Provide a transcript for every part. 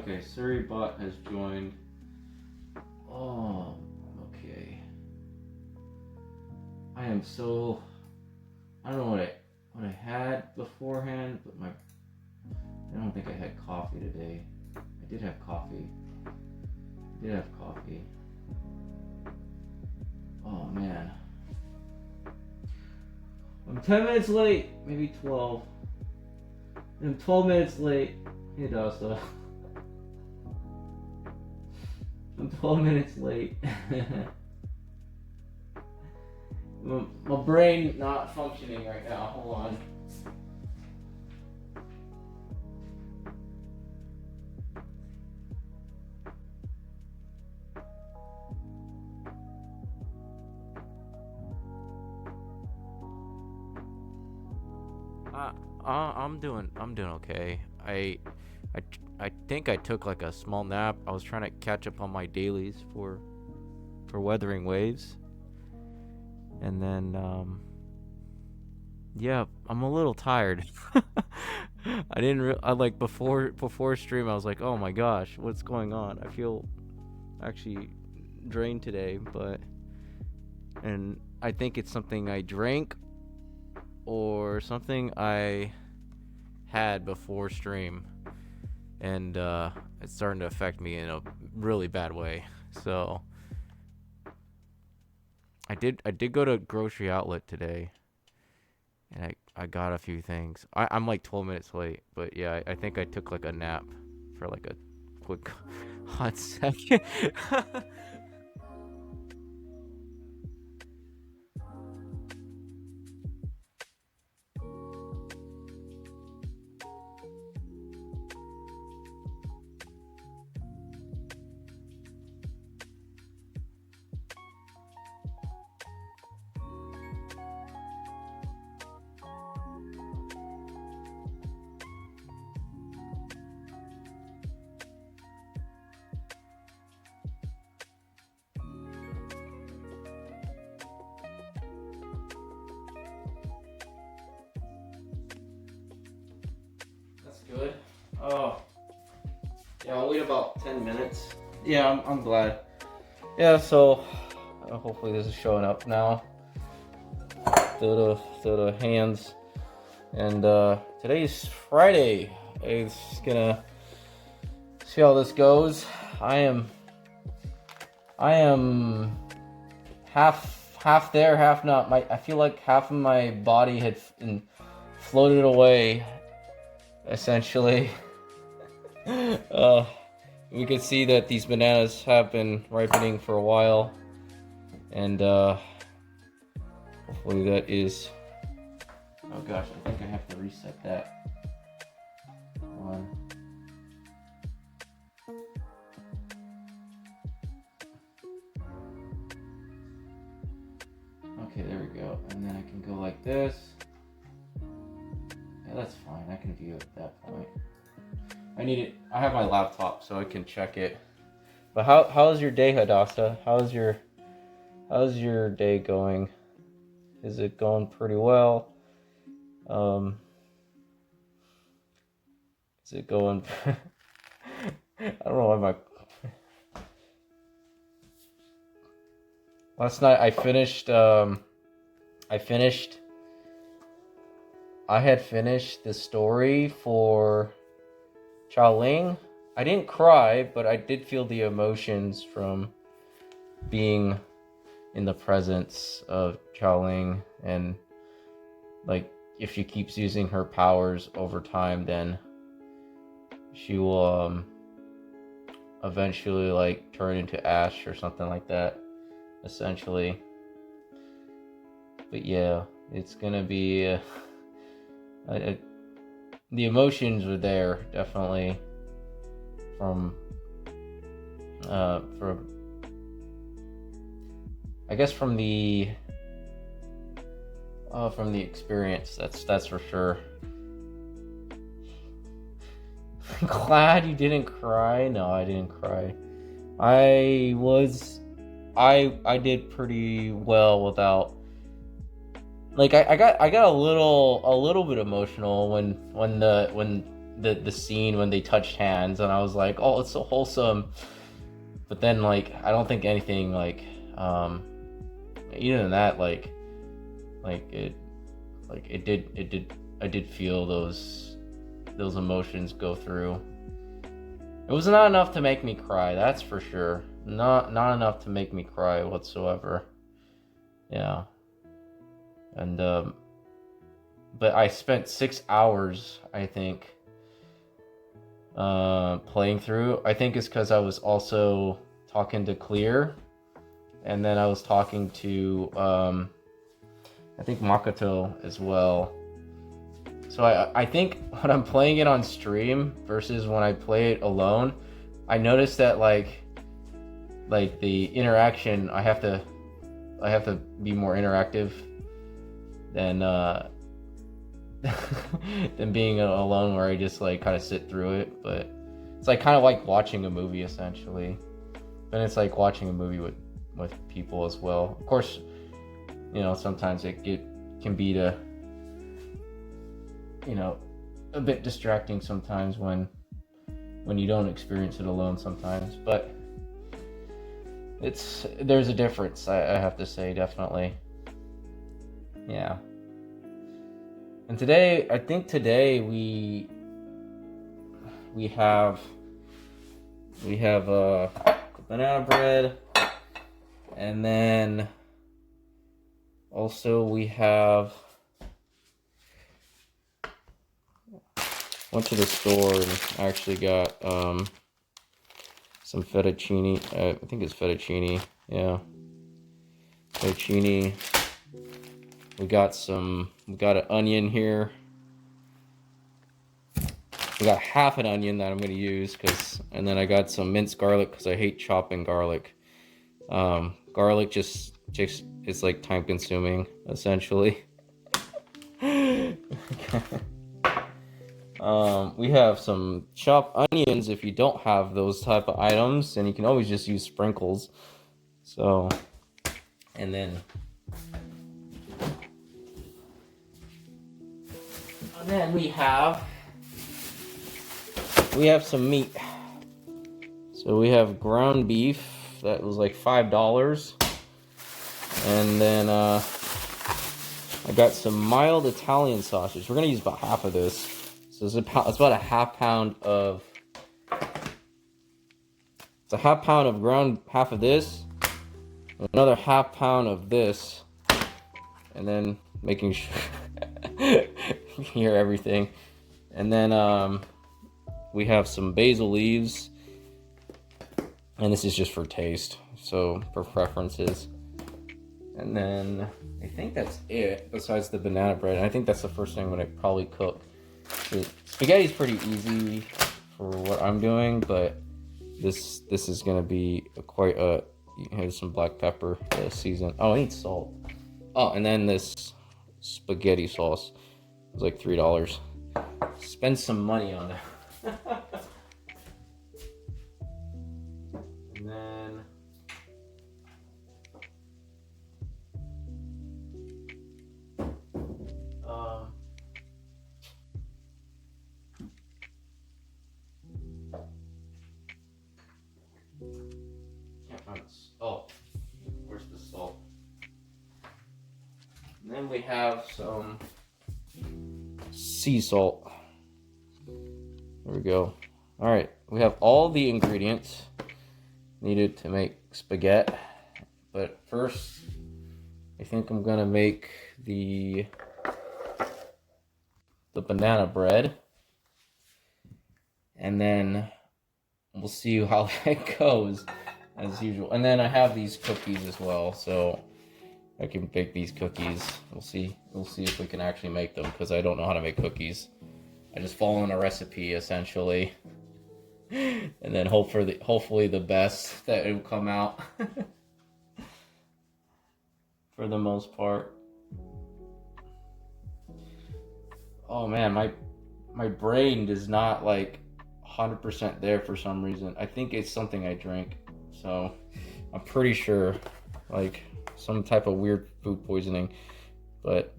Okay, Surrey Bot has joined. Oh, okay. I am so. I don't know what I had beforehand, but I don't think I had coffee today. I did have coffee. Oh man. I'm 10 minutes late, maybe 12. I'm 12 minutes late. Hey, Dosta. I'm 12 minutes late. My brain not functioning right now. Hold on. I'm doing okay. I think I took like a small nap. I was trying to catch up on my dailies for Weathering Waves, and then yeah, I'm a little tired. I like before stream. I was like, oh my gosh, what's going on? I feel actually drained today, and I think it's something I drank or something I had before stream, and it's starting to affect me in a really bad way. So I did go to grocery outlet today, and I got a few things. I'm like 12 minutes late, but yeah, I think I took like a nap for like a quick hot second. That's good. Oh, yeah, I'll wait about 10 minutes. Yeah, I'm glad. Yeah, so hopefully this is showing up now. The hands. And today's Friday. It's gonna see how this goes. I am half there, half not. I feel like half of my body had floated away, essentially. We could see that these bananas have been ripening for a while, and hopefully that is. Oh gosh, I think I have to reset that. One. Okay, there we go. And then I can go like this. Yeah, that's fine. I can view it at that point. I need it. I have my laptop so I can check it. But how's your day, Hadassah? How's your day going? Is it going pretty well? Is it going? I don't know why Last night I finished. I had finished the story for Xiaoling. I didn't cry, but I did feel the emotions from being in the presence of Xiaoling, and like if she keeps using her powers over time, then she will eventually like turn into ash or something like that, essentially. But yeah, it's gonna be the emotions were there definitely from I guess from the experience. That's for sure. Glad you didn't cry. No, I didn't cry. I did pretty well without. Like I got a little bit emotional when the scene when they touched hands, and I was like, oh, it's so wholesome. But then like I don't think anything like even that like it did I did feel those emotions go through. It was not enough to make me cry, that's for sure. Not enough to make me cry whatsoever. Yeah. And but I spent 6 hours, I think, playing through. I think it's because I was also talking to Clear, and then I was talking to I think Makoto as well. So I think when I'm playing it on stream versus when I play it alone, I noticed that like the interaction, I have to be more interactive than than being alone, where I just like kind of sit through it. But it's like kind of like watching a movie essentially. But it's like watching a movie with people as well. Of course, you know, sometimes it can be a bit distracting sometimes when you don't experience it alone sometimes. But there's a difference, I have to say, definitely. Yeah. And today, I think today we have banana bread, and then also we have went to the store and actually got some fettuccine. I think it's fettuccine. Yeah, fettuccine. We got an onion here. We got half an onion that I'm gonna use, and then I got some minced garlic because I hate chopping garlic. Garlic just it's like time consuming essentially. We have some chopped onions if you don't have those type of items, and you can always just use sprinkles. So, and then we have some meat. So we have ground beef that was like $5, and then I got some mild Italian sausage. We're gonna use about half of this. So it's about a half pound of. It's a half pound of ground, half of this, another half pound of this, and then making sure you can hear everything. And then we have some basil leaves, and this is just for taste, so for preferences. And then I think that's it, besides the banana bread. And I think that's the first thing I'm gonna probably cook. Spaghetti's pretty easy for what I'm doing, but this is gonna be quite a. Here's some black pepper to season. Oh, I need salt. Oh, and then this spaghetti sauce was like $3. Spend some money on it. And then can't find the salt. Where's the salt? And then we have some sea salt. There we go. All right, we have all the ingredients needed to make spaghetti. But first, I think I'm gonna make the banana bread, and then we'll see how that goes as usual. And then I have these cookies as well, so I can bake these cookies. We'll see if we can actually make them, because I don't know how to make cookies. I just follow in a recipe essentially, and then hopefully the best that it will come out. For the most part. Oh man, my brain does not like 100% there for some reason. I think it's something I drink, so I'm pretty sure, like some type of weird food poisoning. But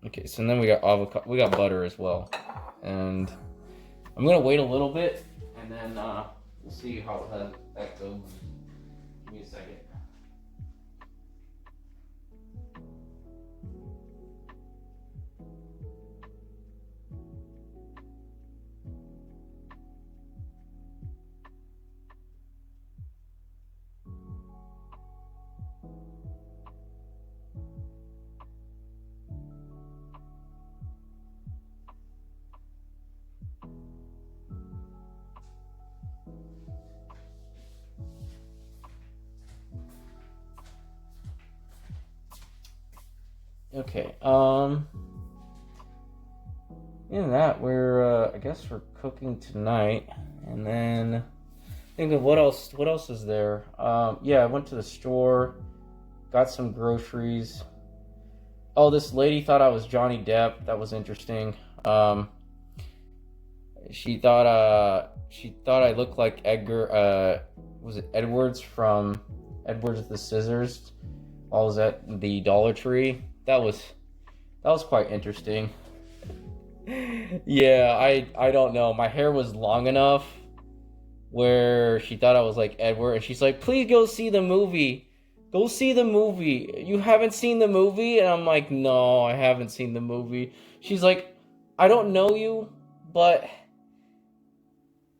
okay, so then we got avocado, we got butter as well. and I'm gonna wait a little bit, and then we'll see how that goes. Give me a second. Okay. In that I guess we're cooking tonight, and then think of what else. What else is there? Yeah, I went to the store, got some groceries. Oh, this lady thought I was Johnny Depp. That was interesting. She thought I looked like Edgar. Was it Edwards from Edwards the Scissors? I was at the Dollar Tree. That was quite interesting. Yeah, I don't know. My hair was long enough where she thought I was like Edward, and she's like, "Please go see the movie. Go see the movie. You haven't seen the movie?" And I'm like, "No, I haven't seen the movie." She's like, "I don't know you, but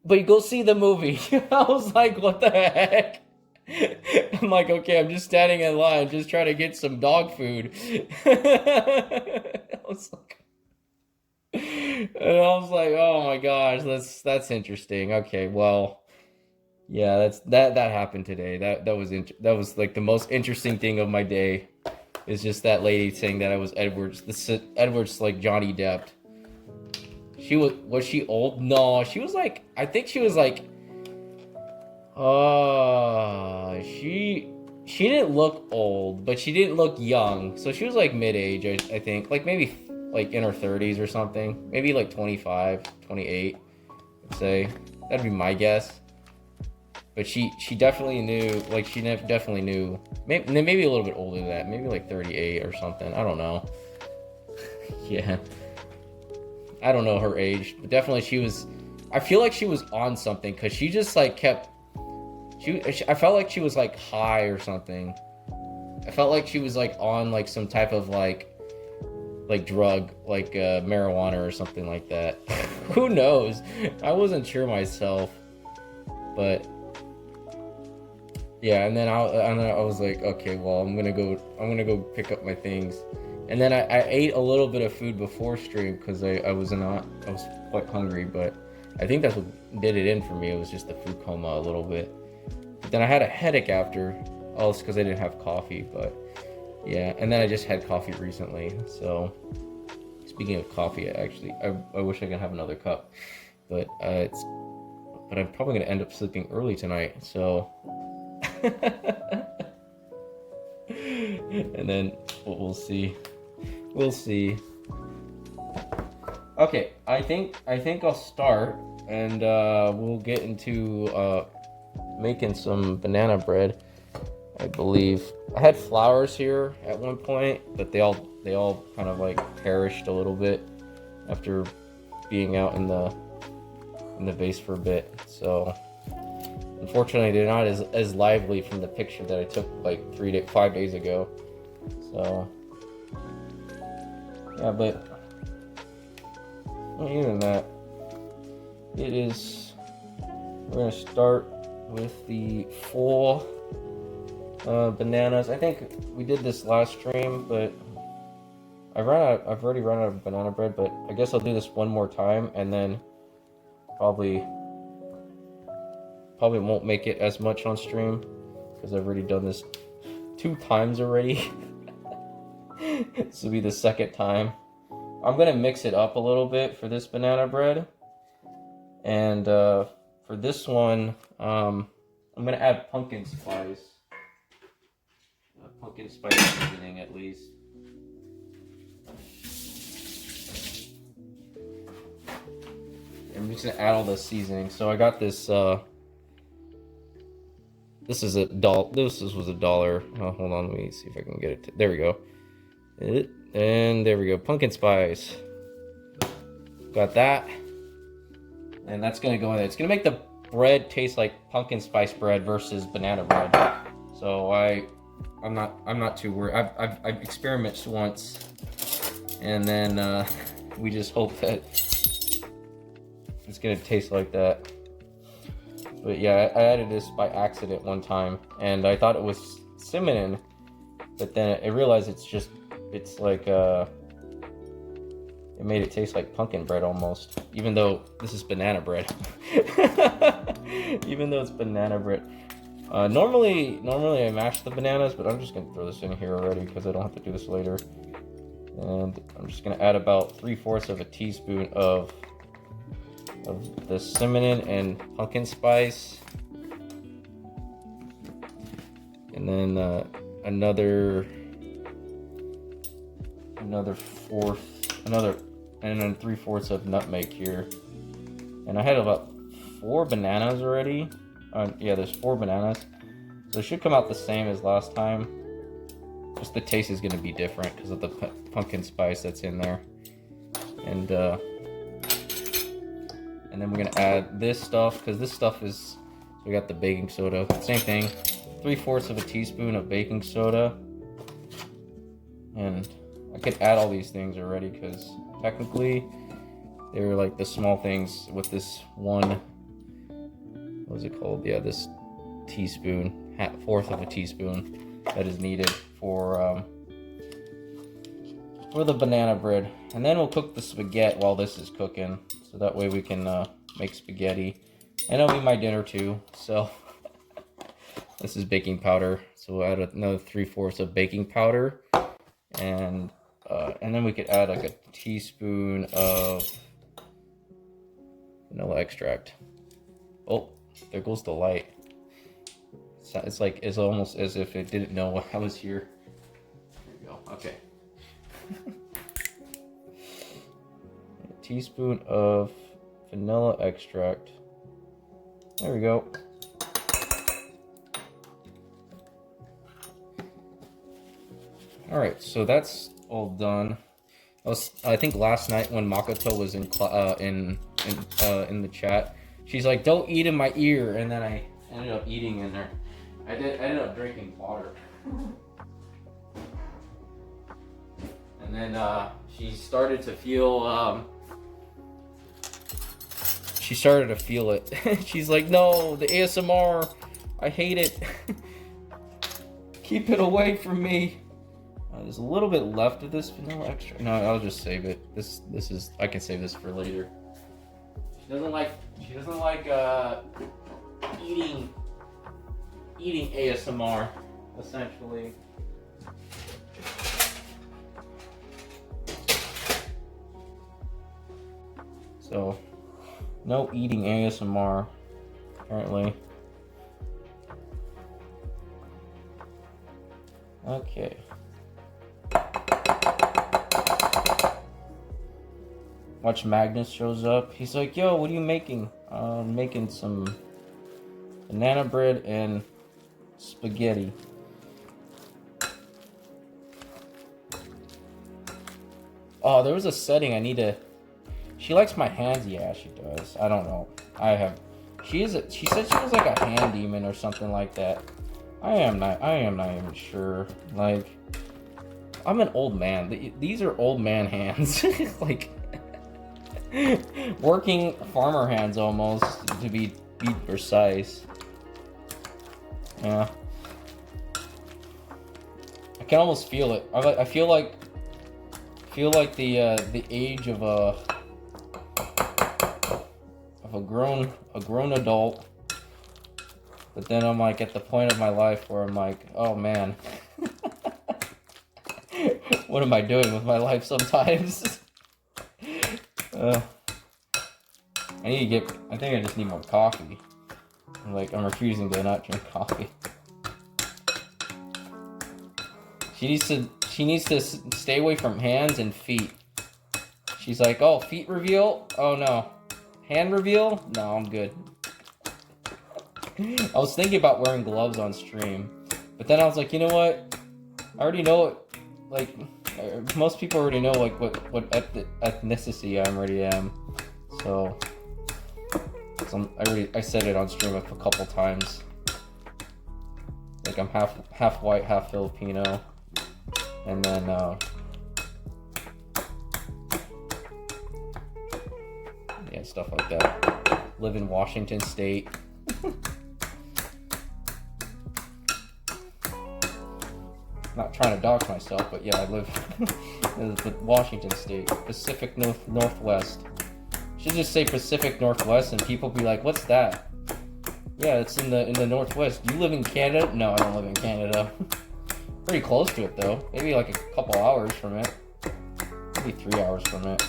you go see the movie." I was like, "What the heck?" I'm like, "Okay, I'm just standing in line, just trying to get some dog food." I was like, "Oh my gosh, that's interesting." Okay, well, yeah, that happened today. That was like the most interesting thing of my day. Is just that lady saying that I was Edwards. Edwards like Johnny Depp. Was she old? No, she was like, I think she was like, she didn't look old, but she didn't look young. So she was like mid-age, I think, like maybe like in her 30s or something, maybe like 25, 28, I'd say. That'd be my guess. But she definitely knew, like she definitely knew, maybe a little bit older than that, maybe like 38 or something. I don't know. Yeah. I don't know her age, but definitely she was. I feel like she was on something because she just like kept. I felt like she was like high or something. I felt like she was like on like some type of like drug, like marijuana or something like that. Who knows? I wasn't sure myself, but yeah. And then I was like, okay, well, I'm gonna go pick up my things. And then I ate a little bit of food before stream because I was quite hungry, but I think that's what did it in for me. It was just the food coma a little bit. But then I had a headache after, also because I didn't have coffee, but yeah. And then I just had coffee recently. So speaking of coffee, I wish I could have another cup, but I'm probably gonna end up sleeping early tonight. So and then we'll see. We'll see. Okay, I think I'll start, and we'll get into making some banana bread. I believe I had flowers here at one point, but they all kind of like perished a little bit after being out in the vase for a bit. So unfortunately, they're not as lively from the picture that I took like 5 days ago. So yeah, but even that, it is. We're gonna start with the 4 bananas. I think we did this last stream, but I've already run out of banana bread. But I guess I'll do this one more time, and then probably won't make it as much on stream because I've already done this 2 times already. This will be the second time. I'm gonna mix it up a little bit for this banana bread, and for this one, I'm gonna add pumpkin spice seasoning at least. I'm just gonna add all the seasoning. So I got this. This was $1. Oh, hold on, let me see if I can get it. There we go. And there we go. Pumpkin spice. got that, and that's gonna go in there. It's gonna make the bread taste like pumpkin spice bread versus banana bread. So I'm not too worried. I've experimented once, and then we just hope that it's gonna taste like that. But yeah, I added this by accident one time, and I thought it was cinnamon, but then I realized it's like it made it taste like pumpkin bread almost, even though this is banana bread. Even though it's banana bread. Normally I mash the bananas, but I'm just gonna throw this in here already because I don't have to do this later. And I'm just gonna add about 3/4 of a teaspoon of the cinnamon and pumpkin spice, and then another fourth, and then 3/4 of nutmeg here. And I had about 4 bananas already. Yeah, there's 4 bananas, so it should come out the same as last time. Just the taste is gonna be different because of the pumpkin spice that's in there. And then we're gonna add this stuff, because this stuff is, we got the baking soda, same thing, 3/4 of a teaspoon of baking soda. And I could add all these things already because technically they're like the small things with this one, what is it called? Yeah, this teaspoon, 1/4 of a teaspoon that is needed for the banana bread. And then we'll cook the spaghetti while this is cooking, so that way we can make spaghetti. And it'll be my dinner too, so this is baking powder, so we'll add another 3/4 of baking powder, and then we could add like a teaspoon of vanilla extract. Oh, there goes the light. It's almost as if it didn't know I was here. There we go. Okay. A teaspoon of vanilla extract. There we go. All right, so that's all done. I think last night when Makoto was in the chat, she's like, "Don't eat in my ear," and then I ended up eating in there. I ended up drinking water. And then she started to feel it. She's like, "No, the ASMR, I hate it. Keep it away from me." There's a little bit left of this vanilla extract. No, I'll just save it. This is, I can save this for later. She doesn't like eating ASMR, essentially. So, no eating ASMR, apparently. Okay. Watch Magnus shows up. He's like, "Yo, what are you making?" I'm making some banana bread and spaghetti. Oh, there was a setting I need to... She likes my hands. Yeah, she does. I don't know. She said she was like a hand demon or something like that. I am not even sure. Like, I'm an old man. These are old man hands. Like, working farmer hands almost, to be precise. Yeah. I can almost feel it. I feel like the age of a grown adult. But then I'm like at the point of my life where I'm like, oh man, what am I doing with my life sometimes? I think I just need more coffee. I'm refusing to not drink coffee. She needs to stay away from hands and feet. She's like, oh, feet reveal? Oh no. Hand reveal? No, I'm good. I was thinking about wearing gloves on stream, but then I was like, you know what? I already know it. Like, most people already know like what ethnicity I already am. So I said it on stream a couple times. Like I'm half white, half Filipino, and then yeah, stuff like that. Live in Washington State. Not trying to dox myself, but yeah, I live in Washington State, Pacific Northwest. Should just say Pacific Northwest, and people be like, "What's that?" Yeah, it's in the Northwest. You live in Canada? No, I don't live in Canada. Pretty close to it though. Maybe like a couple hours from it. Maybe 3 hours from it.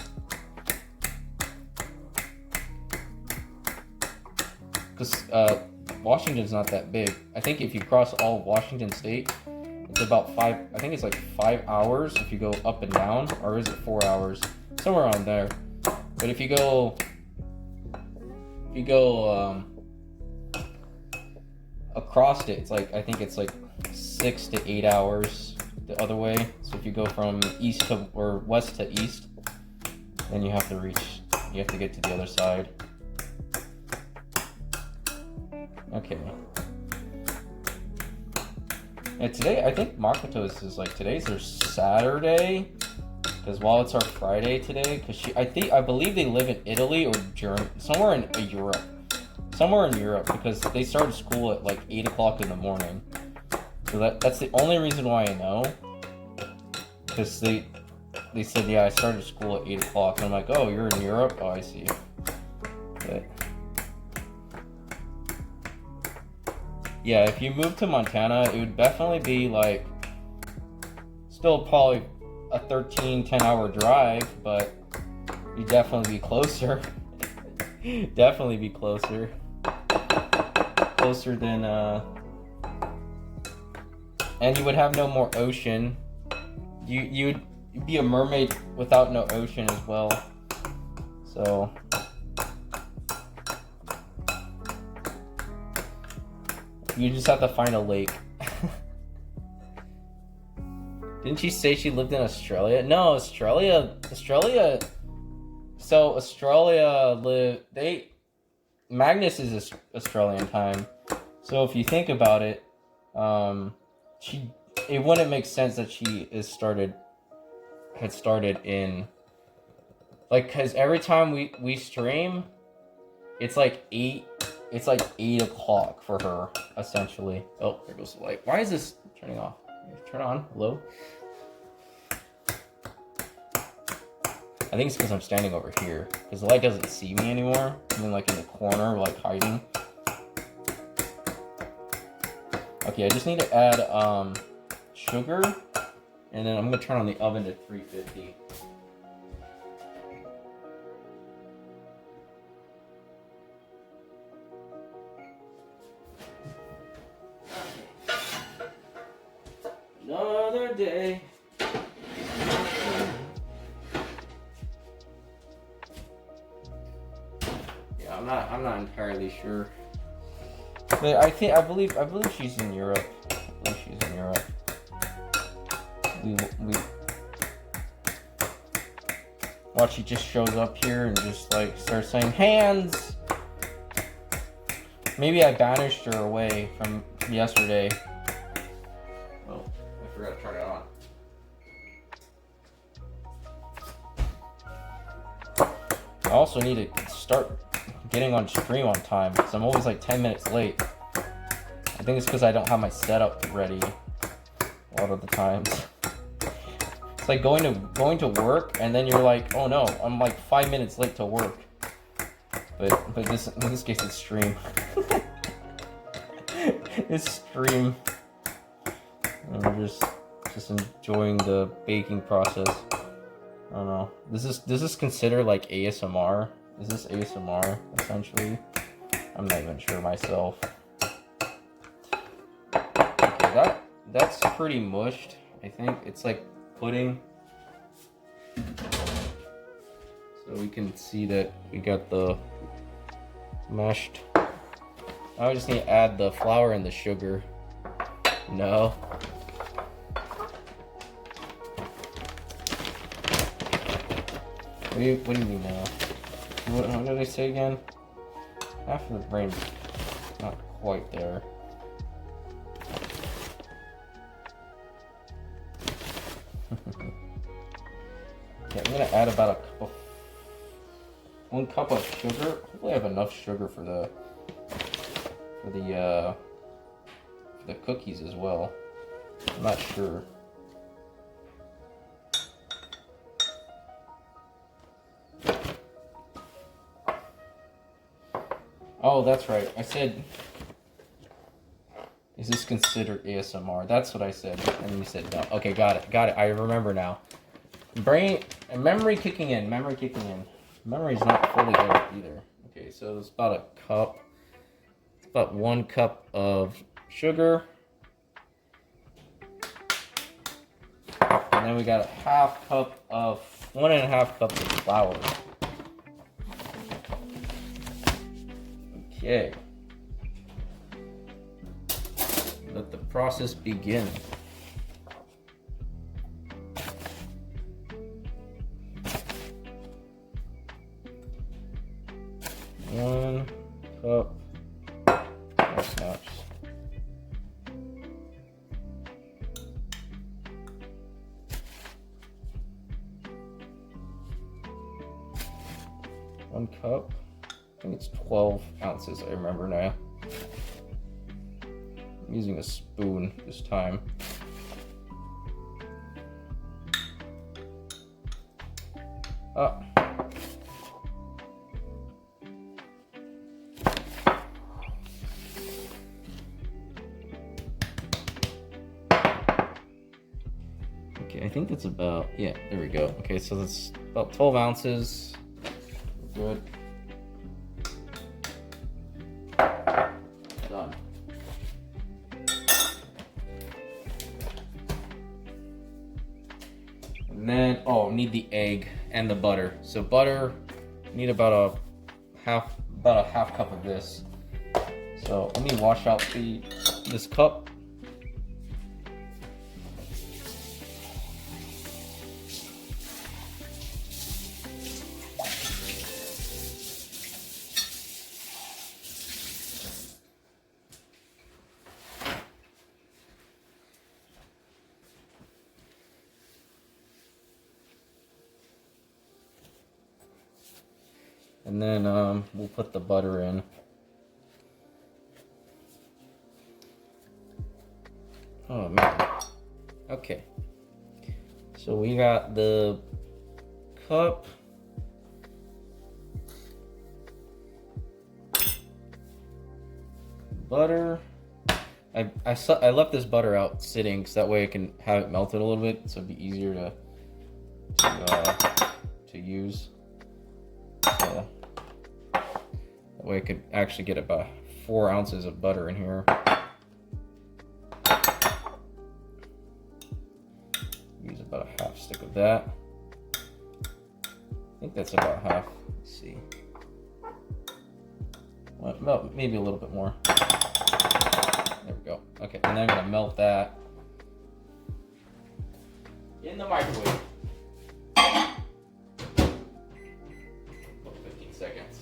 Because Washington's not that big. I think if you cross all of Washington State, it's about 5. I think it's like 5 hours if you go up and down, or is it 4 hours? Somewhere around there. But if you go across it, it's like, I think it's like 6 to 8 hours the other way. So if you go from east to or west to east, then you have to get to the other side. Okay. And today, I think Makoto's is like, today's their Saturday, because while it's our Friday today, because I believe they live in Italy or Germany, somewhere in Europe, because they started school at like 8 o'clock in the morning. So that's the only reason why I know, because they said, yeah, I started school at 8 o'clock, and I'm like, oh, you're in Europe? Oh, I see. But yeah, if you move to Montana, it would definitely be like, still probably a 10-hour drive, but you'd definitely be closer. Definitely be closer. Closer than, and you would have no more ocean. You'd be a mermaid without no ocean as well. So you just have to find a lake. Didn't she say she lived in Australia? No, Australia. So Australia Magnus is Australian time. So if you think about it, it wouldn't make sense that she had started in, like, cause every time we stream, it's like 8 o'clock for her, essentially. Oh, there goes the light. Why is this turning off? Turn on. Hello? I think it's because I'm standing over here, because the light doesn't see me anymore. I'm like in the corner, like hiding. Okay, I just need to add sugar, and then I'm gonna turn on the oven to 350. Another day. Yeah, I'm not entirely sure. But I believe she's in Europe. I believe she's in Europe. We watch, she just shows up here and just like starts saying hands. Maybe I banished her away from yesterday. Oh, I forgot to turn it on. I also need to start getting on stream on time, because I'm always like 10 minutes late. I think it's because I don't have my setup ready a lot of the times. It's like going to work, and then you're like, oh no, I'm like 5 minutes late to work. But in this case it's stream. It's stream. And we're just enjoying the baking process. I don't know. Does this consider like ASMR? Is this ASMR, essentially? I'm not even sure myself. Okay, that's pretty mushed, I think. It's like pudding. So we can see that we got the mashed. I just need to add the flour and the sugar. No. What do you mean now? What did I say again? Half of the brain, not quite there. Okay, I'm gonna add about 1 cup of sugar. Hopefully I have enough sugar for the cookies as well. I'm not sure. Oh, that's right. I said, is this considered ASMR? That's what I said. And you said no. Okay, got it. I remember now. Memory kicking in. Memory's not fully there either. Okay, so it's about a cup. It's about 1 cup of sugar. And then we got a 1.5 cups of flour. Okay. Let the process begin. One cup. Oh, snaps. One cup. I think it's 12 ounces, I remember now. I'm using a spoon this time. Ah. Okay, I think that's about, yeah, there we go. Okay, so that's about 12 ounces. Good. Done. And then, oh, need the egg and the butter. So butter, need about a half cup of this. So let me wash out this cup. And then we'll put the butter in. Oh man. Okay. So we got the cup. Butter. I left this butter out sitting so that way I can have it melted a little bit, so it'd be easier to use. That way I could actually get about 4 ounces of butter in here. Use about a half stick of that. I think that's about half. Let's see. Well, maybe a little bit more. There we go. Okay, and then I'm gonna melt that in the microwave. About 15 seconds.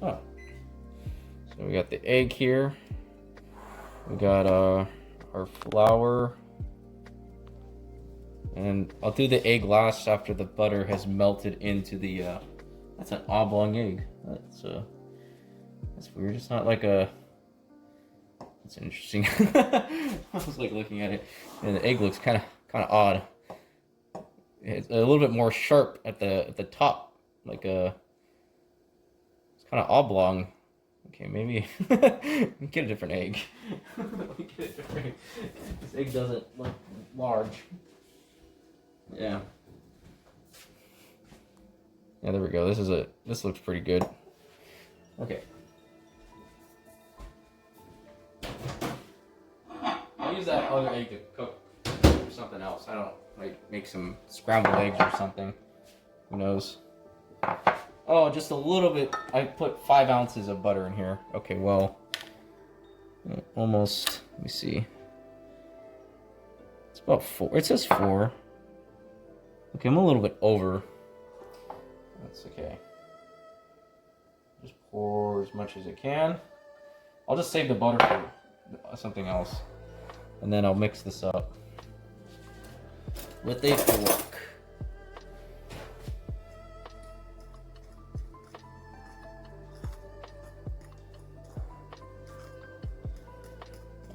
Oh. So we got the egg here. We got our flour. And I'll do the egg last after the butter has melted into the that's an oblong egg. That's weird. It's not like a, it's interesting. I was like looking at it and the egg looks kind of odd. It's a little bit more sharp at the top, like it's kind of oblong. Okay, maybe get a different egg. This egg doesn't look large. Yeah. Yeah, there we go. This looks pretty good. Okay. I'll use that other egg to cook or something else. I don't know, like make some scrambled eggs or something. Who knows? Oh, just a little bit. I put 5 ounces of butter in here. Okay, well, almost. Let me see. It's about 4. It says 4. Okay, I'm a little bit over. That's okay. Just pour as much as I can. I'll just save the butter for something else. And then I'll mix this up with a fork.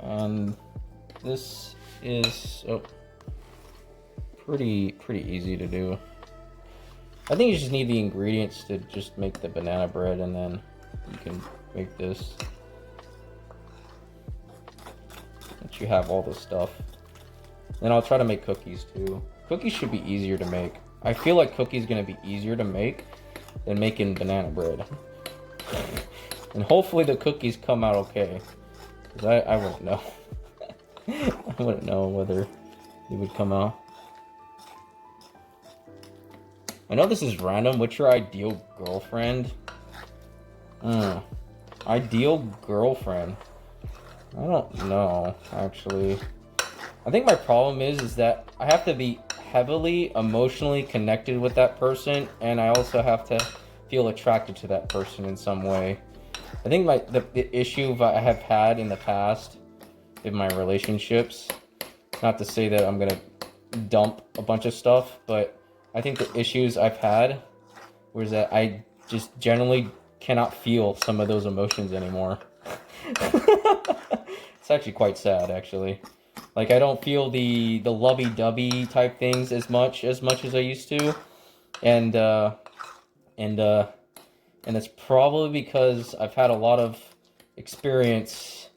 And this is pretty easy to do. I think you just need the ingredients to just make the banana bread, and then you can make this. Once you have all this stuff. Then I'll try to make cookies too. Cookies should be easier to make. I feel like cookies gonna be easier to make than making banana bread. And hopefully the cookies come out okay. Because I wouldn't know. I wouldn't know whether it would come out. I know this is random. What's your ideal girlfriend? Ideal girlfriend. I don't know, actually. I think my problem is that I have to be heavily emotionally connected with that person, and I also have to feel attracted to that person in some way. I think the issue I have had in the past in my relationships, not to say that I'm gonna dump a bunch of stuff, but I think the issues I've had was that I just generally cannot feel some of those emotions anymore. It's actually quite sad, actually. Like, I don't feel the lovey-dovey type things as much as I used to, and it's probably because I've had a lot of experience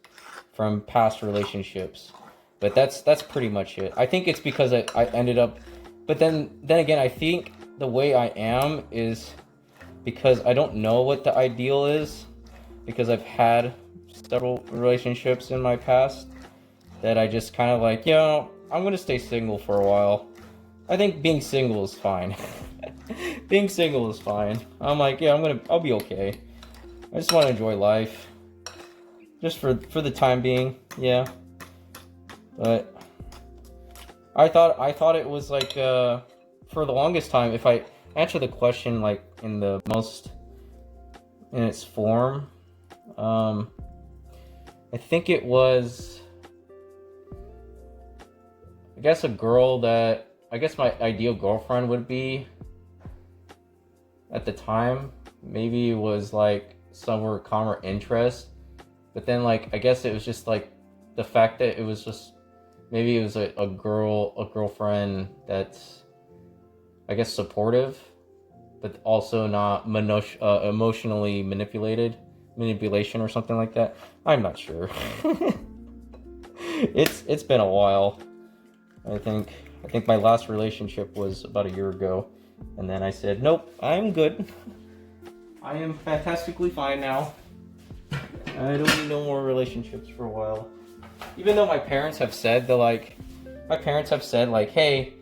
from past relationships. But that's pretty much it. I think it's because I ended up, but then again, I think the way I am is because I don't know what the ideal is, because I've had several relationships in my past, that I just kind of like, you know, I'm gonna stay single for a while. I think being single is fine. Being single is fine. I'm like, yeah, I'll be okay. I just want to enjoy life, just for the time being, yeah. But I thought it was like, for the longest time, if I answer the question like in its form, I think it was, I guess my ideal girlfriend would be, at the time, maybe it was like somewhere calmer interest, but then like, I guess it was just like the fact that it was just, maybe it was a girlfriend that's, I guess, supportive, but also not emotionally manipulation or something like that. I'm not sure. It's been a while. I think my last relationship was about a year ago, and then I said, nope, I'm good. I am fantastically fine now. I don't need no more relationships for a while. Even though my parents have said hey,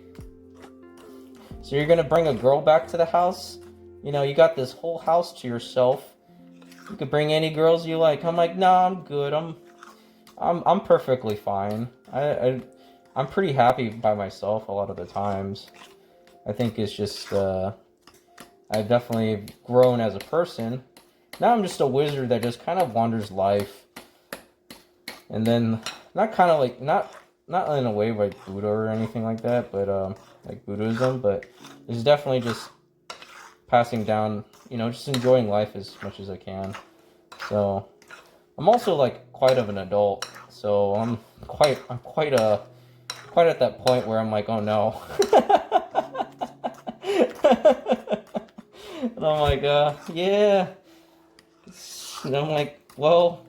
so you're gonna bring a girl back to the house? You know, you got this whole house to yourself. You could bring any girls you like. I'm like, nah, I'm good. I'm perfectly fine. I'm pretty happy by myself a lot of the times. I think it's just, I've definitely grown as a person. Now I'm just a wizard that just kind of wanders life. And then, not in a way like Buddha or anything like that, but, like Buddhism, but it's definitely just passing down, you know, just enjoying life as much as I can. So, I'm also like quite of an adult, so I'm quite at that point where I'm like, oh no. And I'm like, yeah. And I'm like, well,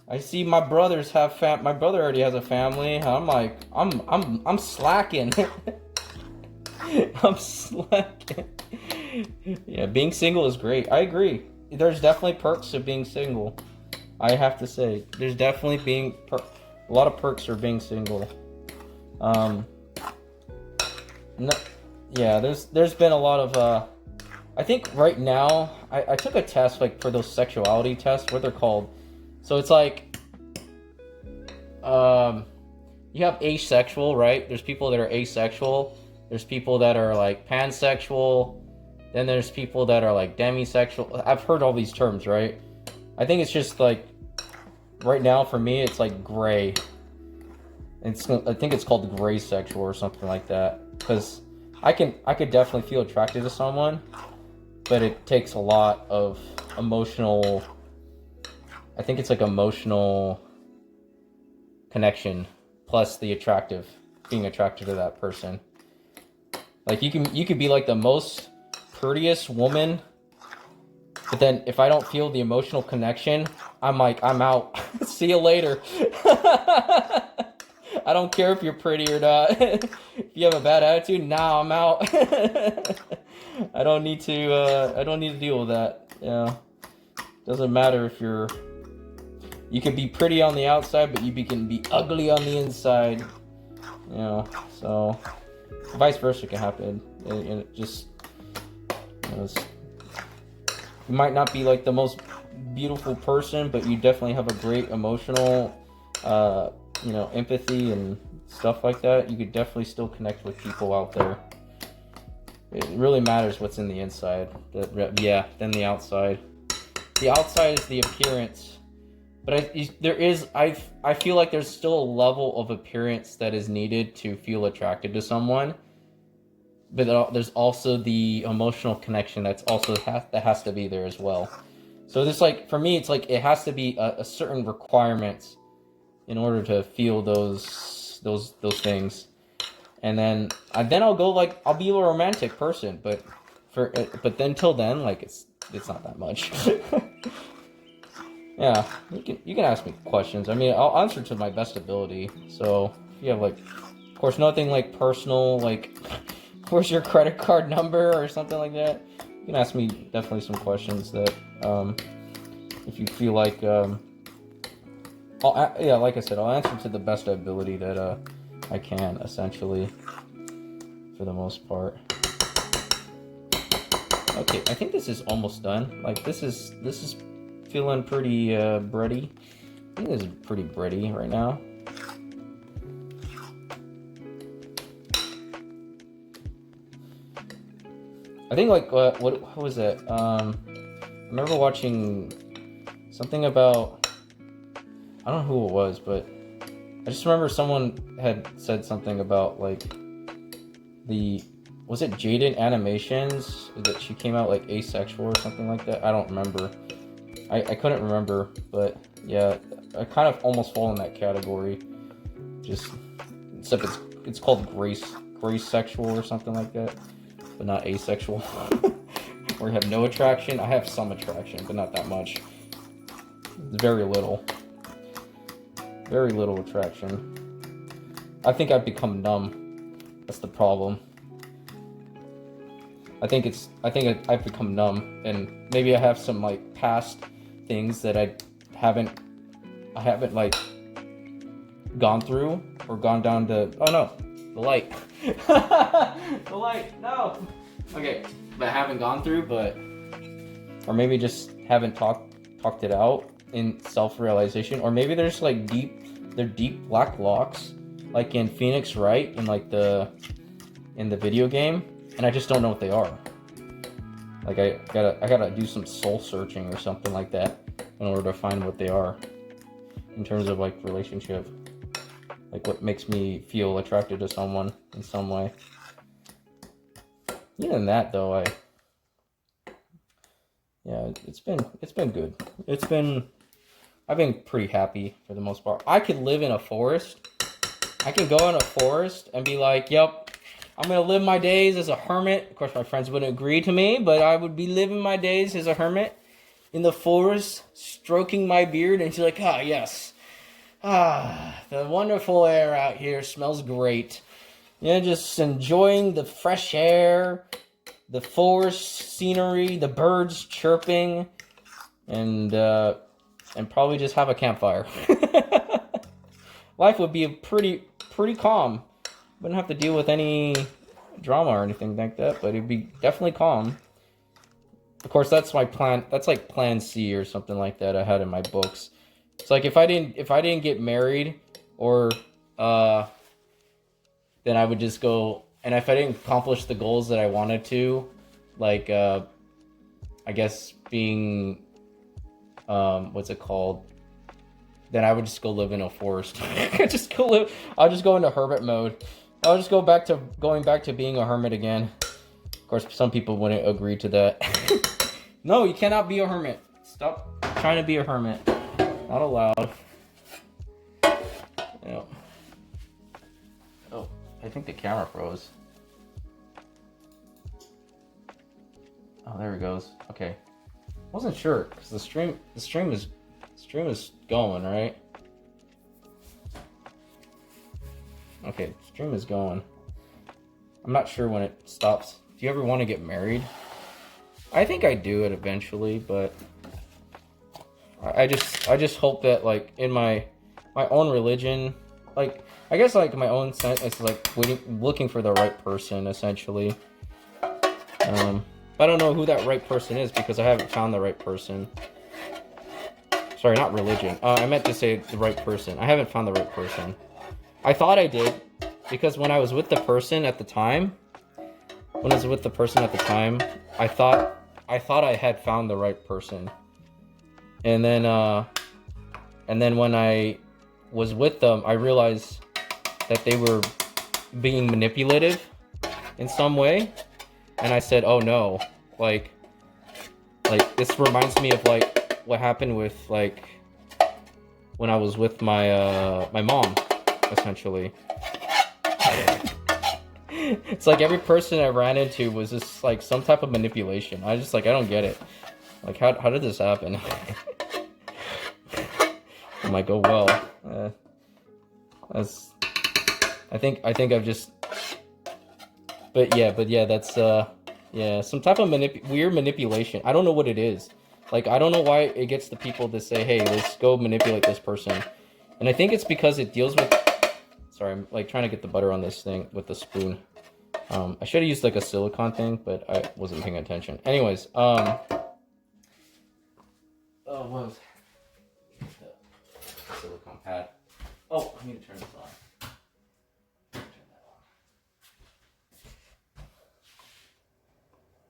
I see my brothers have my brother already has a family. I'm like, I'm slacking. I'm slacking. Yeah, being single is great. I agree. There's definitely perks of being single. I have to say, there's definitely a lot of perks for being single. No, yeah, there's been a lot of I think right now, I took a test, like, for those sexuality tests, what they're called. So it's like, you have asexual, right? There's people that are asexual. There's people that are, like, pansexual. Then there's people that are, like, demisexual. I've heard all these terms, right? I think it's just, like, right now, for me, it's, like, gray. I think it's called gray sexual or something like that. Because I could definitely feel attracted to someone, but it takes a lot of emotional... I think it's, like, emotional connection plus the being attracted to that person. Like, you could be, like, the most prettiest woman, but then if I don't feel the emotional connection, I'm like, I'm out. See you later. I don't care if you're pretty or not. If you have a bad attitude, nah, I'm out. I don't need to deal with that. Yeah. Doesn't matter if you can be pretty on the outside, but you can be ugly on the inside. You know, so vice versa can happen. It just, you might not be like the most beautiful person, but you definitely have a great emotional, empathy and stuff like that. You could definitely still connect with people out there. It really matters what's in the inside. Than the outside. The outside is the appearance. But I feel like there's still a level of appearance that is needed to feel attracted to someone. But there's also the emotional connection that has to be there as well. So this, like, for me, it's like it has to be a certain requirements in order to feel those things. And then I'll go, like, I'll be a romantic person, but then till then, like, it's not that much. Yeah, you can ask me questions. I mean, I'll answer to my best ability. So if you have, like, of course, nothing like personal, like, where's your credit card number or something like that. You can ask me definitely some questions that, if you feel like, like I said, I'll answer to the best ability that I can, essentially, for the most part. Okay, I think this is almost done. Like, this is feeling pretty bready. I think this is pretty bready right now. I think, like, what was it? I remember watching something about, I don't know who it was, but I just remember someone had said something about, like, was it Jaden Animations, that she came out, like, asexual or something like that? I don't remember. I couldn't remember, but yeah, I kind of almost fall in that category. Except it's called grace sexual or something like that, but not asexual. Where you have no attraction. I have some attraction, but not that much. Very little attraction. I think I've become numb. That's the problem. I think I've become numb, and maybe I have some, like, past things that I haven't like gone through or gone down to. Oh no, the light. The light. No. Okay, but I haven't gone through, or maybe just haven't talked it out in self-realization, or maybe there's, like, deep black locks, like in Phoenix Wright in, like, in the video game, and I just don't know what they are. Like, I gotta do some soul searching or something like that in order to find what they are in terms of, like, relationship, like what makes me feel attracted to someone in some way. Even that, though, it's been good. I've been pretty happy for the most part. I could live in a forest. I can go in a forest and be like, yep, I'm going to live my days as a hermit. Of course, my friends wouldn't agree to me, but I would be living my days as a hermit in the forest, stroking my beard, and she's like, yes. The wonderful air out here smells great. Yeah, just enjoying the fresh air, the forest scenery, the birds chirping, and probably just have a campfire. Life would be pretty calm. Wouldn't have to deal with any drama or anything like that, but it'd be definitely calm. of course, that's my plan. That's like plan C or something like that I had in my books. It's like if I didn't get married, or then I would just go, and if I didn't accomplish the goals that I wanted to, like I guess being what's it called? Then I would just go live in a forest. Just go live. I'll just go into hermit mode. I'll just going back to being a hermit again. Of course, some people wouldn't agree to that. No, you cannot be a hermit. Stop trying to be a hermit. Not allowed. Yeah. Oh, I think the camera froze. Oh, there it goes. Okay. Wasn't sure because the stream is going, right? Okay, stream is going. I'm not sure when it stops. Do you ever want to get married? I think I do it eventually, but I just hope that like in my own religion, like I guess like my own sense, it's like looking for the right person essentially. I don't know who that right person is because I haven't found the right person. Sorry, not religion. I meant to say the right person. I haven't found the right person. I thought I did because when I was with the person at the time, I thought I had found the right person. And then when I was with them, I realized that they were being manipulative in some way. And I said, "Oh no, like this reminds me of like what happened with like when I was with my my mom, essentially." It's like every person I ran into was just like some type of manipulation. I just like I don't get it. Like how did this happen? I'm like, oh well. I think I've just. But yeah, that's yeah, some type of weird manipulation. I don't know what it is. Like I don't know why it gets the people to say, "Hey, let's go manipulate this person," and I think it's because it deals with. Sorry, I'm like trying to get the butter on this thing with the spoon. I should have used like a silicone thing, but I wasn't paying attention. Anyways, oh, what was the silicone pad? Oh, I need to turn this on.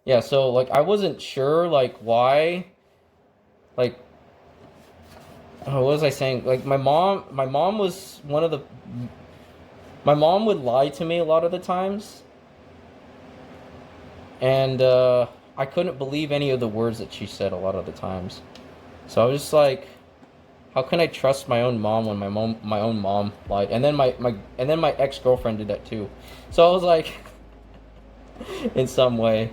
Yeah, so like I wasn't sure like why, like, oh, what was I saying? Like my mom was one of the. My mom would lie to me a lot of the times, and I couldn't believe any of the words that she said a lot of the times. So I was just like, how can I trust my own mom when my own mom lied? And then my ex-girlfriend did that too. So I was like, in some way,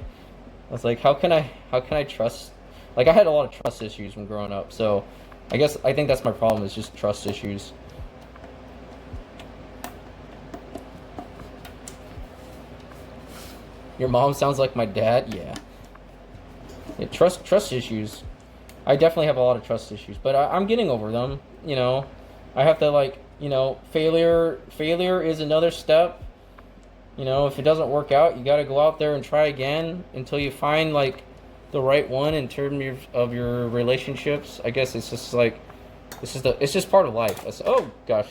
I was like, how can I trust? Like I had a lot of trust issues when growing up. So I think that's my problem is just trust issues. Your mom sounds like my dad? Yeah. Trust issues. I definitely have a lot of trust issues, but I'm getting over them, you know. I have to like, you know, failure is another step. You know, if it doesn't work out, you got to go out there and try again until you find like the right one in terms of your relationships. I guess it's just like it's just part of life. Oh gosh.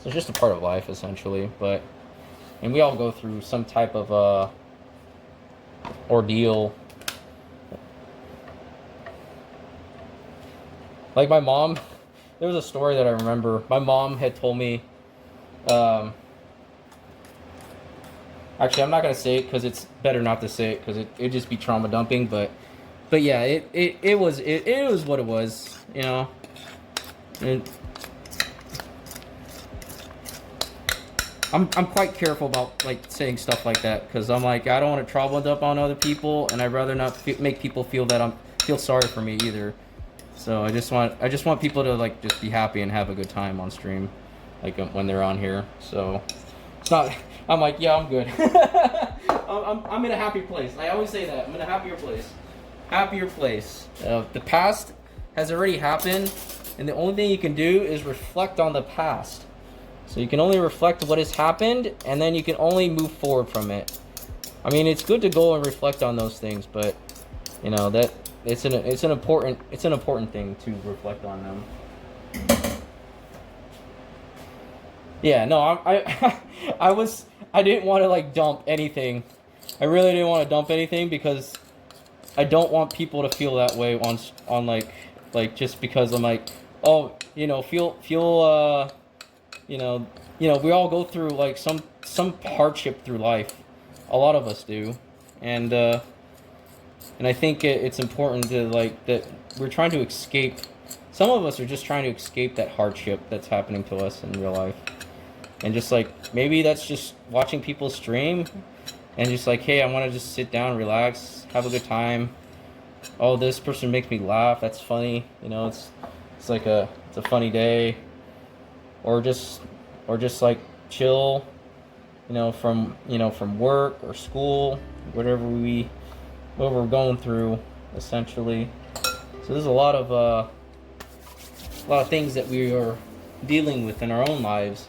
So it's just a part of life essentially, and we all go through some type of ordeal. Like my mom, there was a story that I remember. My mom had told me, actually I'm not gonna say it because it's better not to say it because it'd just be trauma dumping. But yeah, it was what it was, you know. And I'm quite careful about like saying stuff like that because I'm like I don't want to trauma dump on other people, and I'd rather not make people feel that feel sorry for me either. So I just want people to like just be happy and have a good time on stream, like when they're on here. So it's not. I'm like yeah, I'm good. I'm in a happy place. I always say that I'm in a happier place. The past has already happened, and the only thing you can do is reflect on the past. So you can only reflect what has happened, and then you can only move forward from it. I mean, it's good to go and reflect on those things, but You know that it's an important thing to reflect on them. Yeah, no, I was I didn't want to like dump anything. I really didn't want to dump anything because I don't want people to feel that way on like just because I'm like, oh, feel you know, we all go through like some hardship through life. A lot of us do. And I think it's important to like that we're trying to escape. Some of us are just trying to escape that hardship that's happening to us in real life. And just like maybe that's just watching people stream and just like, hey, I want to just sit down, relax, have a good time. Oh, this person makes me laugh. That's funny. It's like it's a funny day, or just like chill. From work or school, whatever what we're going through, essentially. So there's a lot of things that we are dealing with in our own lives.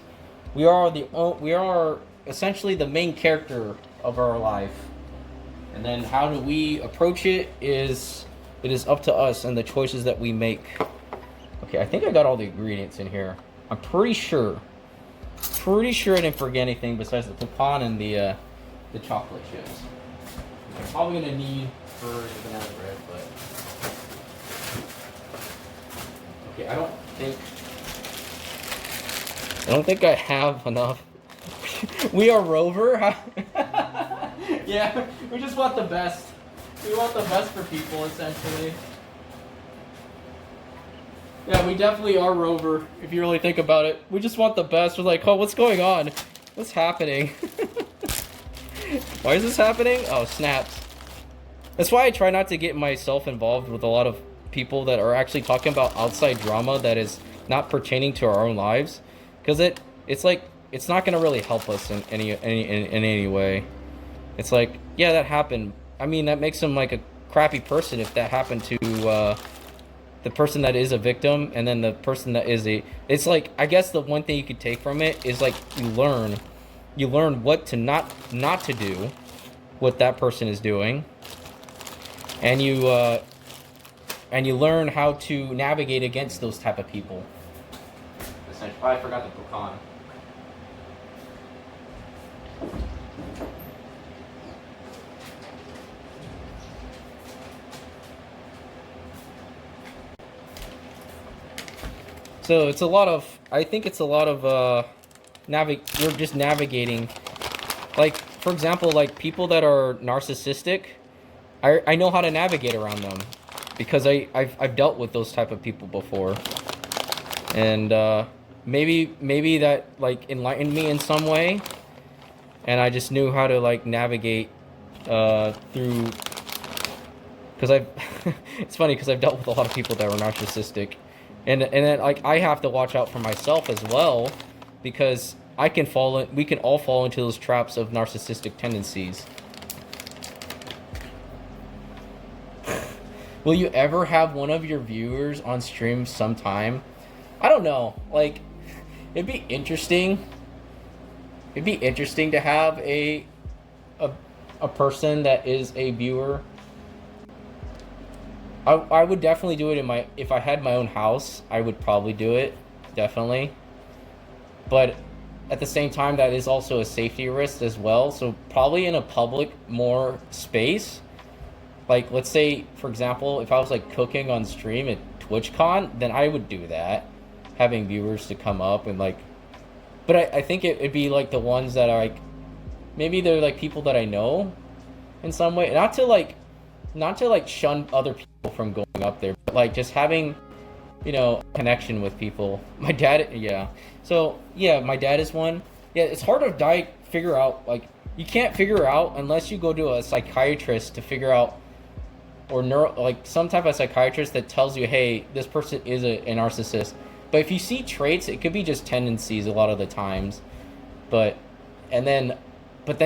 We are essentially the main character of our life, and then how do we approach it is up to us and the choices that we make. Okay, I think I got all the ingredients in here. I'm pretty sure I didn't forget anything besides the pecan and the chocolate chips. I'm probably gonna need for the banana bread, but okay, I don't think I have enough. We are Rover. Yeah, we just want the best. We want the best for people, essentially. Yeah, we definitely are Rover, if you really think about it. We just want the best. We're like, oh, what's going on? What's happening? Why is this happening? Oh, snaps. That's why I try not to get myself involved with a lot of people that are actually talking about outside drama that is not pertaining to our own lives. Because it's like, it's not going to really help us in any way. It's like, yeah, that happened. I mean, that makes them like a crappy person if that happened to the person that is a victim, and then the person that is it's like, I guess the one thing you could take from it is like you learn what to not to do, what that person is doing, and you learn how to navigate against those type of people. I forgot the pecan. So it's a lot of, I think it's a lot of you're just navigating. Like, for example, like people that are narcissistic, I know how to navigate around them because I've dealt with those type of people before. And maybe that like enlightened me in some way, and I just knew how to like navigate through, because I've it's funny because I've dealt with a lot of people that were narcissistic, and then like I have to watch out for myself as well, because we can all fall into those traps of narcissistic tendencies. Will you ever have one of your viewers on stream sometime? I don't know. Like, it'd be interesting. It'd be interesting to have a person that is a viewer. I would definitely do it if I had my own house. I would probably do it, definitely. But at the same time, that is also a safety risk as well. So probably in a public more space. Like, let's say, for example, if I was like cooking on stream at TwitchCon, then I would do that, having viewers to come up and like. But I think it'd be like the ones that are like, maybe they're like people that I know, in some way. Not to like shun other people from going up there, but like just having, connection with people. My dad, yeah. So yeah, my dad is one. Yeah, it's hard to figure out. Like, you can't figure out unless you go to a psychiatrist to figure out. Or like some type of psychiatrist that tells you, hey, this person is a narcissist. But if you see traits, it could be just tendencies a lot of the times. But then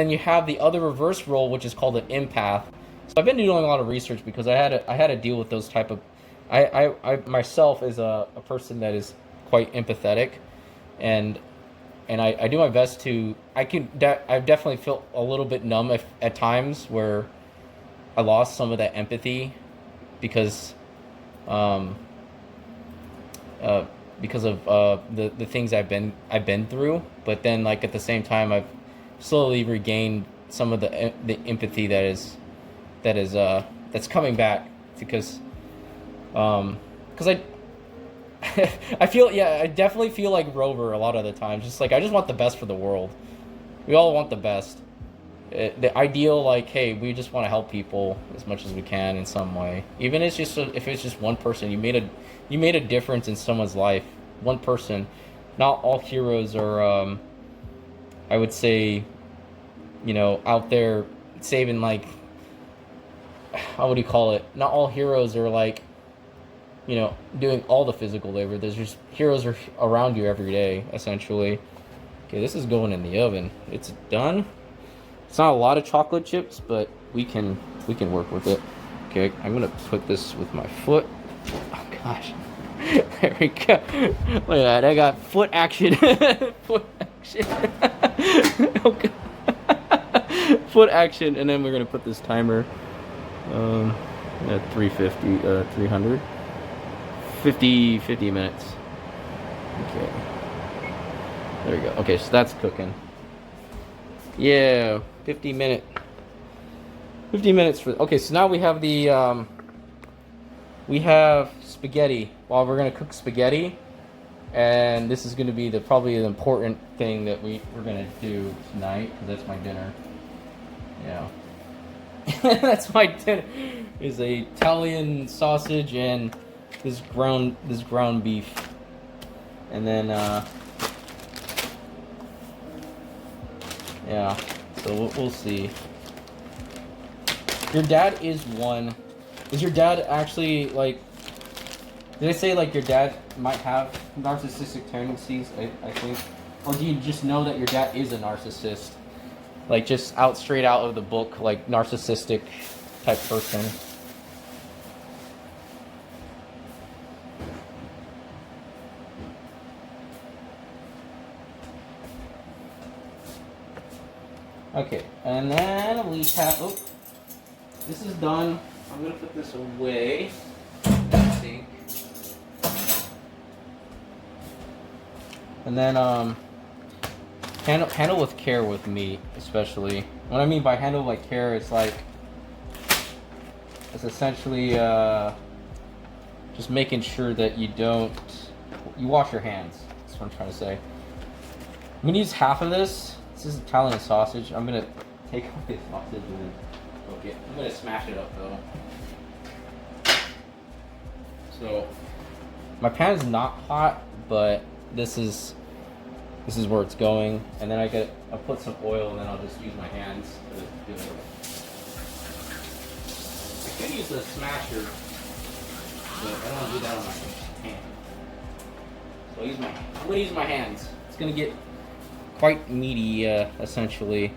you have the other reverse role, which is called an empath. So I've been doing a lot of research because I had to deal with those type of. I myself is a person that is quite empathetic, and I do my best to. I've definitely felt a little bit numb at times where I lost some of that empathy because um uh because of the things I've been through, but then like at the same time I've slowly regained some of the empathy that's coming back because um because I feel, yeah, I definitely feel like Rover a lot of the times. Just like I just want the best for the world. We all want the best. The ideal, like, hey, we just want to help people as much as we can in some way. Even if it's just one person, you made a difference in someone's life. One person. Not all heroes are, I would say, out there saving, like, how would you call it? Not all heroes are like, doing all the physical labor. There's just heroes are around you every day, essentially. Okay, this is going in the oven. It's done. It's not a lot of chocolate chips, but we can work with it. Okay, I'm gonna put this with my foot. Oh gosh, there we go. Look at that, I got foot action. Foot action. Okay. Foot action, and then we're gonna put this timer at 300. 50 minutes. Okay. There we go. Okay, so that's cooking. Yeah, 50 minutes for. Okay, so now we have we have spaghetti. Well, we're gonna cook spaghetti, and this is gonna be probably the important thing that we're gonna do tonight because that's my dinner. Yeah. That's my dinner. Is a Italian sausage and this ground beef, and then yeah. So we'll see. Your dad is one. Is your dad actually like? Did I say like your dad might have narcissistic tendencies? I think, or do you just know that your dad is a narcissist? Like just straight out of the book, like narcissistic type person. Okay, and then we have. Oh, this is done. I'm gonna put this away. I think. And then handle with care with meat, especially. What I mean by handle like care is like it's essentially just making sure that you wash your hands. That's what I'm trying to say. I'm gonna use half of this. This is Italian sausage. I'm gonna take off this sausage and cook it. I'm gonna smash it up though. So my pan is not hot, but this is where it's going. And then I'll put some oil, and then I'll just use my hands to do it. I could use a smasher, but I don't want to do that on my hand. So I'm gonna use my hands. It's gonna get quite meaty, essentially.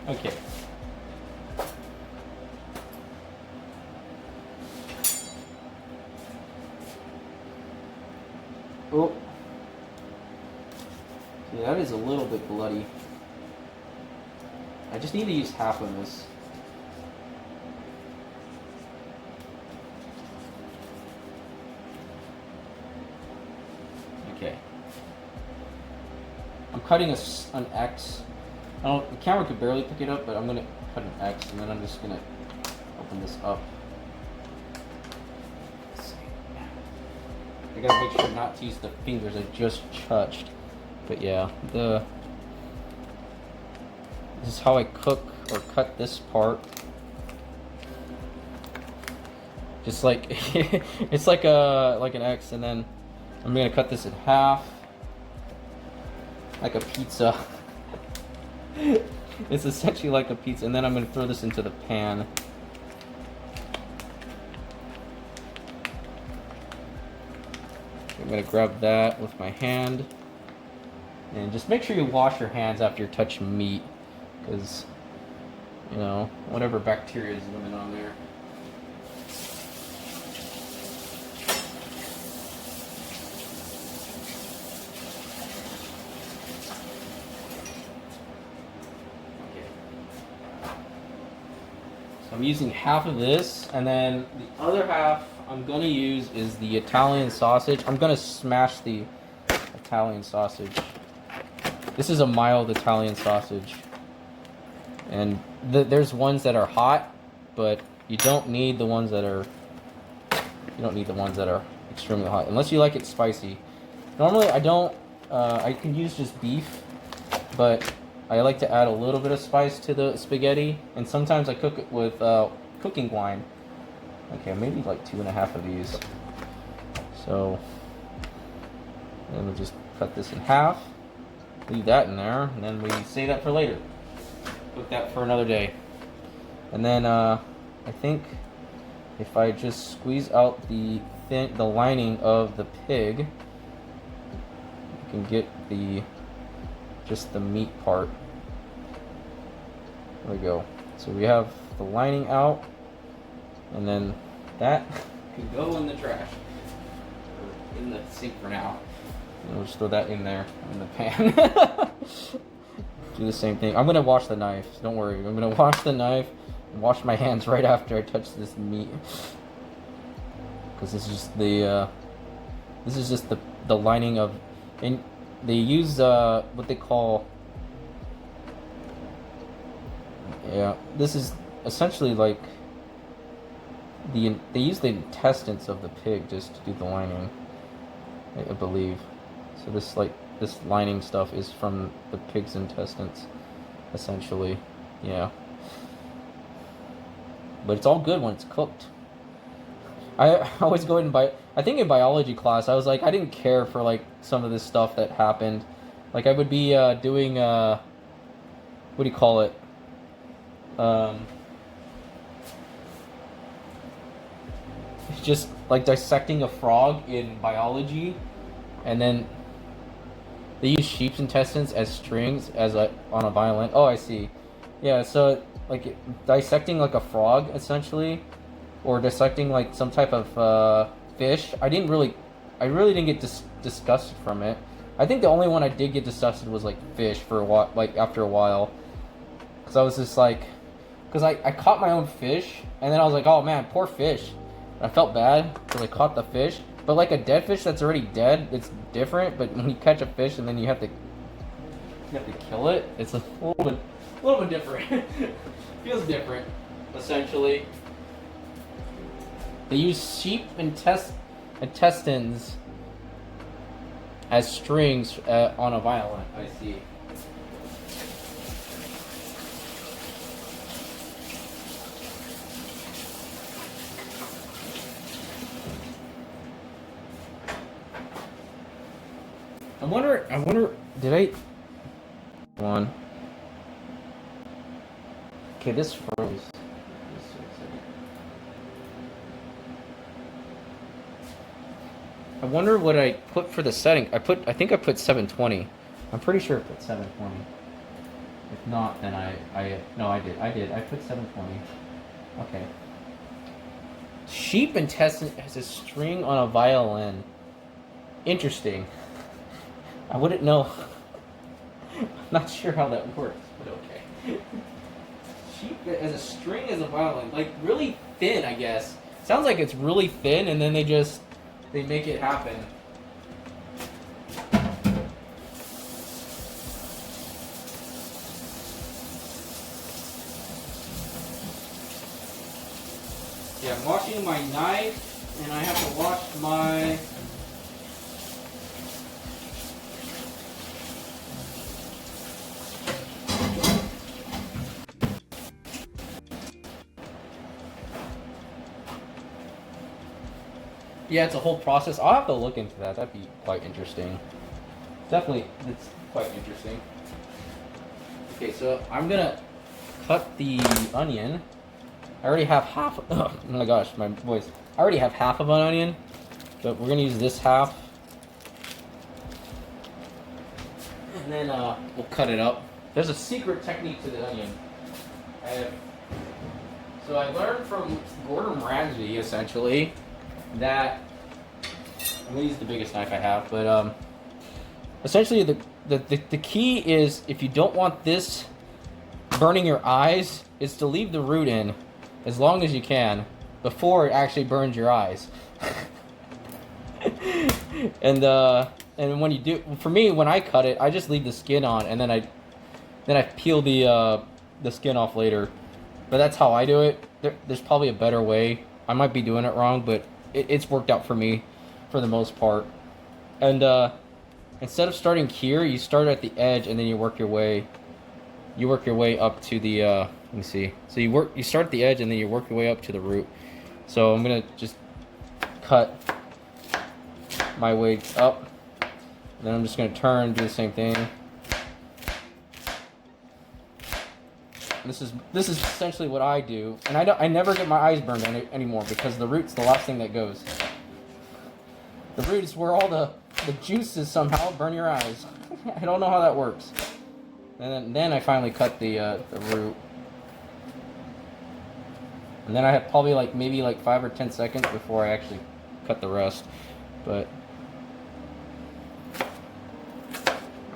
Okay. Oh. Yeah, that is a little bit bloody. I just need to use half of this. Okay. I'm cutting an X. The camera could barely pick it up, but I'm gonna cut an X, and then I'm just gonna open this up. I gotta make sure not to use the fingers I just touched. But yeah, this is how I cook or cut this part. Just like it's like an X, and then I'm gonna cut this in half, like a pizza. It's essentially like a pizza, and then I'm gonna throw this into the pan. I'm gonna grab that with my hand, and just make sure you wash your hands after you touch meat, because whatever bacteria is living on there. I'm using half of this, and then the other half I'm gonna use is the Italian sausage. I'm gonna smash the Italian sausage. This is a mild Italian sausage, and there's ones that are hot, but you don't need the ones that are extremely hot unless you like it spicy. Normally I don't. I can use just beef, but I like to add a little bit of spice to the spaghetti, and sometimes I cook it with cooking wine. Okay, maybe like 2.5 of these. So then we'll just cut this in half, leave that in there, and then we save that for later. Cook that for another day. And then I think if I just squeeze out the lining of the pig, you can get just the meat part. There we go. So we have the lining out, and then that can go in the trash, or in the sink for now. And we'll just throw that in there in the pan. Do the same thing. I'm gonna wash the knife. Don't worry. I'm gonna wash the knife and wash my hands right after I touch this meat, because this is just the lining of, and they use what they call, this is essentially like they use the intestines of the pig just to do the lining, I believe. So this lining stuff is from the pig's intestines, essentially. Yeah. But it's all good when it's cooked. I always go in I think in biology class I was like, I didn't care for like some of this stuff that happened. Like I would be doing what do you call it? It's just like dissecting a frog in biology, and then they use sheep's intestines as strings on a violin. Oh, I see. Yeah, so like dissecting like a frog essentially, or dissecting like some type of fish. I really didn't get disgusted from it. I think the only one I did get disgusted was like fish for a while, like after a while, because I was just like, because I caught my own fish, and then I was like, oh man, poor fish. And I felt bad because I caught the fish. But like a dead fish that's already dead, it's different. But when you catch a fish and then you have to kill it, it's a little bit different. Feels different, essentially. They use sheep intestines as strings on a violin. I see. I wonder, did I... One. Okay, this froze. I wonder what I put for the setting. I think I put 720. I'm pretty sure I put 720. If not, then no, I did. I put 720. Okay. Sheep intestine has a string on a violin. Interesting. I wouldn't know. I'm not sure how that works, but okay. Sheep as a string as a violin, like really thin, I guess. Sounds like it's really thin, and then they make it happen. Yeah, I'm washing my knife, and I have to wash my... Yeah, it's a whole process. I'll have to look into that. That'd be quite interesting. Definitely, it's quite interesting. Okay, so I'm gonna cut the onion. I already have half. Oh my gosh, my voice. I already have half of an onion, but we're gonna use this half, and then we'll cut it up. There's a secret technique to the onion. So I learned from Gordon Ramsay essentially that I'm gonna use the biggest knife I have, but essentially the key is, if you don't want this burning your eyes, is to leave the root in. as long as you can before it actually burns your eyes. And when you do, for me, when I cut it, I just leave the skin on, and then I peel the skin off later. But that's how I do it. There's probably a better way. I might be doing it wrong, but it's worked out for me for the most part. And instead of starting here, you start at the edge and then you work your way up to the let me see. So you start at the edge and then you work your way up to the root. So I'm gonna just cut my way up. Then I'm just gonna turn, do the same thing. This is essentially what I do, and I never get my eyes burned anymore because the root's the last thing that goes. The root is where all the juices somehow burn your eyes. I don't know how that works. And then I finally cut the root, and then I have probably maybe 5 or 10 seconds before I actually cut the rest. But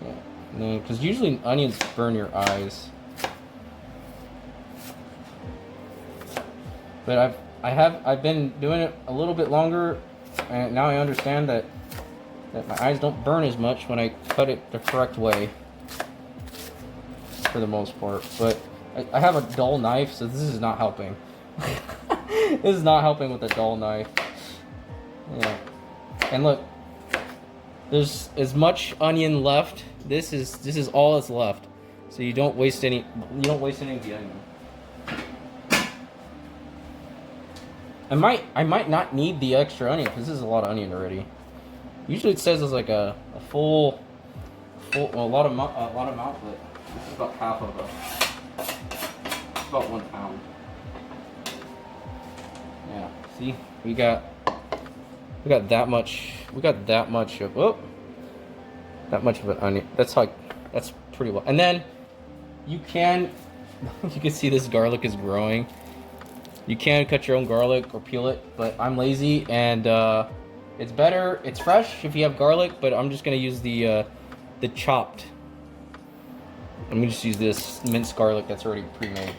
yeah, because usually onions burn your eyes. But I've been doing it a little bit longer, and now I understand that my eyes don't burn as much when I cut it the correct way, for the most part. But I have a dull knife, so this is not helping. This is not helping with a dull knife. Yeah. And look, there's as much onion left. This is all that's left. So you don't waste any of the onion. I might not need the extra onion because this is a lot of onion already. Usually it says it's like a full a lot of amount, but this is about half of it's about 1 pound. Yeah, see, we got that much. We got that much of that much of an onion. That's pretty well. And then you can see this garlic is growing. You can cut your own garlic or peel it, but I'm lazy, and it's better. It's fresh if you have garlic, but I'm just gonna use the chopped. I'm gonna just use this minced garlic that's already pre-made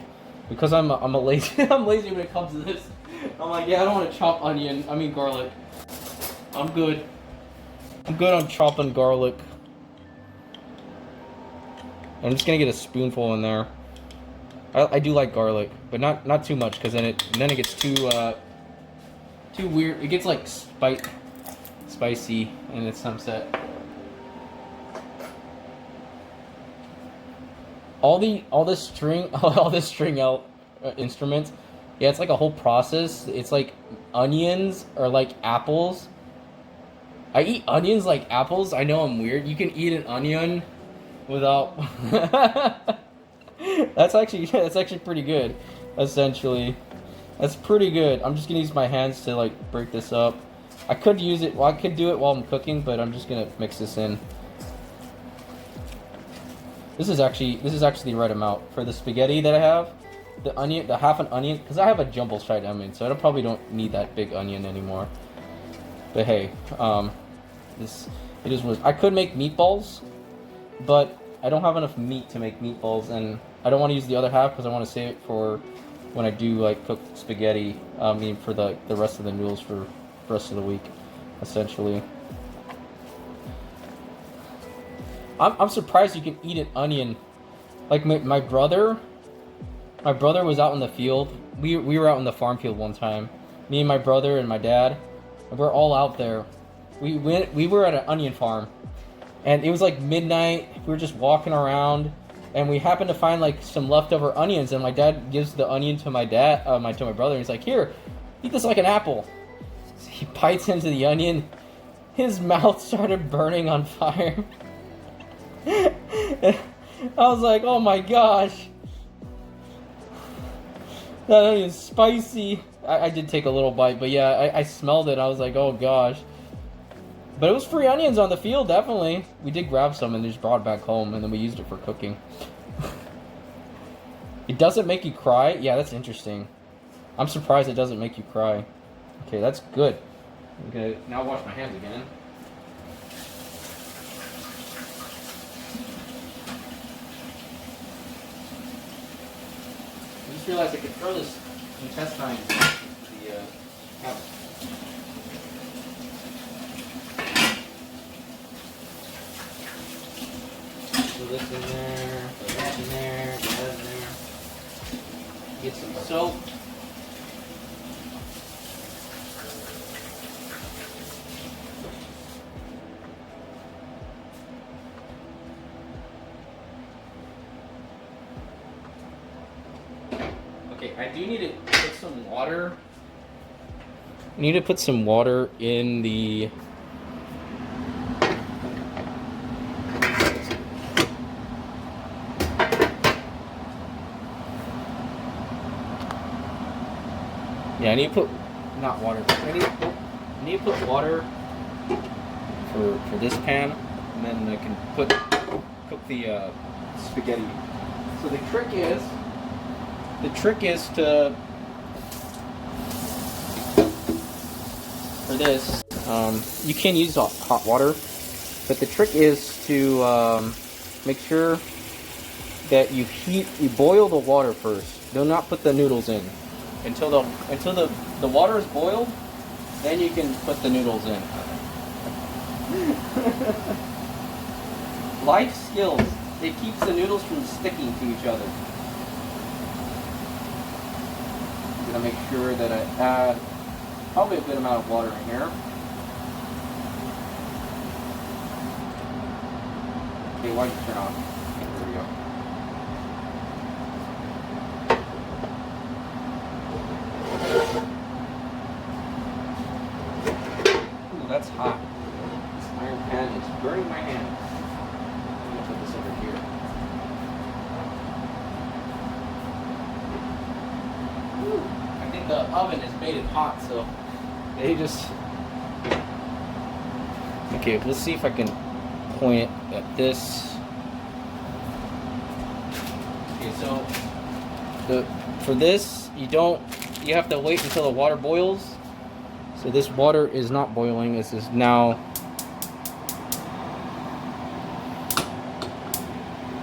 because I'm a lazy. I'm lazy when it comes to this. I'm like, yeah, I don't want to chop garlic. I'm good. I'm good on chopping garlic. I'm just gonna get a spoonful in there. I do like garlic, but not too much, because then it gets too weird. It gets like spicy in its sunset. All this string out instruments. Yeah, it's like a whole process. It's like onions or like apples. I eat onions like apples. I know I'm weird. You can eat an onion without. That's actually pretty good. Essentially, that's pretty good. I'm just gonna use my hands to like break this up. I could use it. Well, I could do it while I'm cooking, but I'm just gonna mix this in. This is actually the right amount for the spaghetti that I have. The half an onion, because I have a jumbo-sized onion, so I probably don't need that big onion anymore. But hey, it is what I could make meatballs, but I don't have enough meat to make meatballs, and I don't want to use the other half because I want to save it for when I do like cook spaghetti. I mean, for the rest of the noodles for the rest of the week, essentially. I'm surprised you can eat an onion. Like my brother was out in the field. We were out in the farm field one time. Me and my brother and my dad, and we're all out there. We were at an onion farm, and it was like midnight. We were just walking around, and we happened to find like some leftover onions. And my dad gives the onion to my brother. And he's like, "Here, eat this like an apple." So he bites into the onion. His mouth started burning on fire. I was like, "Oh my gosh, that onion's spicy." I did take a little bite, but yeah, I smelled it. I was like, "Oh gosh." But it was free onions on the field, definitely. We did grab some and just brought it back home, and then we used it for cooking. It doesn't make you cry? Yeah, that's interesting. I'm surprised it doesn't make you cry. Okay, that's good. Okay, now wash my hands again. I just realized I could throw this intestines, the cabbage. Put this in there, put that in there, put that in there. Get some soap. Okay, I do need to put some water. I need to put some water in the I need to put not water. I need to put water for this pan, and then I can cook the spaghetti. So the trick is to for this. You can use hot water, but the trick is to make sure that you boil the water first. Do not put the noodles in until the water is boiled. Then you can put the noodles in. Life skills. It keeps the noodles from sticking to each other. I'm gonna make sure that I add probably a good amount of water in here. Okay, why don't you turn on? There we go. Ooh, that's hot. This iron pan is burning my hands. I'm gonna put this over here. Ooh, I think the oven has made it hot, so they just... Okay, let's see if I can point it at this. Okay, so for this, you have to wait until the water boils. So this water is not boiling, this is now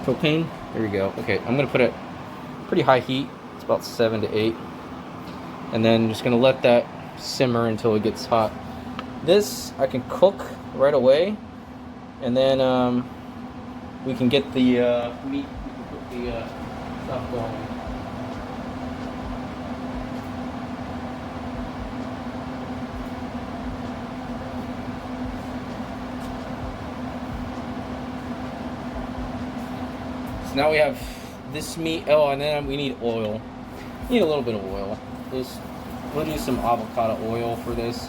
propane. There we go. Okay, I'm gonna put it pretty high heat. It's about 7 to 8. And then just gonna let that simmer until it gets hot. This I can cook right away, and then we can get the meat. We can put the stuff going. So now we have this meat. Oh, and then we need oil. We need a little bit of oil. We'll do some avocado oil for this.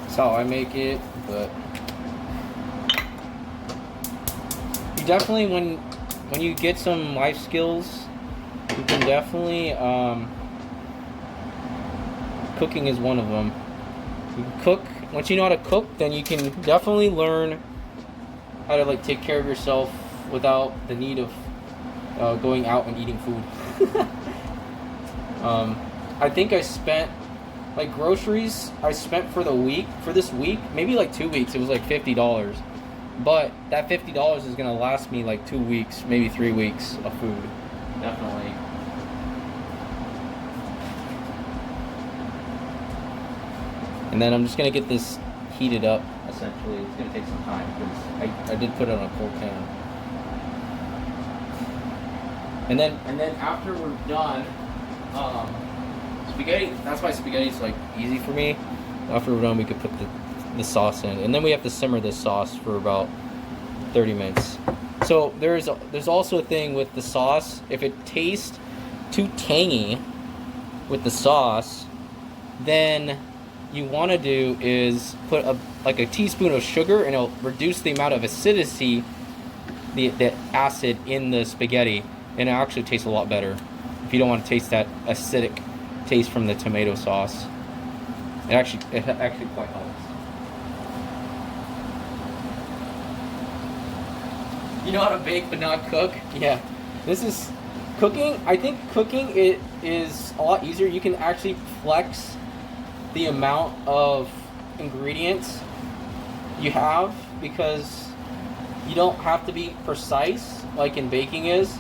That's how I make it, but you definitely, when you get some life skills, you can definitely, cooking is one of them. You can cook, once you know how to cook, then you can definitely learn how to take care of yourself without the need of going out and eating food. I think I spent, groceries, I spent for this week, maybe 2 weeks, it was $50. But that $50 is going to last me 2 weeks, maybe 3 weeks of food. Definitely. And then I'm just going to get this heated up, essentially. It's going to take some time because I did put it on a cold pan. And then after we're done, spaghetti, that's why spaghetti's easy for me. After we're done, we could put the sauce in, and then we have to simmer this sauce for about 30 minutes. So there's also a thing with the sauce. If it tastes too tangy with the sauce, then you want to do is put a teaspoon of sugar, and it'll reduce the amount of acidity, the acid in the spaghetti, and it actually tastes a lot better. If you don't want to taste that acidic taste from the tomato sauce, it actually quite helps. You know how to bake but not cook? Yeah. This is cooking. I think cooking it is a lot easier. You can actually flex the amount of ingredients you have because you don't have to be precise like in baking is.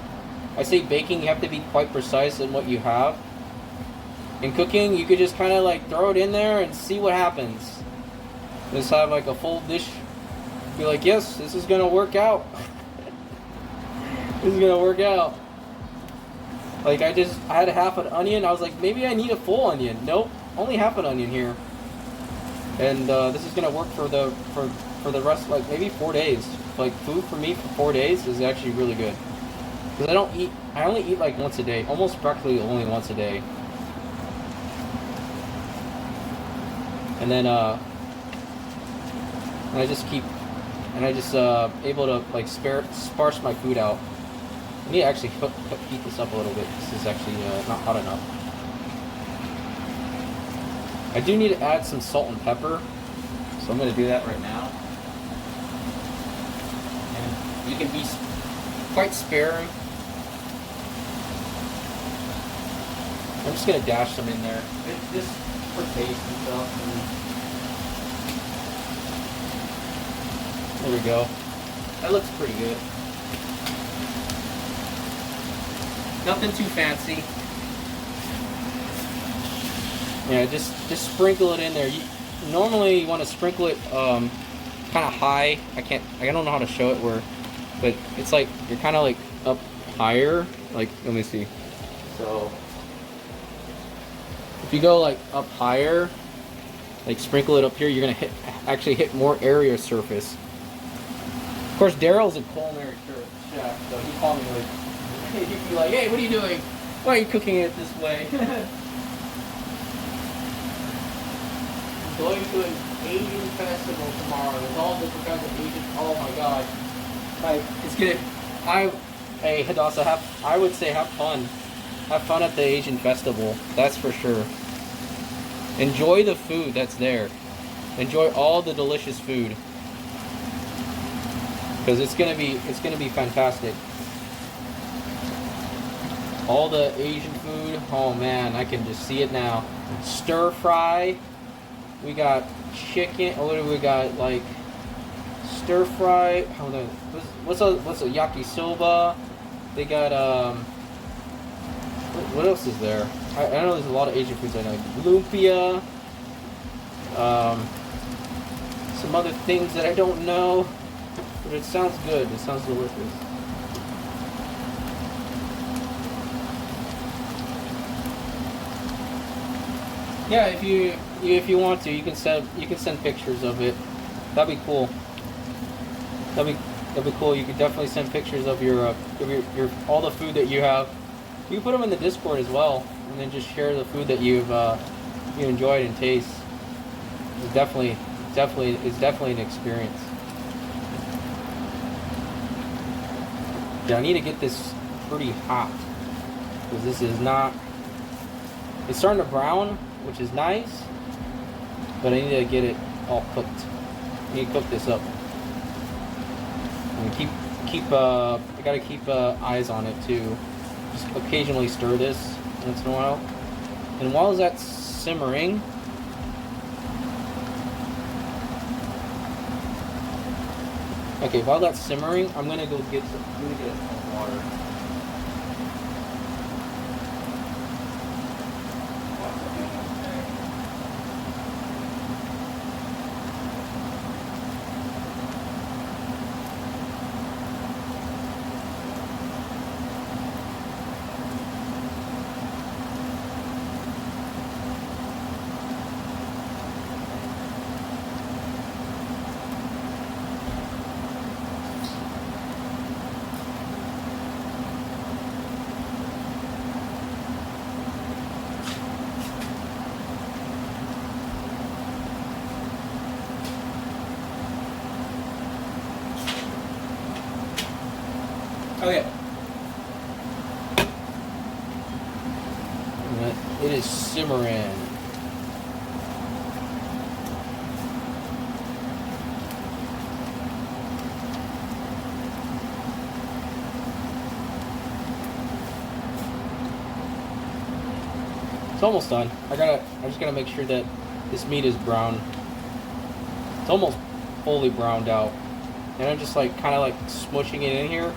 I say baking, you have to be quite precise in what you have. In cooking, you could just kind of like throw it in there and see what happens. Just have like a full dish. Be like, yes, this is gonna work out. This is gonna work out. Like I had a half an onion. I was like, maybe I need a full onion. Nope, only half an onion here. And this is gonna work for the rest, like maybe 4 days. Like food for me for 4 days is actually really good. Because I only eat like once a day, almost practically only once a day. And then and I just able to like sparse my food out. I need to actually heat this up a little bit. This is actually not hot enough. I do need to add some salt and pepper, so I'm going to do that right now. And you can be quite sparing. I'm just going to dash some in there, just for taste and stuff. And there we go. That looks pretty good. Nothing too fancy. Yeah, just sprinkle it in there. Normally you want to sprinkle it kind of high. I don't know how to show it but it's like you're kind of like up higher. Like, let me see. So if you go like up higher, like sprinkle it up here, you're gonna actually hit more area surface. Of course, Daryl's a culinary chef, so he called me like. He'd be like, hey, what are you doing? Why are you cooking it this way? Going to an Asian festival tomorrow. There's all different kinds of Asian. Oh my god. Like, it's gonna. Hey, Hadassah, I would say have fun. Have fun at the Asian festival. That's for sure. Enjoy the food that's there. Enjoy all the delicious food. Because it's gonna be fantastic. All the Asian food, oh man, I can just see it now. Stir fry, we got chicken. What do we got? Like stir fry. Hold on, what's a yakisoba? They got what else is there? I know there's a lot of Asian foods I know. Like lumpia, some other things that I don't know, but it sounds good. It sounds delicious. Yeah, if you want to, you can send pictures of it. That'd be cool. That'd be cool. You could definitely send pictures of your all the food that you have. You can put them in the Discord as well, and then just share the food that you enjoyed and taste. It's definitely an experience. Yeah, I need to get this pretty hot because this is not. It's starting to brown, which is nice, but I need to get it all cooked. I need to cook this up. And I gotta keep eyes on it too. Just occasionally stir this once in a while. And while that's simmering, I'm gonna get some water. Okay. It is simmering. It's almost done. I just gotta make sure that this meat is brown. It's almost fully browned out. And I'm just like kind of like smushing it in here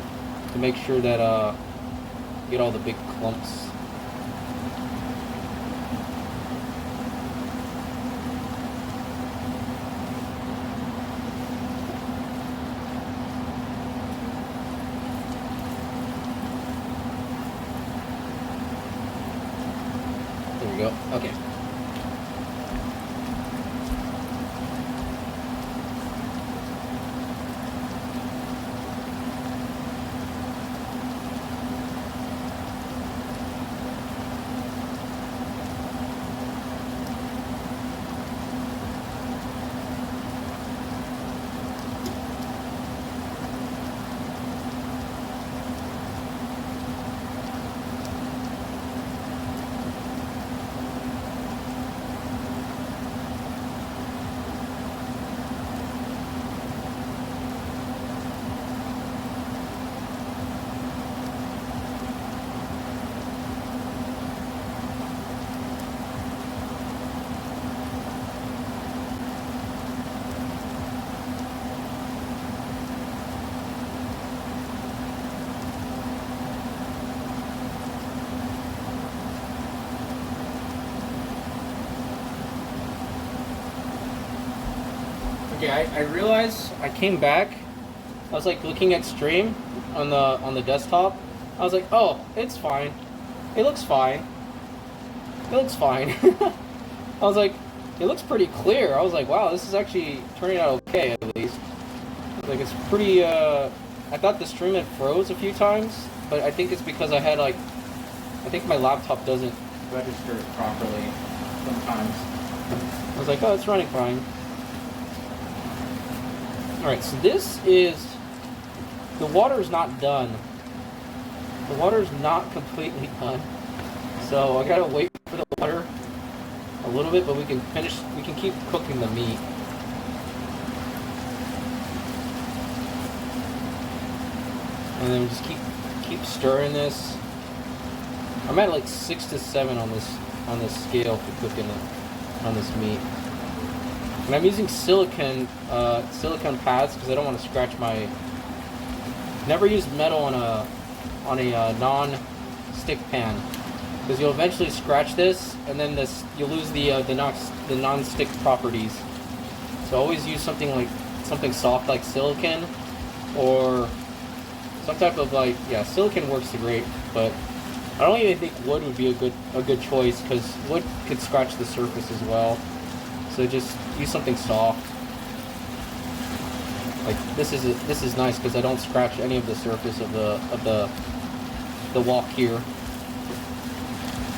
to make sure that get all the big clumps. go. Okay. Okay, I realized I came back. I was like looking at stream on the desktop. I was like, oh, it's fine. It looks fine. It looks fine. I was like, it looks pretty clear. I was like, wow, this is actually turning out okay at least. Like it's pretty. I thought the stream had froze a few times, but I think it's because I had like, I think my laptop doesn't register it properly sometimes. I was like, oh, it's running fine. Alright, so this is, the water is not done. The water is not completely done. So I gotta wait for the water a little bit, but we can keep cooking the meat. And then we just keep stirring this. I'm at like 6 to 7 on this scale for cooking it, on this meat. And I'm using silicone pads because I don't want to scratch my. Never use metal on a non-stick pan because you'll eventually scratch this, and then you'll lose the non-stick properties. So always use something soft like silicone, or some type of silicone works great, but I don't even think wood would be a good choice because wood could scratch the surface as well. So just use something soft. Like this is nice because I don't scratch any of the surface of the wok here,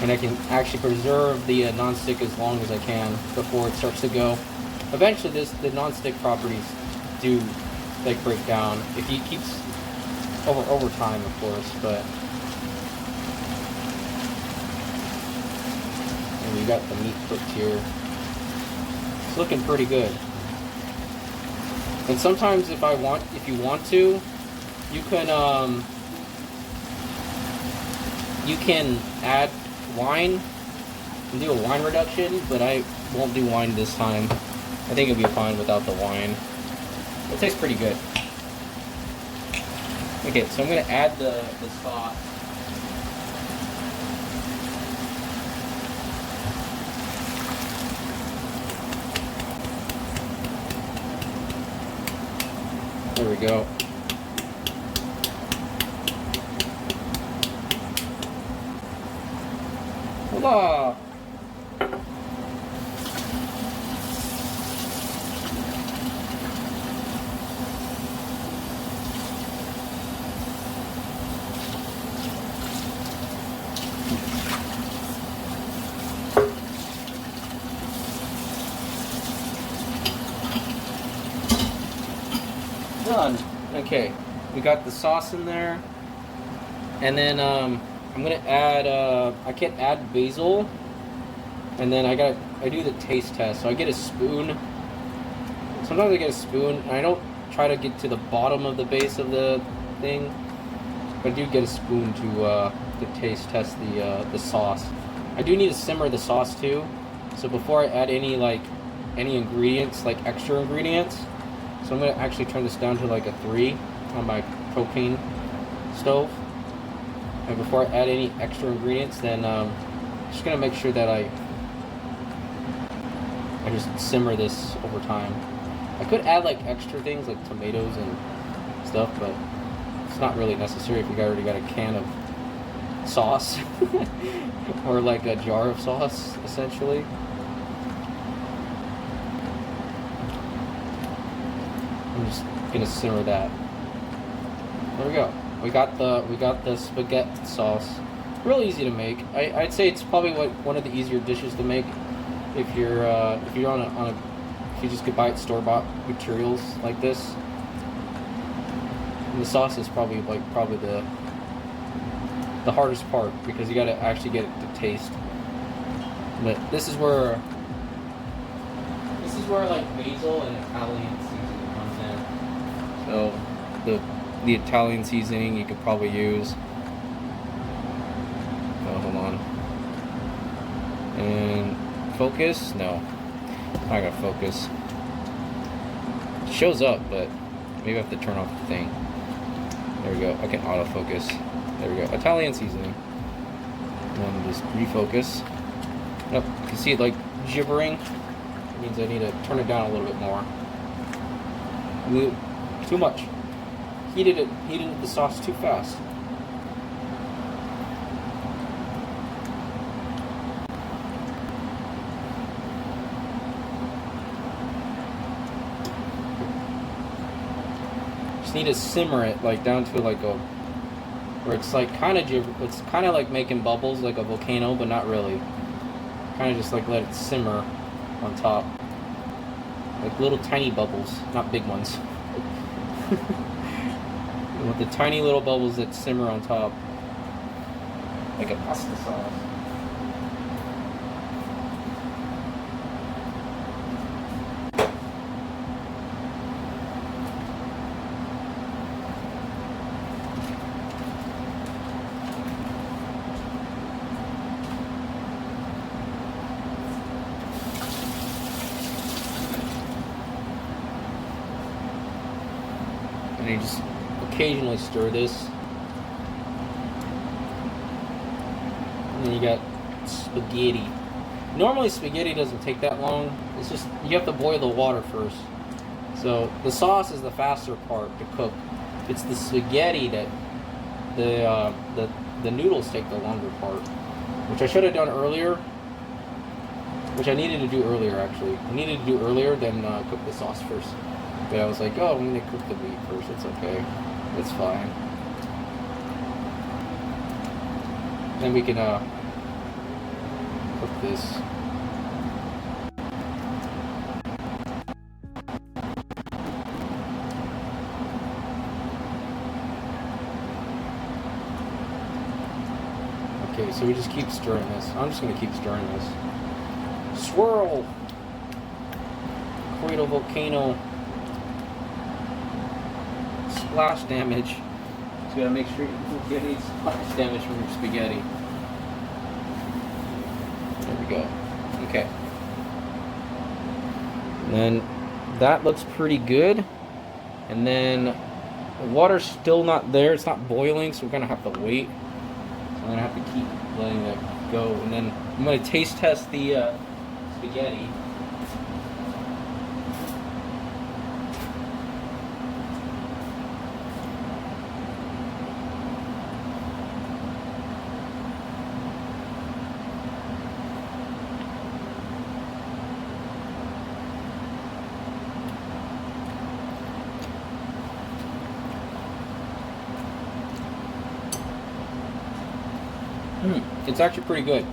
and I can actually preserve the non-stick as long as I can before it starts to go. Eventually, the non-stick properties do like break down if he keeps over time, of course. But and we got the meat cooked here. It's looking pretty good. And sometimes if you want to, you can add wine and do a wine reduction, but I won't do wine this time. I think it'll be fine without the wine. It tastes pretty good. Okay, so I'm gonna add the sauce. There we go. Voila! Done. Okay, we got the sauce in there, and then I'm gonna add. I can add basil, and then I do the taste test. So I get a spoon. Sometimes I get a spoon, and I don't try to get to the bottom of the base of the thing, but I do get a spoon to taste test the sauce. I do need to simmer the sauce too. So before I add any ingredients, like extra ingredients. So I'm going to actually turn this down to like a 3 on my propane stove. And before I add any extra ingredients, then I'm just going to make sure that I just simmer this over time. I could add like extra things like tomatoes and stuff, but it's not really necessary if you already got a can of sauce or like a jar of sauce, essentially. I'm just gonna simmer that. There we go. We got the spaghetti sauce. Real easy to make. I'd say it's probably one of the easier dishes to make if you're on a if you just could buy store-bought materials like this. And the sauce is probably the hardest part because you got to actually get it to taste. But this is where like basil and Italian seasoning comes in. So the Italian seasoning you could probably use. Oh, hold on. And focus? No, not gonna focus. It shows up, but maybe I have to turn off the thing. There we go. I can autofocus. There we go. Italian seasoning. And then just refocus. Yep, you can see it like gibbering. It means I need to turn it down a little bit more. Too much. Heated the sauce too fast. Just need to simmer it like down to like a where it's like kind of like making bubbles like a volcano, but not really. Kind of just like let it simmer on top, like little tiny bubbles, not big ones. With the tiny little bubbles that simmer on top, like a pasta sauce. And you just occasionally stir this. And then you got spaghetti. Normally spaghetti doesn't take that long. It's just you have to boil the water first. So the sauce is the faster part to cook. It's the spaghetti that the noodles take the longer part, which I should have done earlier. Which I needed to do earlier actually. I needed to do earlier than cook the sauce first. But I was like, oh, I'm gonna cook the meat first. It's okay. It's fine. Then we can cook this. Okay, so we just keep stirring this. I'm just gonna keep stirring this. Swirl! Create a volcano. Splash damage. So you gotta make sure you don't get any splash damage from your spaghetti. There we go. Okay. And then that looks pretty good. And then the water's still not there. It's not boiling, so we're gonna have to wait. So I'm gonna have to keep letting that go. And then I'm gonna taste test the spaghetti. It's actually pretty good.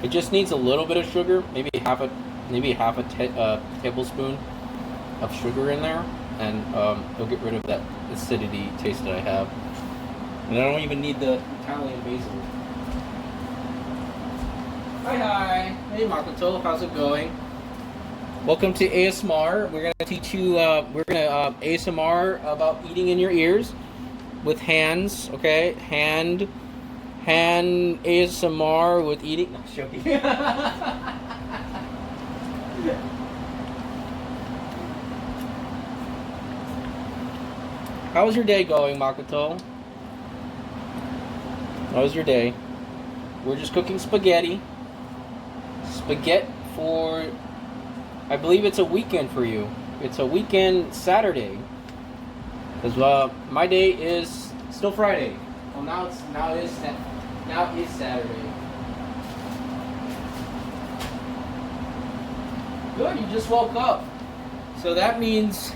It just needs a little bit of sugar, maybe half a tablespoon of sugar in there, and it'll get rid of that acidity taste that I have. And I don't even need the Italian basil. Hi. Hey Makoto, how's it going? Welcome to ASMR. We're gonna teach you. We're gonna ASMR about eating in your ears with hands. Okay, hand ASMR with eating. No, joking. How's your day going, Makoto? How's your day? We're just cooking spaghetti. Spaghetti for, I believe it's a weekend for you. It's a weekend Saturday. Because my day is still Friday. Well, now it is Now is Saturday. Good, you just woke up. So that means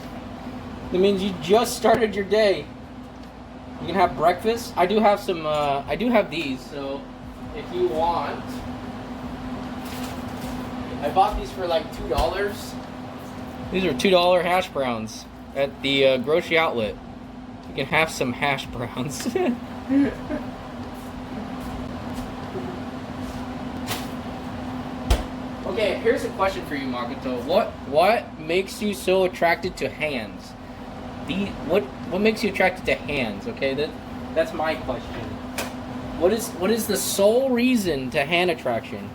you just started your day. You can have breakfast. I do have some. I do have these. So if you want, I bought these for like $2. These are $2 hash browns at the grocery outlet. You can have some hash browns. Okay, here's a question for you, Makoto. What makes you so attracted to hands? What makes you attracted to hands? Okay, that's my question. What is the sole reason to hand attraction?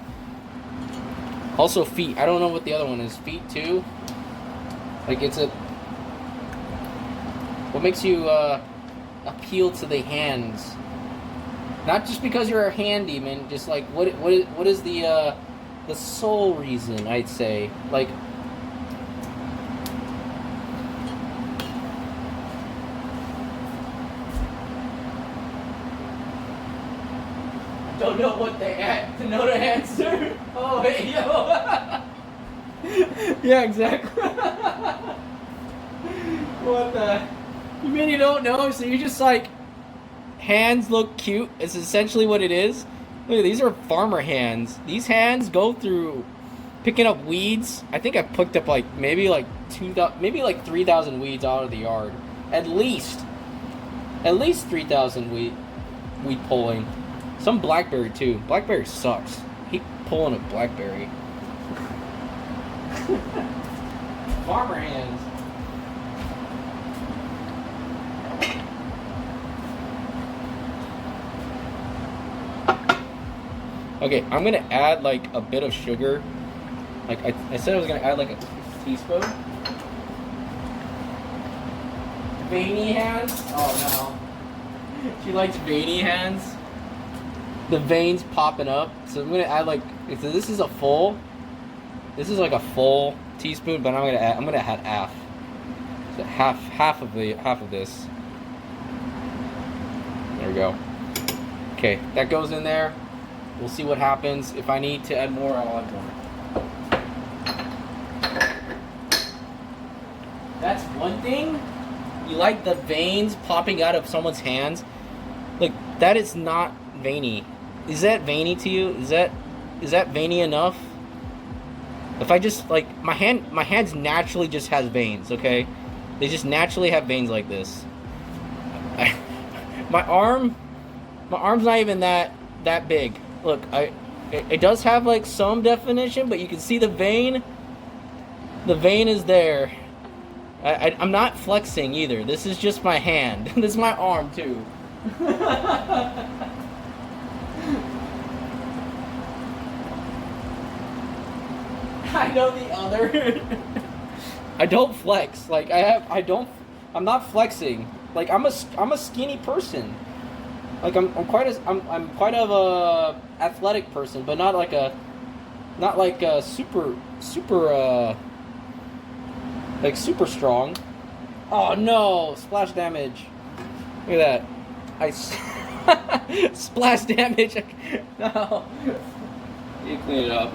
Also feet. I don't know what the other one is. Feet too. Like what makes you appeal to the hands? Not just because you're a handyman. Just like what is the sole reason, I'd say. Like, don't know what to know the answer. Oh, hey, yo. Yeah, exactly. What the? You mean you don't know? So you're just like, hands look cute. It's essentially what it is. Look, these are farmer hands. These hands go through picking up weeds. I think I picked up like maybe like 3,000 weeds out of the yard. At least 3,000 weed pulling. Some blackberry too. Blackberry sucks. Keep pulling a blackberry. Farmer hands. Okay, I'm gonna add like a bit of sugar. Like I said I was gonna add like a teaspoon. Veiny hands? Oh no. She likes veiny hands. The veins popping up. So I'm gonna add like, so this is like a full teaspoon, but I'm gonna add half. So half of this. There we go. Okay, that goes in there. We'll see what happens. If I need to add more, I'll add more. That's one thing. You like the veins popping out of someone's hands? Like, that is not veiny. Is that veiny to you? Is that veiny enough? If I just, like, my hands naturally just has veins, okay? They just naturally have veins like this. My arm's not even that big. Look, it does have like some definition, but you can see the vein. The vein is there. I'm not flexing either. This is just my hand. This is my arm too. I know the other. I don't flex. Like I'm not flexing. Like I'm a skinny person. Like I'm quite of a athletic person, but not like a super like super strong. Oh no, splash damage. Look at that. Splash damage. No. You clean it up.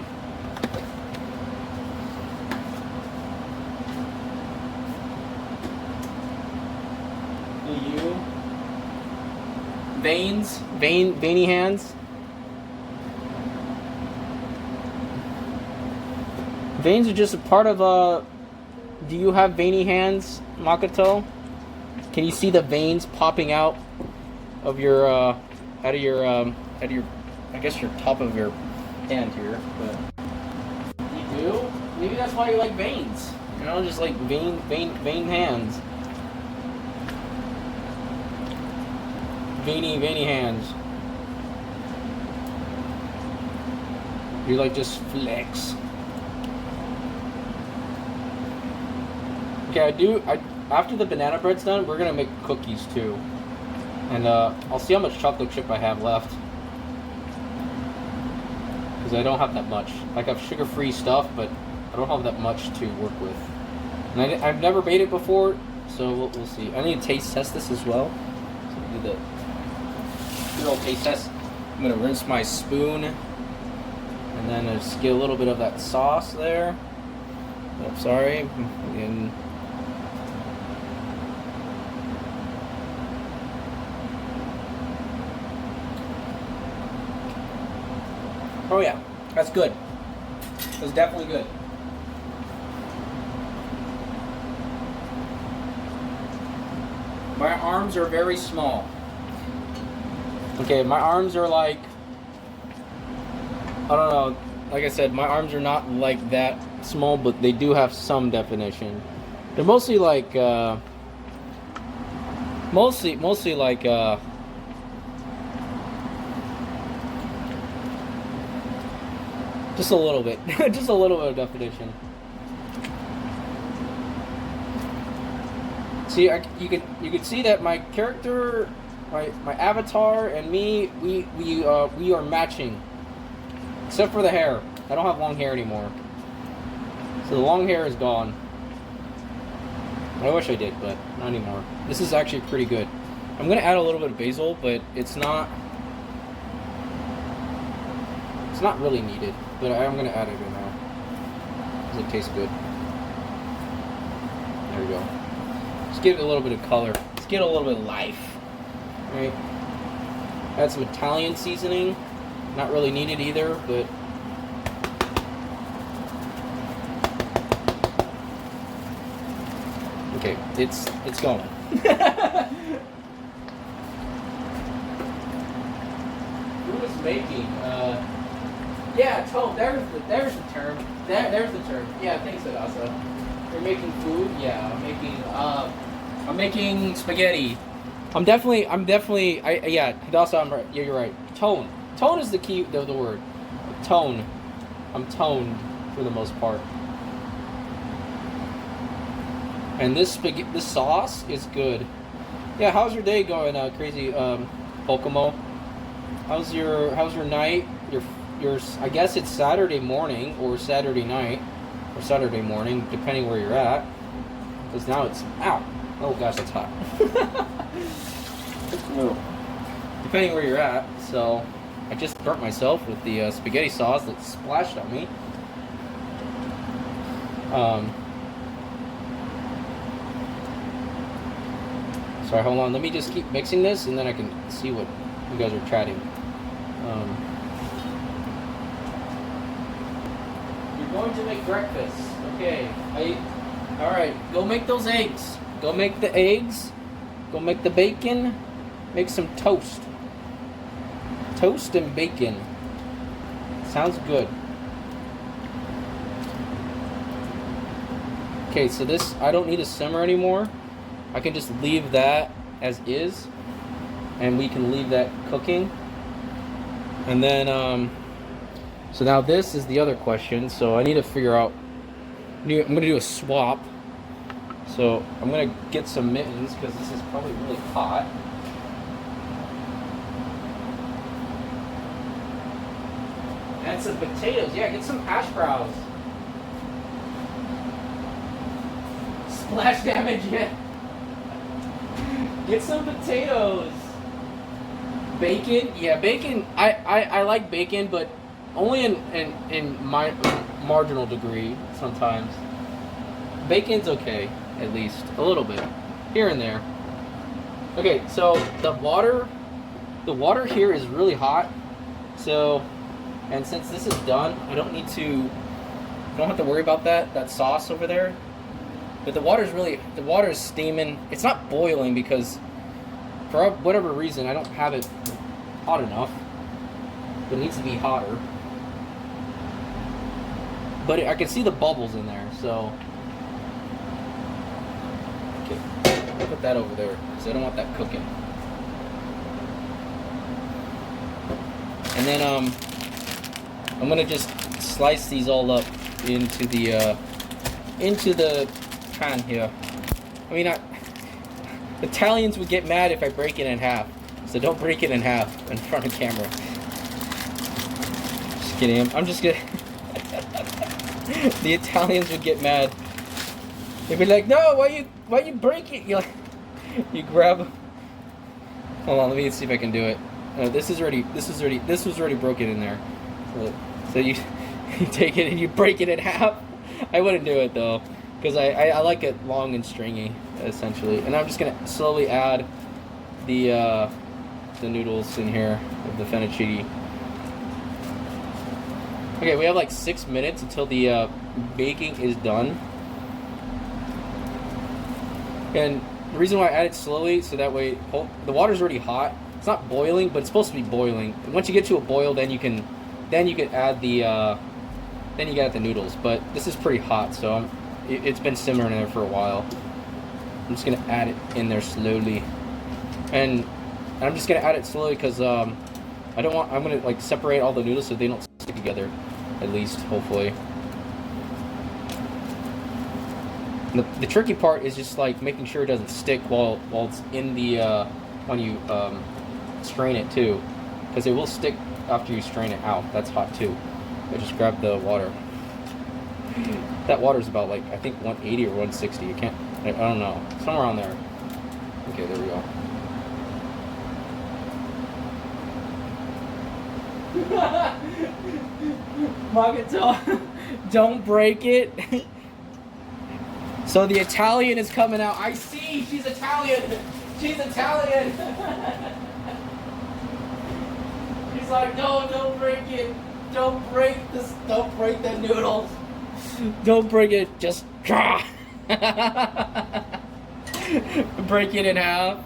Do you? Veiny hands. Veins are just a part of do you have veiny hands, Makoto? Can you see the veins popping out of your out of your I guess your top of your hand here, but you do? Maybe that's why you like veins. You know, just like vein hands. Veiny hands. You like just flex. Okay, after the banana bread's done, we're gonna make cookies too. And I'll see how much chocolate chip I have left. Because I don't have that much. Like, I have sugar-free stuff, but I don't have that much to work with. And I've never made it before, so we'll see. I need to taste test this as well. So do the good old taste test. I'm gonna rinse my spoon, and then just get a little bit of that sauce there. Oh, sorry. And oh yeah, that's good. That's definitely good. My arms are very small. Okay, my arms are like, I don't know, like I said, my arms are not like that small, but they do have some definition. They're mostly like, mostly like, just a little bit, just a little bit of definition. See, you could see that my character, my avatar, and me, we are matching, except for the hair. I don't have long hair anymore, so the long hair is gone. I wish I did, but not anymore. This is actually pretty good. I'm gonna add a little bit of basil, but it's not really needed. But I'm gonna add it in there because it tastes good. There we go. Just give it a little bit of color. Let's get a little bit of life. Right. Add some Italian seasoning. Not really needed either, but okay, it's going. Who is making? Yeah, tone. There's the term. There's the term. Yeah, thanks, Hadassah. You're making food. Yeah, I'm making spaghetti. I'm definitely. Yeah, Hadassah, I'm right. Yeah, you're right. Tone. Tone is the key. The word. Tone. I'm toned for the most part. And this sauce is good. Yeah, how's your day going, crazy Pokemo? How's your night? Your I guess it's Saturday morning or Saturday night or Saturday morning, depending where you're at. Because now it's ow. Oh gosh, that's hot. Depending where you're at. So I just burnt myself with the spaghetti sauce that splashed on me. Sorry, hold on. Let me just keep mixing this, and then I can see what you guys are chatting. You're going to make breakfast. Okay. All right. Go make those eggs. Go make the eggs. Go make the bacon. Make some toast. Toast and bacon. Sounds good. Okay, so this, I don't need to simmer anymore. I can just leave that as is, and we can leave that cooking. And then, so now this is the other question. So I need to figure out, I'm going to do a swap. So I'm going to get some mittens because this is probably really hot. And some potatoes. Yeah, get some hash browns. Splash damage, yeah. Get some potatoes. Bacon, yeah, bacon. I like bacon, but only in my marginal degree sometimes. Bacon's okay, at least a little bit, here and there. Okay, so the water here is really hot. So, and since this is done, I don't have to worry about that sauce over there. But the water is steaming. It's not boiling because for whatever reason I don't have it hot enough. But it needs to be hotter. But I can see the bubbles in there, so okay, I'll put that over there because I don't want that cooking. And then I'm gonna just slice these all up into the pan here. I mean, Italians would get mad if I break it in half, so don't break it in half in front of camera. Just kidding. I'm just kidding. The Italians would get mad. They'd be like, "No, why you break it?" You grab. Hold on, let me see if I can do it. This was already broken in there. So you you take it and you break it in half. I wouldn't do it though, because I like it long and stringy essentially. And I'm just gonna slowly add the noodles in here of the fettuccine. Okay, we have like 6 minutes until the baking is done. And the reason why I add it slowly, so that way the water's already hot. It's not boiling, but it's supposed to be boiling. And once you get to a boil, then you can add the noodles. But this is pretty hot, so it's been simmering there for a while. I'm just gonna add it in there slowly, and I'm just gonna add it slowly because I'm gonna like separate all the noodles so they don't stick together, at least hopefully. The tricky part is just like making sure it doesn't stick while it's in the when you strain it too, because it will stick after you strain it out. That's hot too. I just grabbed the water. That water's about like I think 180 or 160. I don't know, somewhere around there. Okay, there we go. Magato, don't break it. So the Italian is coming out. I see, she's Italian. She's Italian. She's like, no, don't break it. Don't break this. Don't break the noodles. Don't break it. Just break it in half.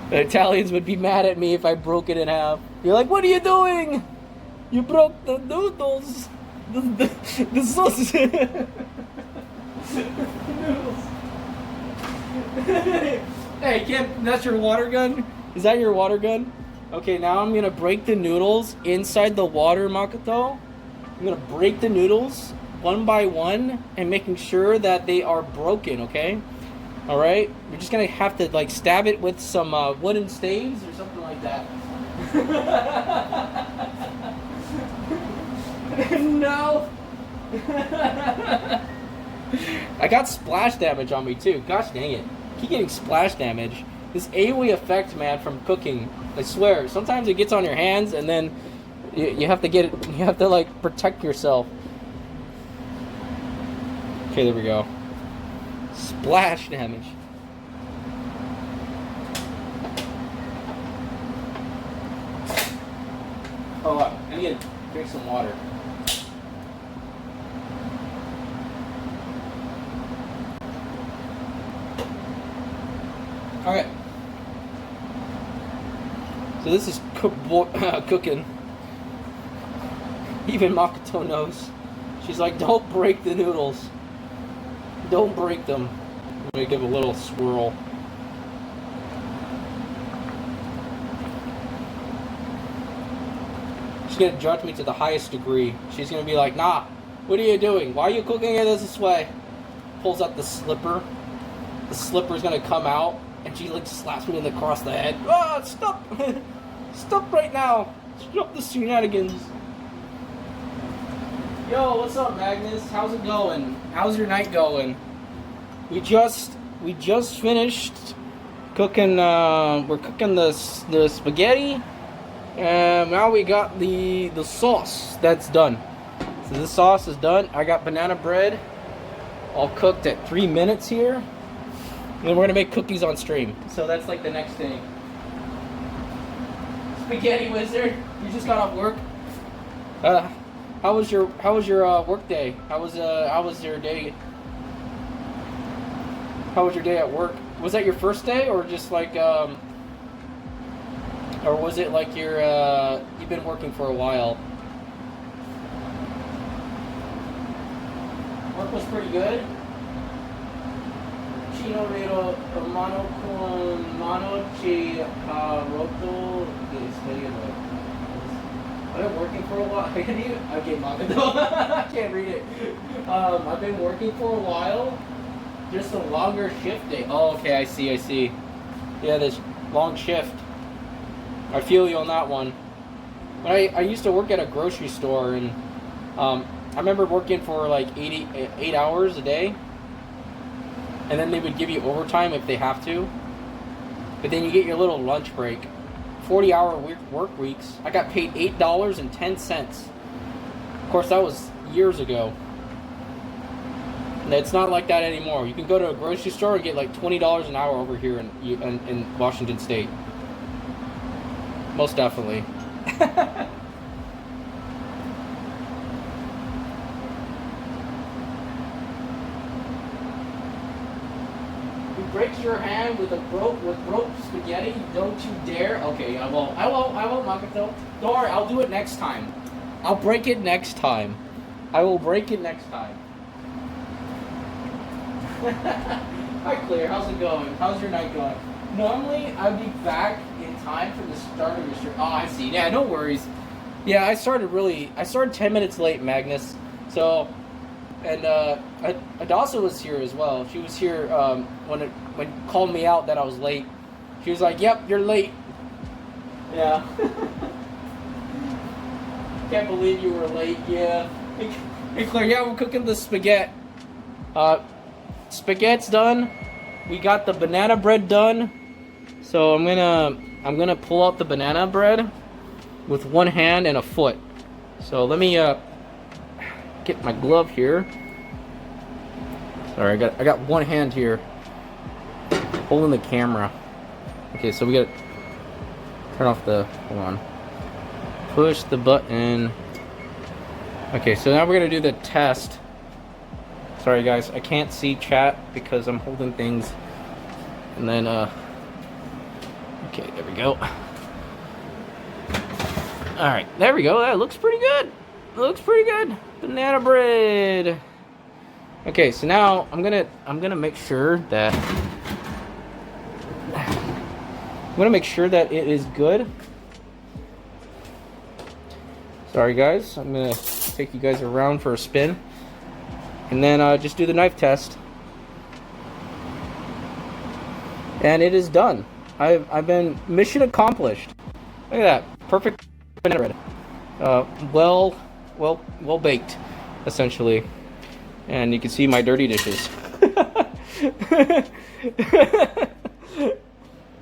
The Italians would be mad at me if I broke it in half. You're like, what are you doing? You broke the noodles. The sauce. Hey, Kim, that's your water gun? Is that your water gun? Okay, now I'm gonna break the noodles inside the water, Makoto. I'm gonna break the noodles one by one and making sure that they are broken, okay? Alright? You're just gonna have to like stab it with some wooden staves or something like that. No! I got splash damage on me too. Gosh dang it. Keep getting splash damage. This AoE effect, man, from cooking. I swear. Sometimes it gets on your hands and then you have to get it. You have to like protect yourself. Okay, there we go. Splash damage. Oh, I need to drink some water. Okay. So this is cooking. Even Makoto knows. She's like, don't break the noodles. Don't break them. I'm gonna give a little swirl. She's gonna judge me to the highest degree. She's gonna be like, nah, what are you doing? Why are you cooking it this way? Pulls out the slipper. The slipper's gonna come out. And she like slaps me across the head. Ah, stop! Stop right now! Stop the shenanigans. Yo, what's up, Magnus? How's it going? How's your night going? We just finished cooking. We're cooking the spaghetti, and now we got the sauce that's done. So the sauce is done. I got banana bread, all cooked at 3 minutes here. And then we're gonna make cookies on stream. So that's like the next thing. Spaghetti Wizard, you just got off work. How was your work day? How was your day? How was your day at work? Was that your first day, or just like or was it like you've been working for a while? Work was pretty good. Hermano con mano che roto I've been working for a while. Okay, Makoto. I can't read it. I've been working for a while. Just a longer shift day. Oh, okay, I see. Yeah, this long shift. I feel you on that one. But I used to work at a grocery store, and I remember working for like 8 hours a day. And then they would give you overtime if they have to. But then you get your little lunch break 40-hour work weeks, I got paid $8.10. Of course, that was years ago. And it's not like that anymore. You can go to a grocery store and get like $20 an hour over here in Washington State. Most definitely. Breaks your hand with broke spaghetti. Don't you dare. Okay, I won't, Makoto. Don't worry, I'll do it next time. I'll break it next time. I will break it next time. Hi Claire, how's it going? How's your night going? Normally I'd be back in time for the start of your stream. Oh, I see. Yeah, no worries. Yeah, I started 10 minutes late, Magnus. So, and Adasa was here as well. She was here when called me out that I was late. She was like, "Yep, you're late." Yeah. Can't believe you were late. Yeah. Hey Claire, yeah, we're cooking the spaghetti. Spaghetti's done. We got the banana bread done. So I'm gonna pull out the banana bread with one hand and a foot. So let me get my glove here. Sorry, I got one hand here holding the camera. Okay, so we gotta turn off the, hold on. Push the button. Okay, so now we're gonna do the test. Sorry guys, I can't see chat because I'm holding things. And then okay, there we go. Alright, there we go. That looks pretty good. Looks pretty good. Banana bread. Okay, so now I'm gonna make sure that it is good. Sorry guys, I'm gonna take you guys around for a spin, and then just do the knife test. And it is done. I've been mission accomplished. Look at that, perfect banana bread. Well baked, essentially. And you can see my dirty dishes.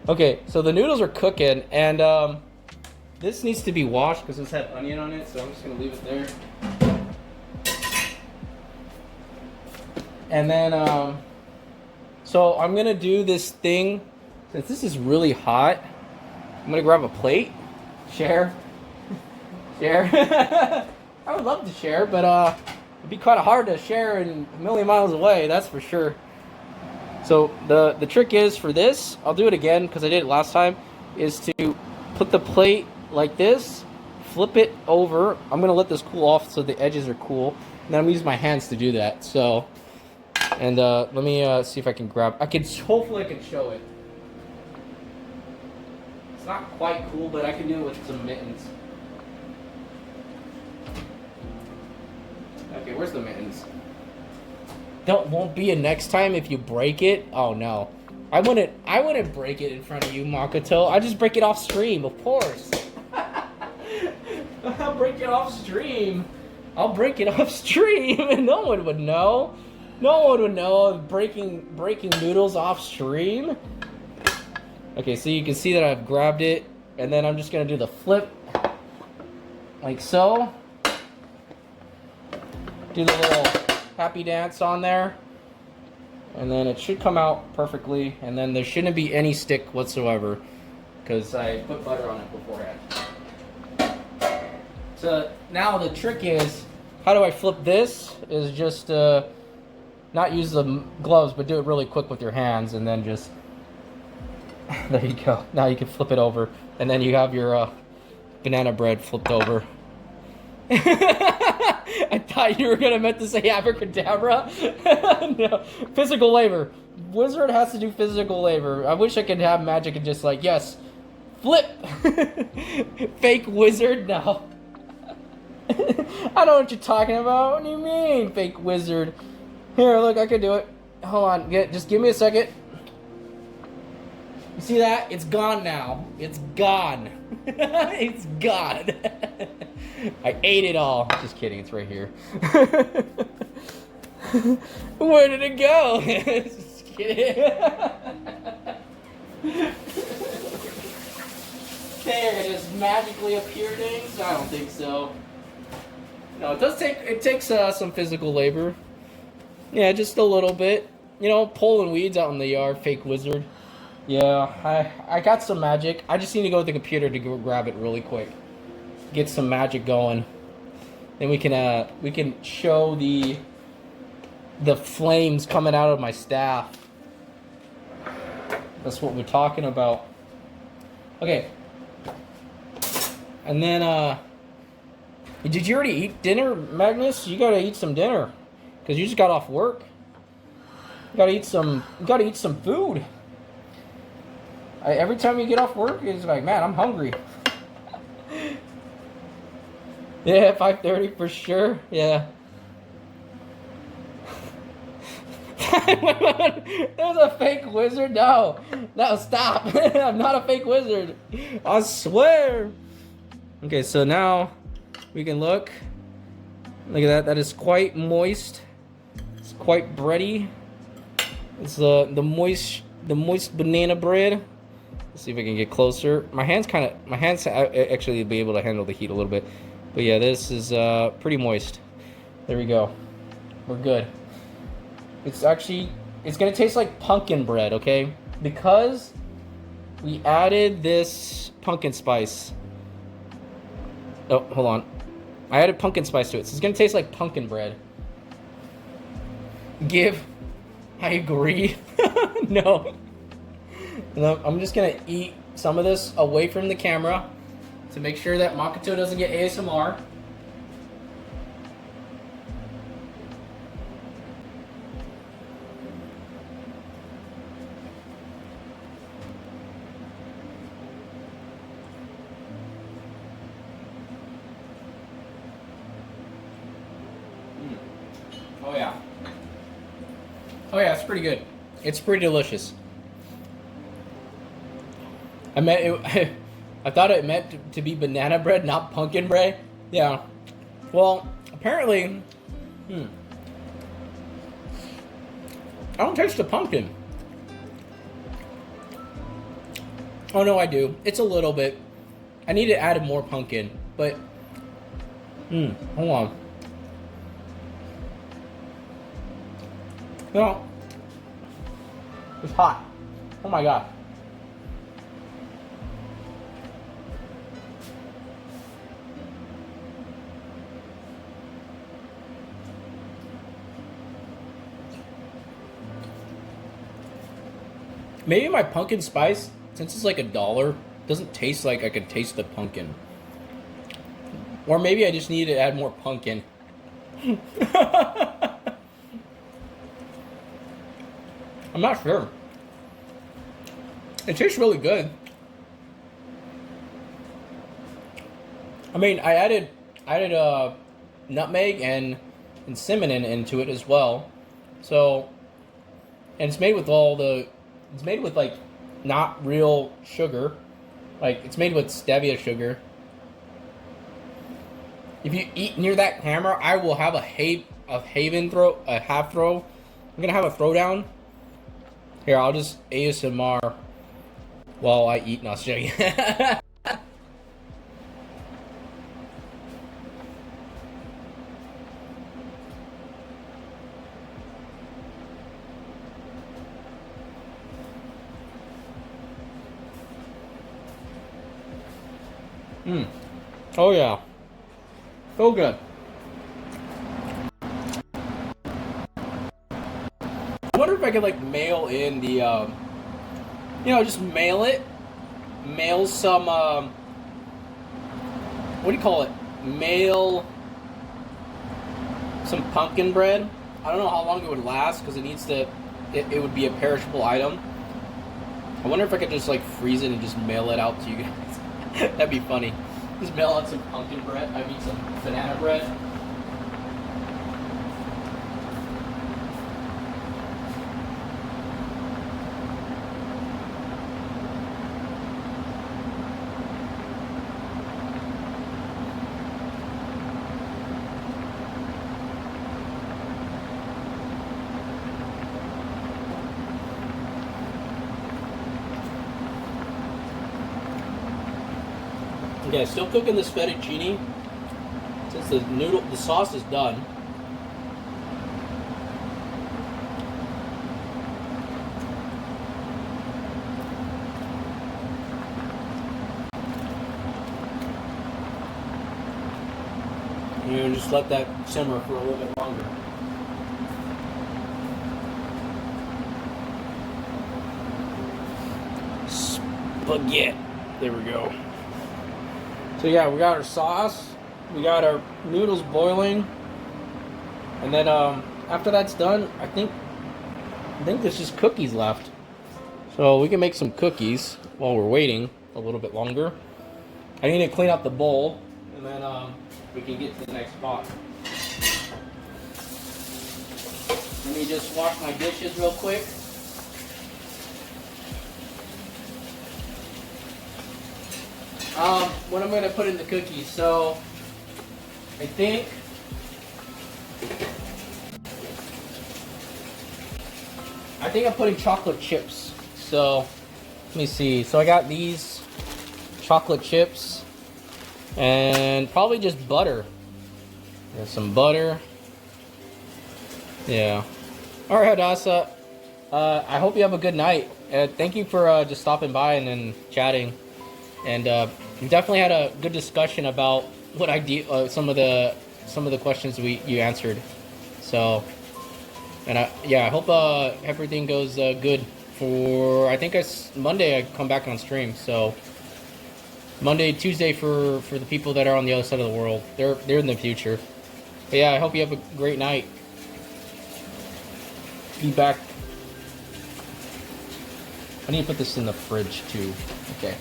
Okay, so the noodles are cooking, and this needs to be washed because this had onion on it, so I'm just gonna leave it there. And then, so I'm gonna do this thing. Since this is really hot, I'm gonna grab a plate, share. I would love to share, but it'd be kind of hard to share in a million miles away, that's for sure. So the trick is for this, I'll do it again because I did it last time, is to put the plate like this, flip it over. I'm gonna let this cool off so the edges are cool, and then I'm gonna use my hands to do that. So, and let me see if I can grab. Hopefully I can show it. It's not quite cool, but I can do it with some mittens. Okay, where's the mittens? Won't be a next time if you break it. Oh no, I wouldn't break it in front of you, Makoto. I just break it off stream, of course. I'll break it off stream. I'll break it off stream, and no one would know. No one would know of breaking noodles off stream. Okay, so you can see that I've grabbed it, and then I'm just gonna do the flip, like so. Do the little happy dance on there, and then it should come out perfectly, and then there shouldn't be any stick whatsoever because I put butter on it beforehand. So now the trick is, how do I flip this? Is just not use the gloves, but do it really quick with your hands, and then just there you go. Now you can flip it over, and then you have your banana bread flipped over. I thought you were gonna meant to say abracadabra. No, physical labor. Wizard has to do physical labor. I wish I could have magic and just like, yes, flip. Fake wizard. No. I know what you're talking about. What do you mean, fake wizard? Here, look, I can do it. Hold on, just give me a second. You see that? It's gone now. It's gone. It's gone. I ate it all. Just kidding, it's right here. Where did it go? Just kidding. They're gonna just magically appear things? I don't think so. No, it takes some physical labor. Yeah, just a little bit. You know, pulling weeds out in the yard, fake wizard. Yeah, I got some magic. I just need to go with the computer to go grab it really quick. Get some magic going. Then we can show the flames coming out of my staff. That's what we're talking about. Okay. And then did you already eat dinner, Magnus? You gotta eat some dinner. Cause you just got off work. You gotta eat some food. Every time you get off work, it's like, man, I'm hungry. Yeah, 5:30 for sure. Yeah. There's a fake wizard. No, stop. I'm not a fake wizard. I swear. Okay, so now we can look. Look at that. That is quite moist. It's quite bready. It's the moist banana bread. Let's see if I can get closer. My hands actually be able to handle the heat a little bit. But yeah, this is pretty moist. There we go. We're good. It's gonna taste like pumpkin bread, okay? Because we added this pumpkin spice. Oh, hold on. I added pumpkin spice to it, so it's gonna taste like pumpkin bread. I agree. No. I'm just gonna eat some of this away from the camera to make sure that Makoto doesn't get ASMR. Oh yeah. Oh yeah, it's pretty good. It's pretty delicious. I thought it meant to be banana bread, not pumpkin bread. Yeah. Well, apparently, I don't taste the pumpkin. Oh no, I do. It's a little bit. I need to add more pumpkin, but hold on. No, it's hot. Oh my god. Maybe my pumpkin spice, since it's like $1, doesn't taste like I could taste the pumpkin. Or maybe I just need to add more pumpkin. I'm not sure. It tastes really good. I mean, I added nutmeg and cinnamon into it as well. So, and it's made with it's made with like not real sugar. Like it's made with stevia sugar. If you eat near that camera, I will have a half throw. I'm gonna have a throwdown. Here, I'll just ASMR while I eat, and I'll show you. Oh yeah. So good. I wonder if I could like mail in the just mail some what do you call it? Mail some pumpkin bread. I don't know how long it would last because it would be a perishable item. I wonder if I could just like freeze it and just mail it out to you guys. That'd be funny. Just mail out some pumpkin bread. I mean some banana bread. Yeah, still cooking this fettuccine. Since the sauce is done. And just let that simmer for a little bit longer. Spaghetti. There we go. So yeah, we got our sauce. We got our noodles boiling. And then after that's done, I think there's just cookies left. So we can make some cookies while we're waiting a little bit longer. I need to clean up the bowl, and then we can get to the next pot. Let me just wash my dishes real quick. What I'm gonna put in the cookies. So I think I'm putting chocolate chips. So let me see. So I got these chocolate chips and probably just butter. There's some butter. Yeah. All right, Hadassah. I hope you have a good night. Thank you for just stopping by and then chatting. And we definitely had a good discussion about what I do. Some of the questions you answered. So, and I hope everything goes good. For I think Monday I come back on stream. So Monday, Tuesday for the people that are on the other side of the world. They're in the future. But yeah, I hope you have a great night. Be back. I need to put this in the fridge too. Okay.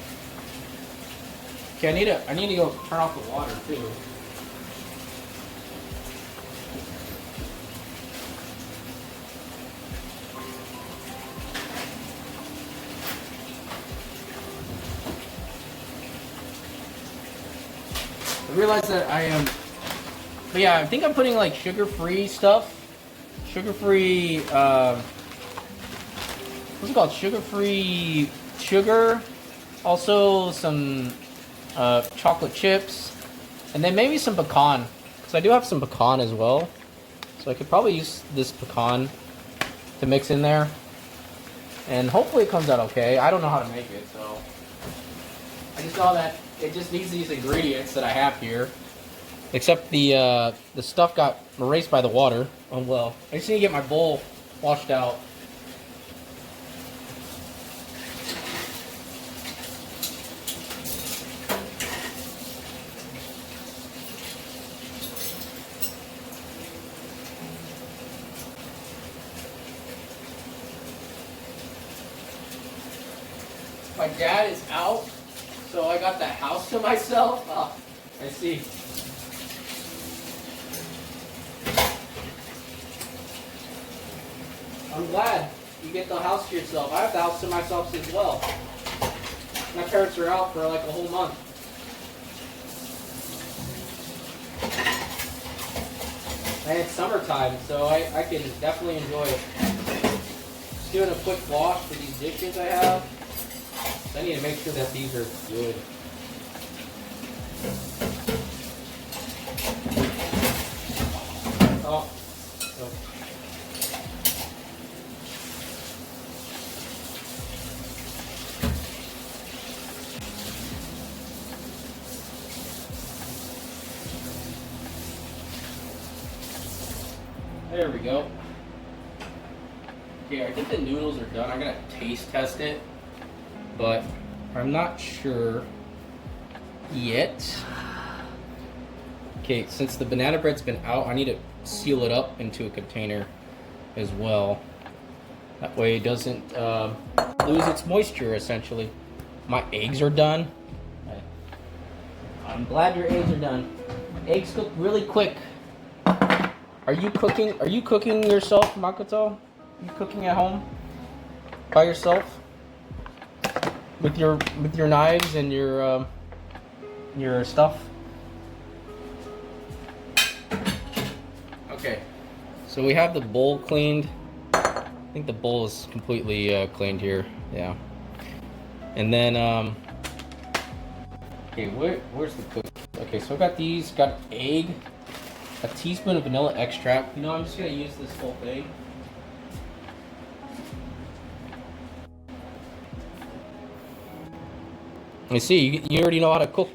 Okay, I need to go turn off the water too. I realize that I am, but yeah, I think I'm putting like sugar-free stuff. Sugar-free, what's it called? Sugar-free sugar. Also some chocolate chips. And then maybe some pecan. Because I do have some pecan as well. So I could probably use this pecan to mix in there. And hopefully it comes out okay. I don't know how to make it, so I just saw that it just needs these ingredients that I have here. Except the stuff got erased by the water. Oh well. I just need to get my bowl washed out. My dad is out, so I got the house to myself. Oh, I see. I'm glad you get the house to yourself. I have the house to myself as well. My parents are out for like a whole month. And it's summertime, so I can definitely enjoy it. Just doing a quick wash for these dishes I have. I need to make sure that these are good. Oh. There we go. Okay, I think the noodles are done. I'm gonna taste test it, but I'm not sure yet. Okay, since the banana bread's been out, I need to seal it up into a container as well. That way it doesn't lose its moisture, essentially. My eggs are done. I'm glad your eggs are done. Eggs cook really quick. Are you cooking? Are you cooking yourself, Makoto? Are you cooking at home by yourself with your knives and your stuff? Okay, so we have the bowl cleaned. I think the bowl is completely cleaned here. Yeah, and then Okay, where's the cookie? Okay, so I got these. Got egg, a teaspoon of vanilla extract. You know, I'm just gonna use this whole thing. You see, you already know how to cook.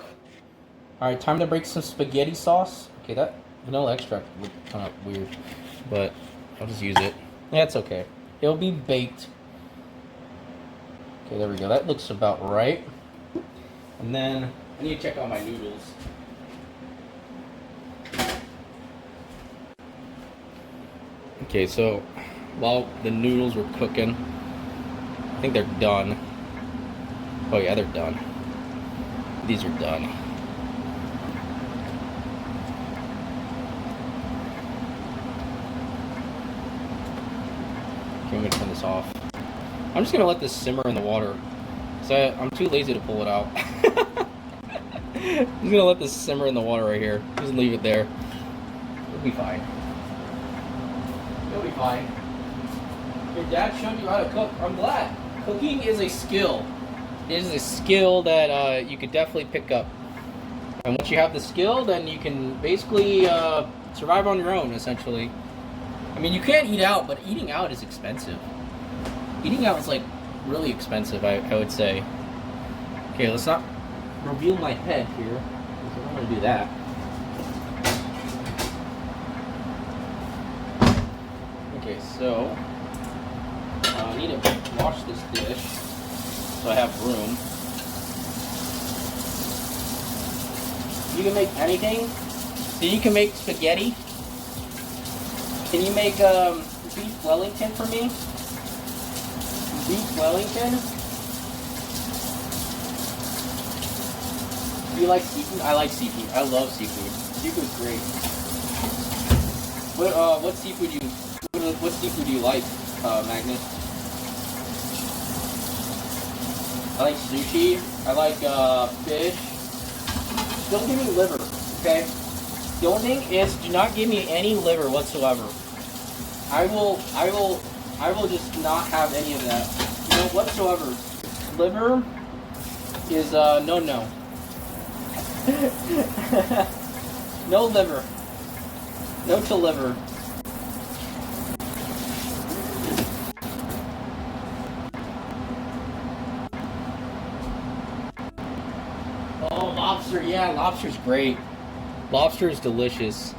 All right, time to break some spaghetti sauce. Okay, that vanilla extract looked kind of weird, but I'll just use it. Yeah, it's okay. It'll be baked. Okay, there we go. That looks about right. And then I need to check out my noodles. Okay, so while the noodles were cooking, I think they're done. Oh yeah, they're done. These are done. Okay, I'm gonna turn this off. I'm just gonna let this simmer in the water. So I'm too lazy to pull it out. I'm just gonna let this simmer in the water right here. Just leave it there. It'll be fine. It'll be fine. Your dad showed you how to cook. I'm glad. Cooking is a skill. It is a skill that you could definitely pick up. And once you have the skill, then you can basically survive on your own, essentially. I mean, you can't eat out, but eating out is expensive. Eating out is like really expensive, I would say. Okay, let's not reveal my head here, because I don't want to do that. Okay, so I need to wash this dish so I have room. You can make anything. So you can make spaghetti. Can you make beef Wellington for me? Beef Wellington? Do you like seafood? I like seafood. I love seafood. Seafood's great. What seafood do you like, Magnus? I like sushi. I like fish. Don't give me liver, okay? The only thing is, do not give me any liver whatsoever. I will just not have any of that. You know, whatsoever. Liver is no. No liver. No to liver. Oh, lobster. Yeah, lobster's great. Lobster is delicious.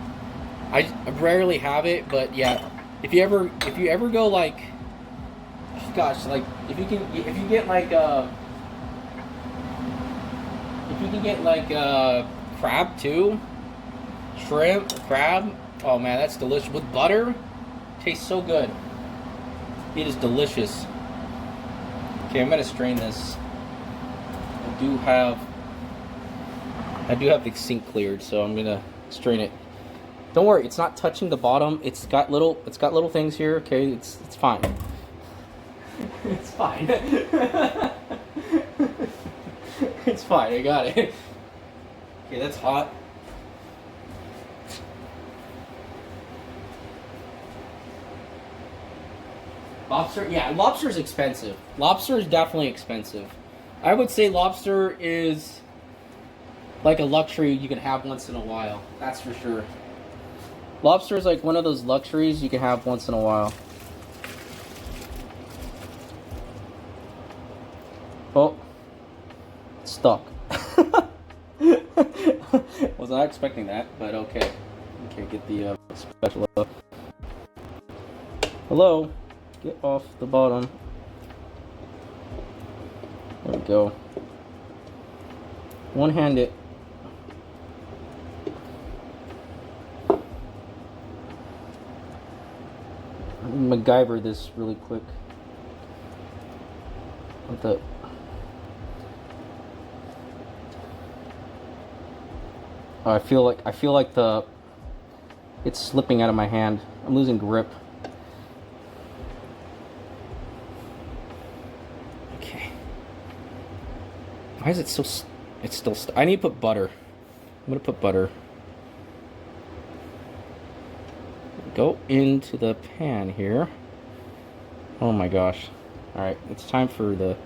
I rarely have it, but yeah, if you ever go like, oh gosh, like if you get like crab too, shrimp, crab. Oh man, that's delicious with butter. Tastes so good. It is delicious. Okay, I'm gonna strain this. I do have the sink cleared, so I'm gonna strain it. Don't worry, it's not touching the bottom. It's got little things here. Okay, it's fine. It's fine. It's fine. I got it. Okay, that's hot. Lobster, yeah, lobster is expensive. Lobster is definitely expensive. I would say lobster is like a luxury you can have once in a while. That's for sure. Lobster is like one of those luxuries you can have once in a while. Oh, it's stuck. Was not expecting that, but okay. Okay, get the spatula. Hello, get off the bottom. There we go. One-handed. MacGyver this really quick. What the? Oh, I feel like it's slipping out of my hand. I'm losing grip. Okay. Why is it so? It's still. I need to put butter. I'm gonna put butter. Go into the pan here. Oh my gosh. Alright, it's time for the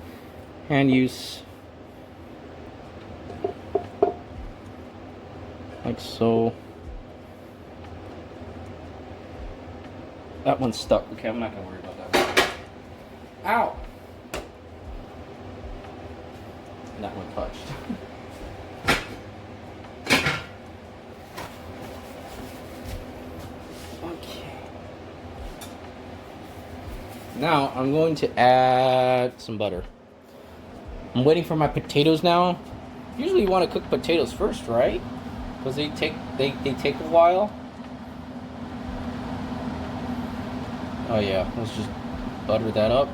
hand use. like so. That one's stuck. Okay, I'm not gonna worry about that one. Ow! And that one touched. Okay. Now I'm going to add some butter. I'm waiting for my potatoes now. Usually you want to cook potatoes first, right? Because they take a while. Oh yeah, let's just butter that up.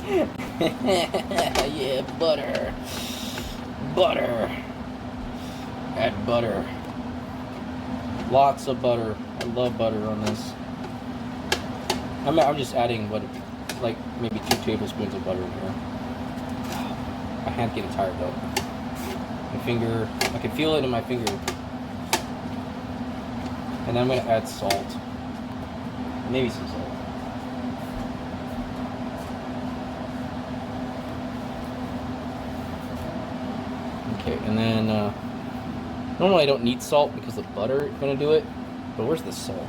Yeah, butter. Butter. Add butter. Lots of butter. I love butter on this. I'm just adding like maybe 2 tablespoons of butter in here. My hand's getting tired though. My finger, I can feel it in my finger. And then I'm gonna add salt. Maybe some salt. Okay, and then normally I don't need salt because the butter is gonna do it. But where's the salt?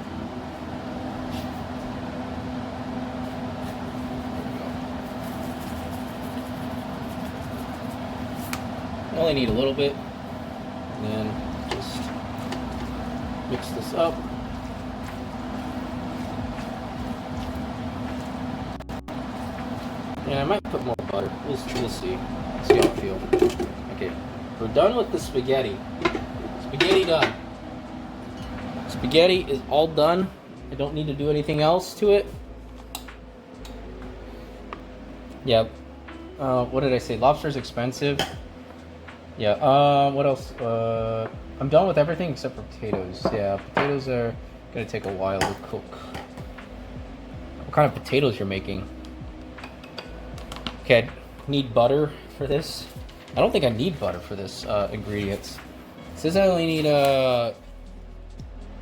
I only need a little bit, and then just mix this up. And I might put more butter. We'll see. See how I feel. Okay, we're done with the spaghetti. Spaghetti done. Spaghetti is all done. I don't need to do anything else to it. Yep. What did I say? Lobster's expensive. Yeah, what else? I'm done with everything except for potatoes. Yeah, potatoes are gonna take a while to cook. What kind of potatoes you're making? Okay, I need butter for this. I don't think I need butter for this ingredients. It says I only need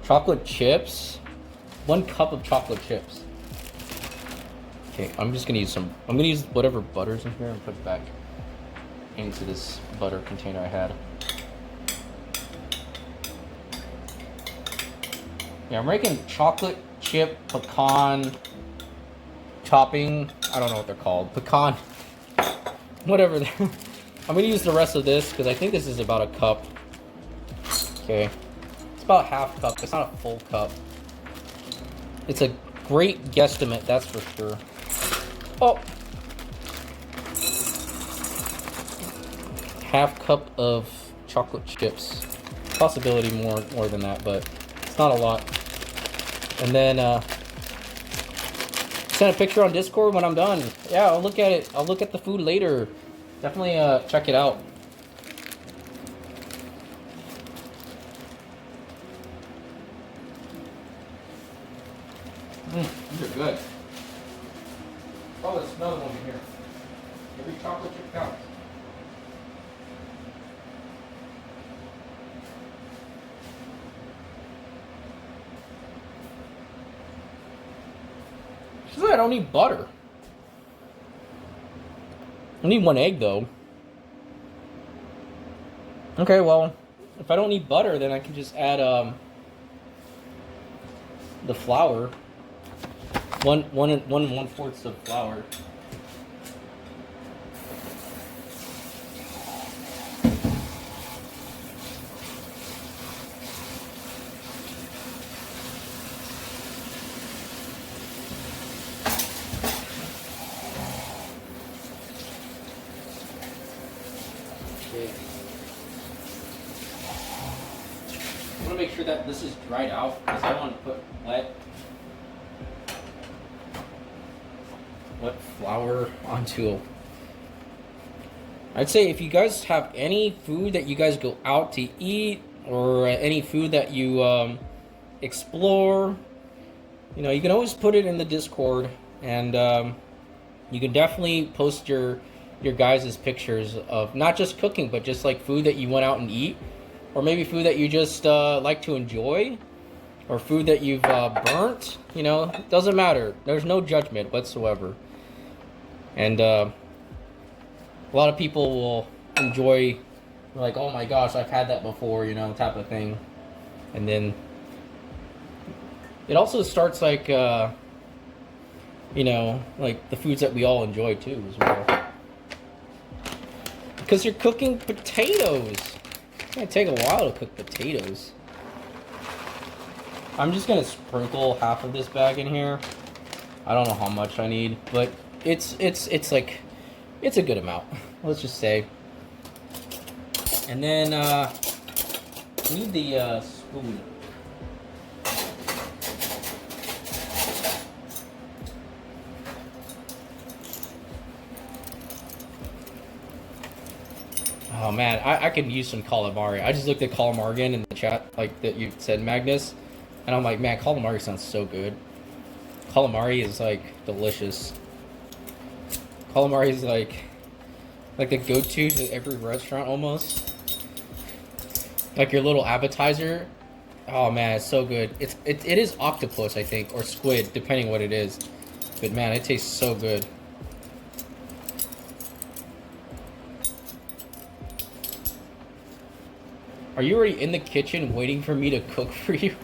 chocolate chips. 1 cup of chocolate chips. Okay, I'm just gonna use I'm gonna use whatever butter's in here and put it back into this butter container I had. Yeah, I'm making chocolate chip pecan topping. I don't know what they're called. Pecan, whatever. I'm gonna use the rest of this because I think this is about a cup. Okay, it's about half cup. It's not a full cup. It's a great guesstimate, that's for sure. Oh. Half cup of chocolate chips. Possibility more than that, but it's not a lot. And then send a picture on Discord when I'm done. Yeah, I'll look at it. I'll look at the food later. Definitely check it out. These are good. Oh, there's another one in here. Every chocolate chip counts. She said I don't need butter. I need 1 egg though. Okay, well, if I don't need butter, then I can just add the flour. One and 1/4 of flour. Okay. I want to make sure that this is dried out because I want to put wet flour onto. I'd say if you guys have any food that you guys go out to eat or any food that you explore, you know, you can always put it in the Discord, and you can definitely post your guys' pictures of not just cooking, but just like food that you went out and eat, or maybe food that you just like to enjoy, or food that you've burnt. You know, it doesn't matter. There's no judgment whatsoever. And a lot of people will enjoy like, oh my gosh, I've had that before, type of thing. And then it also starts like, like the foods that we all enjoy too as well. Because you're cooking potatoes. It's gonna take a while to cook potatoes. I'm just gonna sprinkle half of this bag in here. I don't know how much I need, but it's like, it's a good amount. Let's just say. And then I need the spoon. Oh man, I could use some calamari. I just looked at calamari again in the chat, like that you said, Magnus, and I'm like, man, calamari sounds so good. Calamari is like delicious. Calamari is like the go-to to every restaurant almost. Like your little appetizer. Oh man, it's so good. It is octopus, I think, or squid, depending what it is. But man, it tastes so good. Are you already in the kitchen waiting for me to cook for you?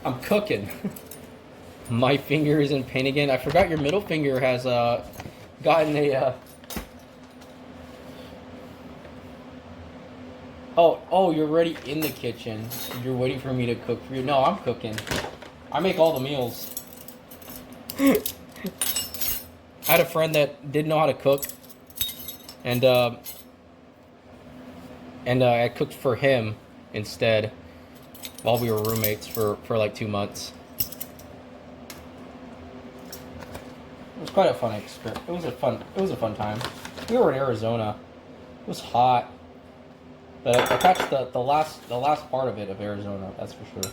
I'm cooking. My finger is in pain again. I forgot your middle finger has gotten a Oh, you're already in the kitchen. You're waiting for me to cook for you. No, I'm cooking. I make all the meals. I had a friend that didn't know how to cook, and I cooked for him instead while we were roommates for like 2 months. It was quite a fun experience. It was a fun time. We were in Arizona. It was hot. But I catch the last part of it of Arizona, that's for sure.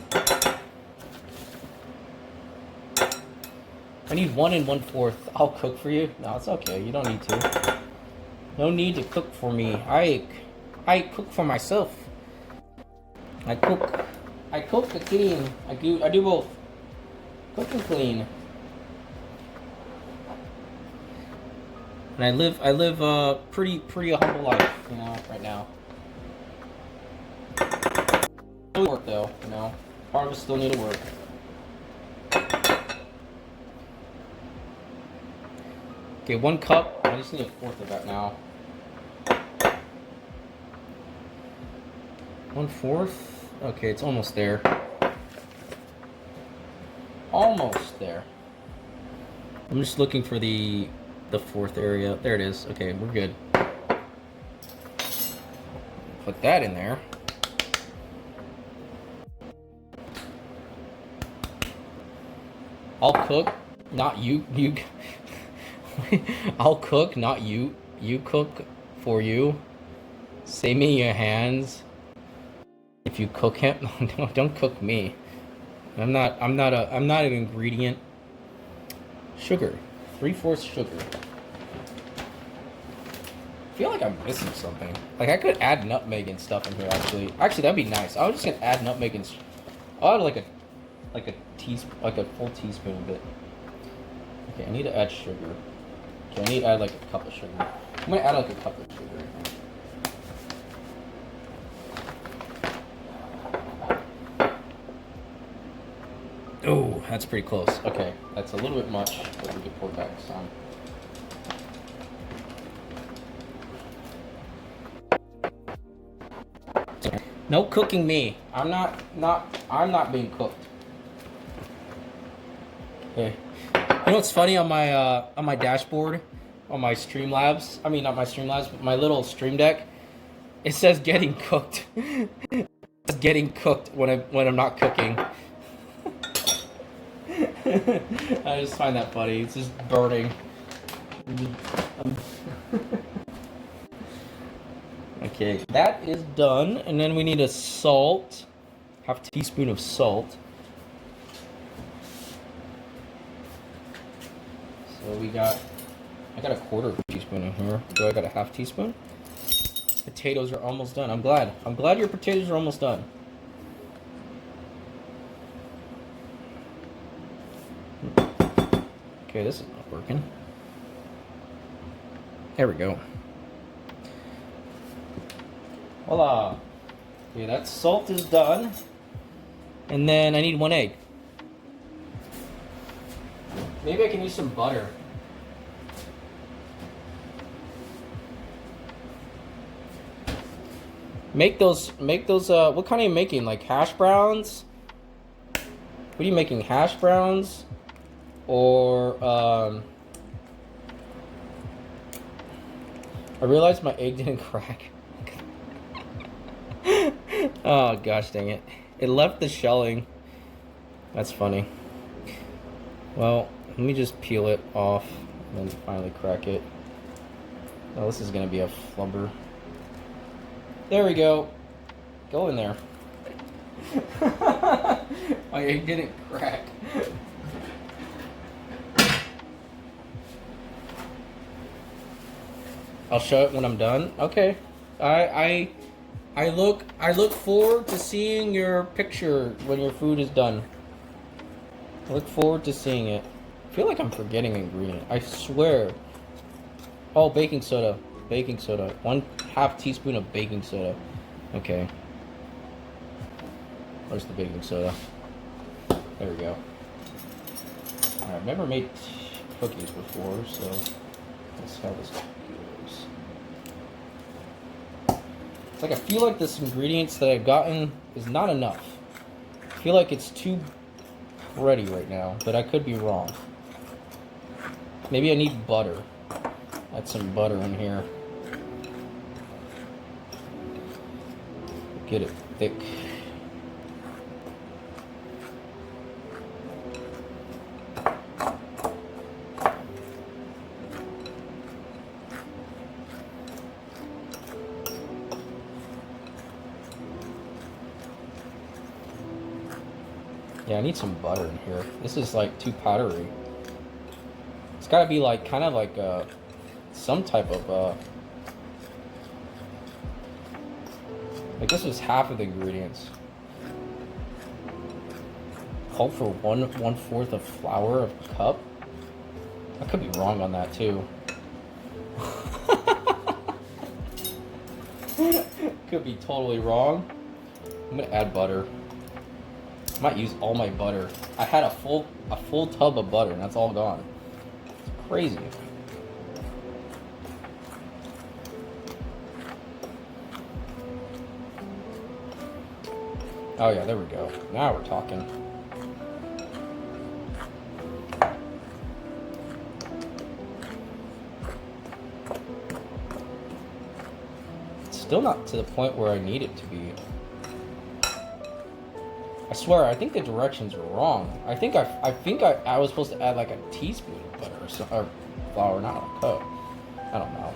I need 1 1/4. I'll cook for you. No, it's okay. You don't need to. No need to cook for me. I cook for myself. I cook and clean. I do both. Cook and clean. And I live a pretty humble life, right now. Still work though, Part of us still need to work. Okay, 1 cup. I just need 1/4 of that now. 1/4. Okay, it's almost there. Almost there. I'm just looking for the 4th area. There it is. Okay, we're good. Put that in there. I'll cook, not you. I'll cook, not you. You cook for you. Save me your hands. If you cook him, don't cook me. I'm not an ingredient. Sugar, 3/4 sugar. I feel like I'm missing something. Like I could add nutmeg and stuff in here. Actually, that'd be nice. I was just gonna add nutmeg and. I'll add like a full teaspoon of it. Okay, I need to add sugar. Okay, I need to add like a cup of sugar. I'm gonna add like a cup of sugar. Oh, that's pretty close. Okay, that's a little bit much, but we can pour back some. No cooking me. I'm not being cooked. Okay. You know what's funny on my dashboard, on my Streamlabs? I mean, not my Streamlabs, but my little Stream Deck. It says getting cooked. It's getting cooked when I'm not cooking. I just find that funny. It's just burning. Okay, that is done, and then we need a salt, half a teaspoon of salt. So I got a 1/4 teaspoon in here. Do I got a half teaspoon? Potatoes are almost done. I'm glad your potatoes are almost done. Okay, this is not working. There we go. Voila. Okay, that salt is done. And then I need 1 egg. Maybe I can use some butter. Make those, what kind are you making? Like hash browns? What are you making, hash browns? Or, I realized my egg didn't crack. Oh, gosh dang it. It left the shelling. That's funny. Well, let me just peel it off and then finally crack it. Oh, this is gonna be a flubber. There we go. Go in there. My egg didn't crack. I'll show it when I'm done. Okay. I look forward to seeing your picture when your food is done. I look forward to seeing it. I feel like I'm forgetting an ingredient. I swear. Oh, baking soda. Baking soda. 1/2 teaspoon of baking soda. Okay. Where's the baking soda? There we go. Alright, I've never made cookies before, so let's see how this goes. It's like I feel like this ingredients that I've gotten is not enough. I feel like it's too ready right now, but I could be wrong. Maybe I need butter. Add some butter in here. Get it thick. Yeah, I need some butter in here. This is like too powdery. It's gotta be like kind of like some type of like this is half of the ingredients. Called for 1/4 of flour of a cup. I could be wrong on that too. Could be totally wrong. I'm gonna add butter. I might use all my butter. I had a full tub of butter and that's all gone. It's crazy. Oh yeah, there we go. Now we're talking. It's still not to the point where I need it to be. I swear, I think the directions are wrong. I think I was supposed to add like a teaspoon of butter or flour, not a cup. I don't know.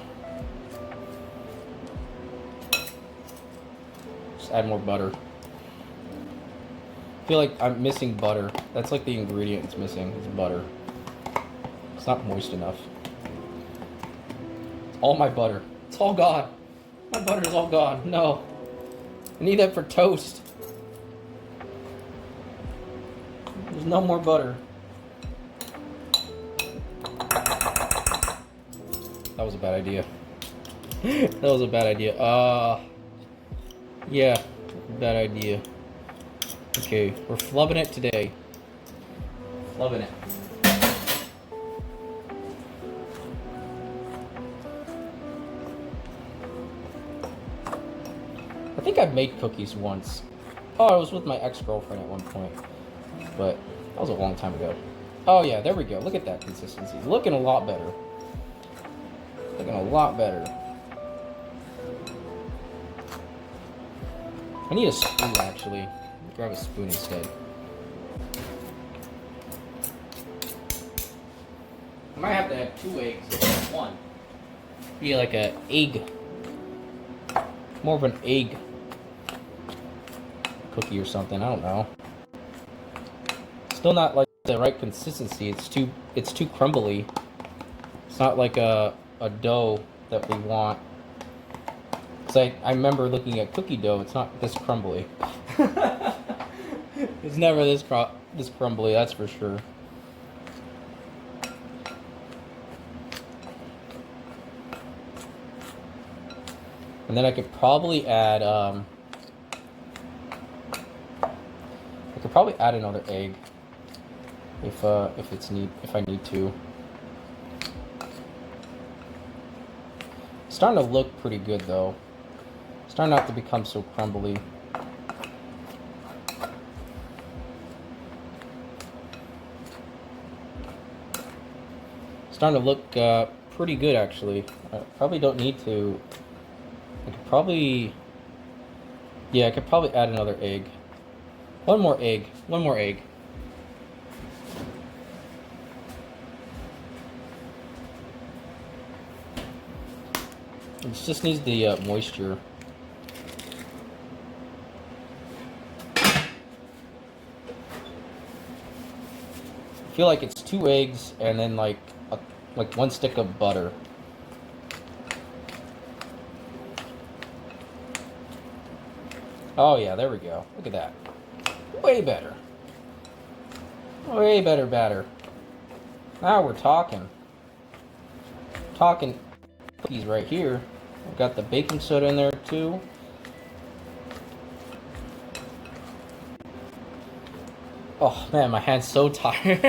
Just add more butter. I feel like I'm missing butter. That's like the ingredient it's missing. It's butter. It's not moist enough. It's all my butter. It's all gone. My butter's all gone. No. I need that for toast. There's no more butter. That was a bad idea. That was a bad idea. Yeah, bad idea. Okay, we're flubbing it today. Flubbing it. I think I've made cookies once. Oh, I was with my ex-girlfriend at one point. But that was a long time ago. Oh yeah, there we go. Look at that consistency. Looking a lot better. Looking a lot better. I need a spoon actually. Grab a spoon instead. I might have to have 2 eggs instead of 1. Be like an egg. More of an egg cookie or something. I don't know. Still not like the right consistency. It's too crumbly. It's not like a dough that we want. Cause I remember looking at cookie dough. It's not this crumbly. It's never this crumbly. That's for sure. And then I could probably add another egg if I need to. It's starting to look pretty good though. It's starting not to become so crumbly. Starting to look pretty good actually. I probably don't need to. I could probably add another egg. One more egg. It just needs the moisture. I feel like it's 2 eggs and then like 1 stick of butter. Oh yeah, there we go. Look at that. Way better. Way better batter. Now we're talking. Cookies right here. I've got the baking soda in there too. Oh man, my hand's so tired.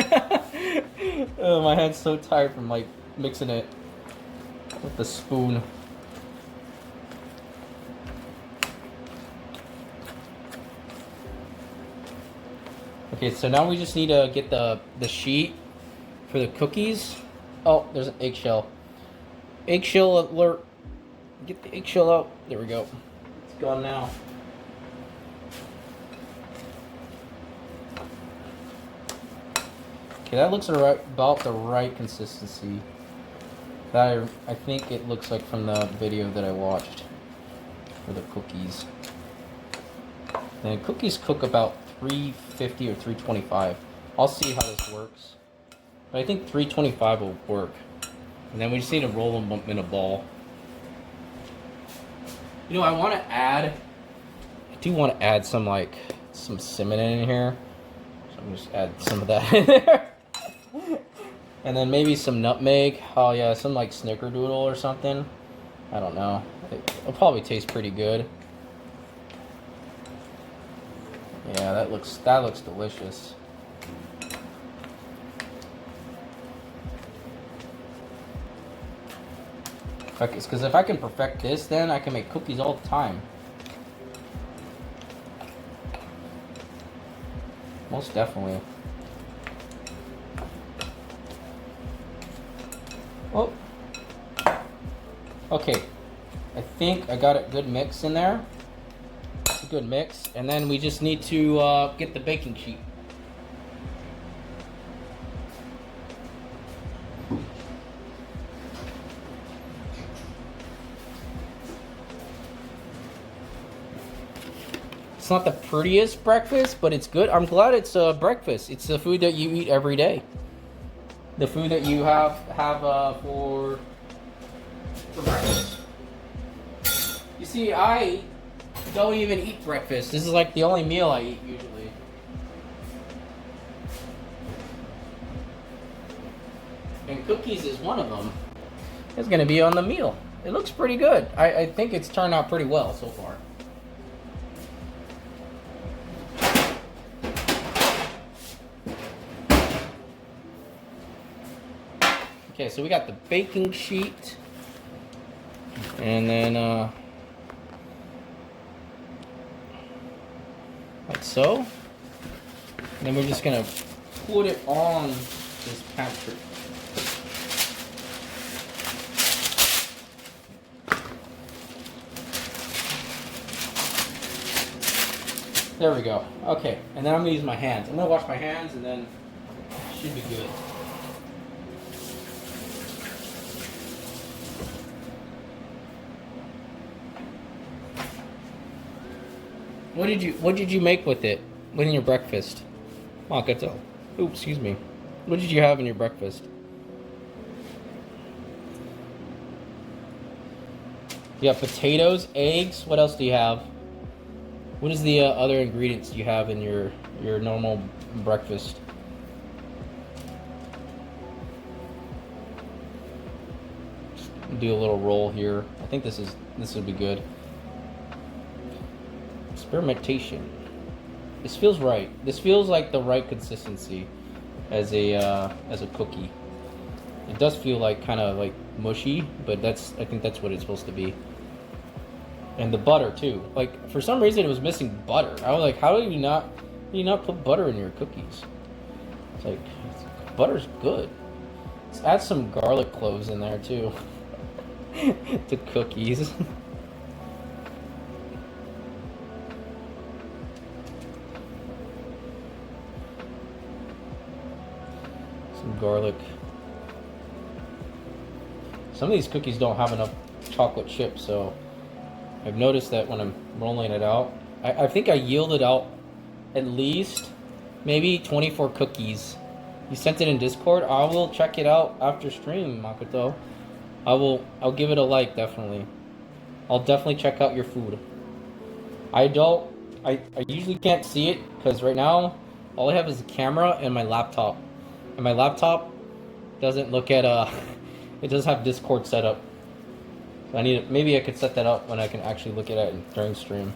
Oh, my hand's so tired from like mixing it with the spoon. Okay, so now we just need to get the sheet for the cookies. Oh, there's an eggshell. Eggshell alert. Get the eggshell out. There we go. It's gone now. Okay, that looks about the right consistency. That I think it looks like from the video that I watched for the cookies. And cookies cook about 350 or 325. I'll see how this works. But I think 325 will work. And then we just need to roll them in a ball. You know, I do want to add some cinnamon in here. So I'm just add some of that in there. And then maybe some nutmeg. Oh yeah, some like snickerdoodle or something. I don't know. It'll probably taste pretty good. Yeah, that looks delicious. Because if I can perfect this, then I can make cookies all the time. Most definitely. Oh. Okay. I think I got a good mix in there. It's a good mix. And then we just need to get the baking sheet. It's not the prettiest breakfast, but it's good. I'm glad it's a breakfast. It's the food that you eat every day. The food that you have for breakfast. You see, I don't even eat breakfast. This is like the only meal I eat usually. And cookies is one of them. It's gonna be on the meal. It looks pretty good. I think it's turned out pretty well so far. Okay, so we got the baking sheet, and then like so. And then we're just gonna put it on this pastry. There we go. Okay, and then I'm gonna use my hands. I'm gonna wash my hands, and then it should be good. What did you make with it? In your breakfast? Oops, excuse me. What did you have in your breakfast? You got potatoes, eggs. What else do you have? What is the other ingredients you have in your normal breakfast? Do a little roll here. I think this would be good. Experimentation. This feels right. This feels like the right consistency as a cookie. It does feel like kind of like mushy, but I think that's what it's supposed to be. And the butter too. Like for some reason it was missing butter. I was like, how do you not put butter in your cookies? It's like butter's good. Let's add some garlic cloves in there too. To cookies. Some garlic. Some of these cookies don't have enough chocolate chips, so I've noticed that when I'm rolling it out. I think I yielded out at least maybe 24 cookies. You sent it in Discord. I will check it out after stream, Makoto. I'll give it a like, definitely. I'll definitely check out your food. I usually can't see it because right now all I have is a camera and my laptop. And my laptop doesn't look at it does have Discord set up. So maybe I could set that up when I can actually look at it during stream.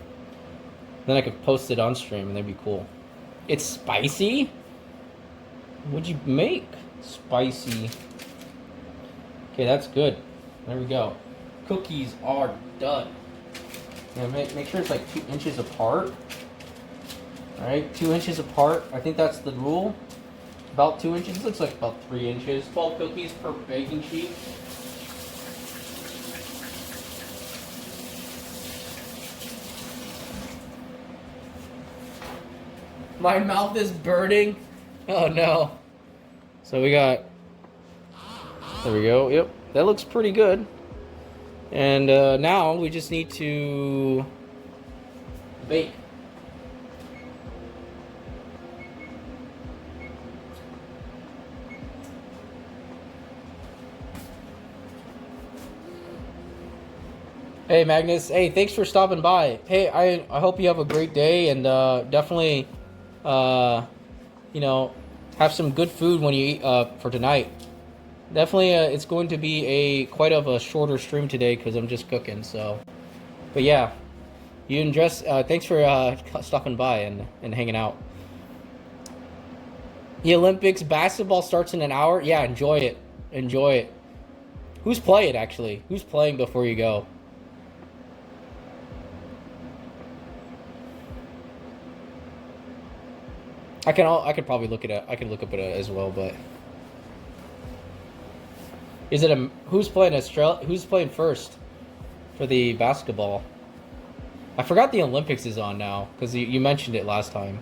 Then I could post it on stream and that'd be cool. It's spicy? What'd you make? Spicy. Okay, that's good. There we go. Cookies are done. Now make sure it's like 2 inches apart. Alright, 2 inches apart. I think that's the rule. About 2 inches. This looks like about 3 inches. 12 cookies per baking sheet. My mouth is burning. Oh no. So we got... There we go. Yep. That looks pretty good. And now we just need to bake. Hey Magnus, hey, thanks for stopping by. Hey, I hope you have a great day and definitely you know, have some good food when you eat for tonight. Definitely it's going to be quite of a shorter stream today because I'm just cooking, so. But yeah, you and Jess, thanks for stopping by and hanging out. The Olympics basketball starts in an hour. Yeah, enjoy it. Enjoy it. Who's playing actually? Who's playing before you go? I could probably look it up. I could look up it as well, but is it who's playing Australia? Who's playing first for the basketball? I forgot the Olympics is on now because you mentioned it last time.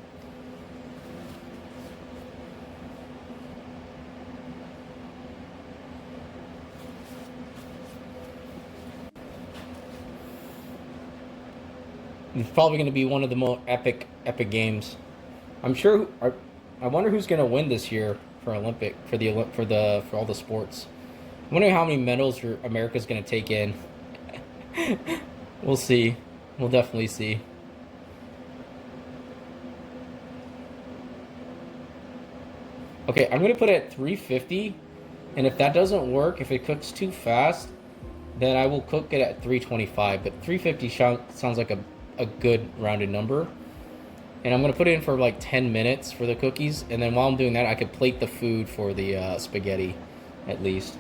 It's probably going to be one of the more epic games. I'm sure. I wonder who's gonna win this year for Olympic for all the sports. I'm wondering how many medals America's gonna take in. We'll see. We'll definitely see. Okay, I'm gonna put it at 350, and if that doesn't work, if it cooks too fast, then I will cook it at 325. But 350 sounds like a good rounded number. And I'm going to put it in for like 10 minutes for the cookies. And then while I'm doing that, I could plate the food for the spaghetti, at least.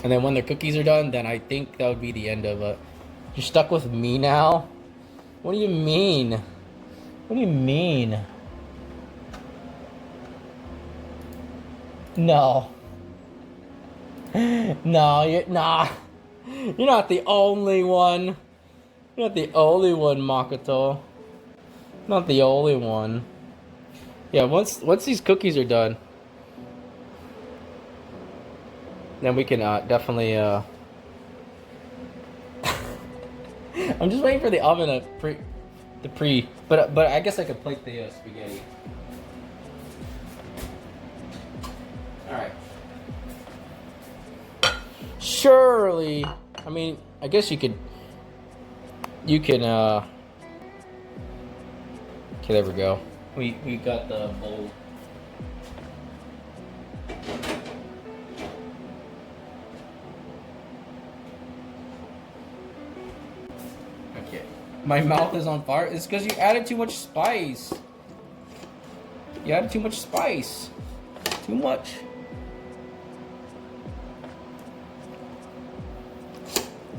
And then when the cookies are done, then I think that would be the end of it. You're stuck with me now? What do you mean? What do you mean? No. No, you're not the only one. You're not the only one, Makoto. Not the only one. Yeah, once these cookies are done, then we can definitely. I'm just waiting for the oven to pre. But I guess I could plate the spaghetti. All right. Surely, I mean, I guess you can. Okay, there we go. We got the bowl. My mouth is on fire. It's because you added too much spice. You added too much spice. Too much.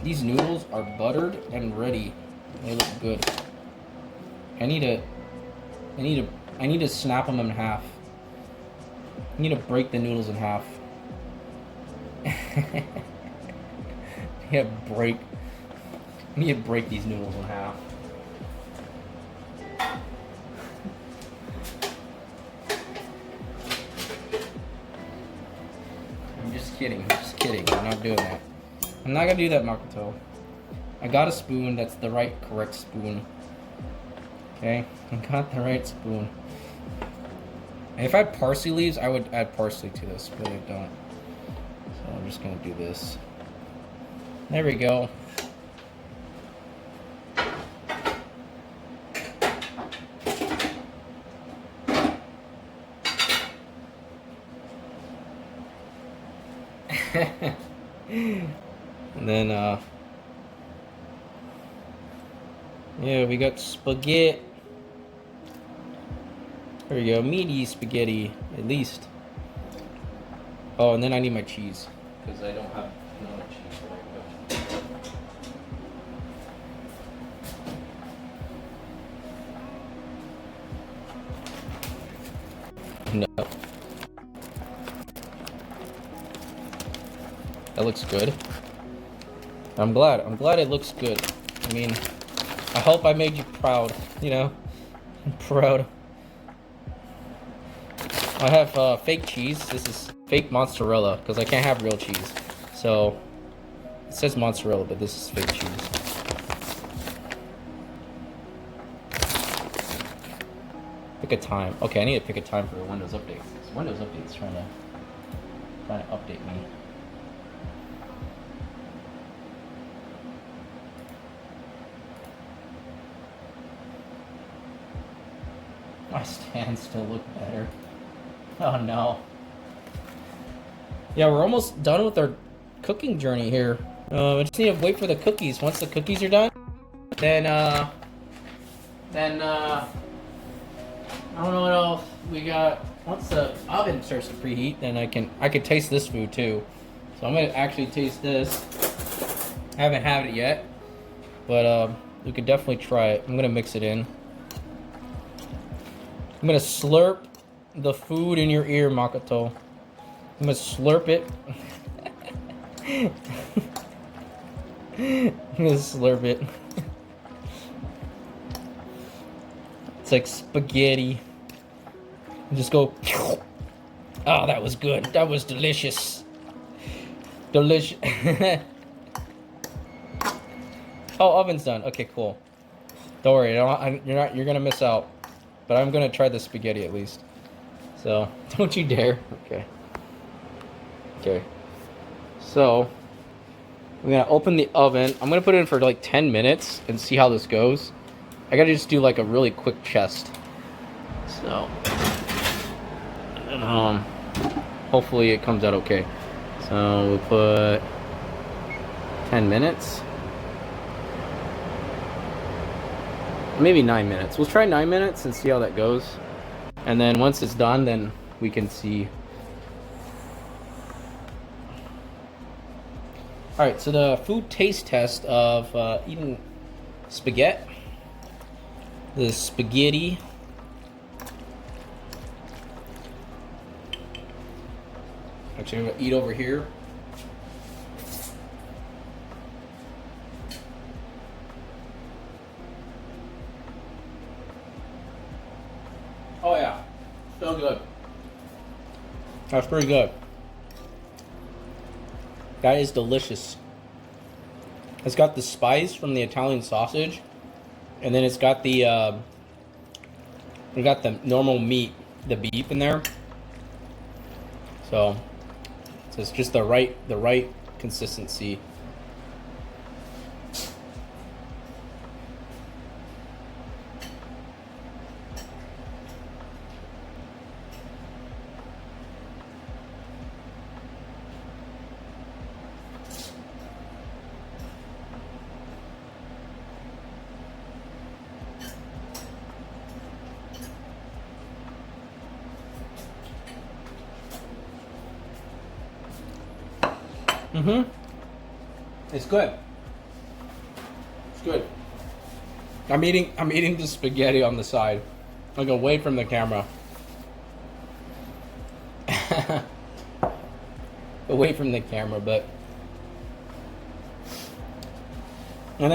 These noodles are buttered and ready. They look good. I need to snap them in half. I need to break the noodles in half. I need to break these noodles in half. I'm just kidding. I'm not doing that. I'm not gonna do that, Makoto. I got a spoon that's the correct spoon. Okay? I got the right spoon. If I had parsley leaves, I would add parsley to this, but I don't. So I'm just gonna do this. There we go. And then, yeah, we got spaghetti. There we go, meaty spaghetti, at least. Oh, and then I need my cheese, because I don't have no cheese. No. That looks good. I'm glad it looks good. I mean, I hope I made you proud, you know? I'm proud. I have fake cheese. This is fake mozzarella, because I can't have real cheese. So, it says mozzarella, but this is fake cheese. Pick a time. Okay, I need to pick a time for Windows updates. Windows update's trying to update me. My stands still look better. Oh no. Yeah, we're almost done with our cooking journey here. I just need to wait for the cookies. Once the cookies are done, then I don't know what else we got. Once the oven starts to preheat, then I can taste this food too. So I'm gonna actually taste this. I haven't had it yet, but we could definitely try it. I'm gonna mix it in. I'm gonna slurp the food in your ear, Makoto. I'm gonna slurp it. I'm gonna slurp it. It's like spaghetti. Just go. Oh, that was good. That was delicious. Delicious. Oh, oven's done. Okay, cool. Don't worry. You're gonna miss out. But I'm gonna try the spaghetti at least. So don't you dare. Okay. Okay. So I'm gonna open the oven. I'm gonna put it in for like 10 minutes and see how this goes. I gotta just do like a really quick test. So hopefully it comes out okay. So we'll put 10 minutes. Maybe 9 minutes. We'll try 9 minutes and see how that goes. And then once it's done, then we can see. Alright, so the food taste test of eating spaghetti. The spaghetti. Actually, I'm going to eat over here. Oh yeah, so good. That's pretty good. That is delicious. It's got the spice from the Italian sausage, and then it's got the normal meat, the beef in there. So it's just the right consistency. Mm-hmm. It's good. It's good. I'm eating the spaghetti on the side, like away from the camera. Away from the camera, but and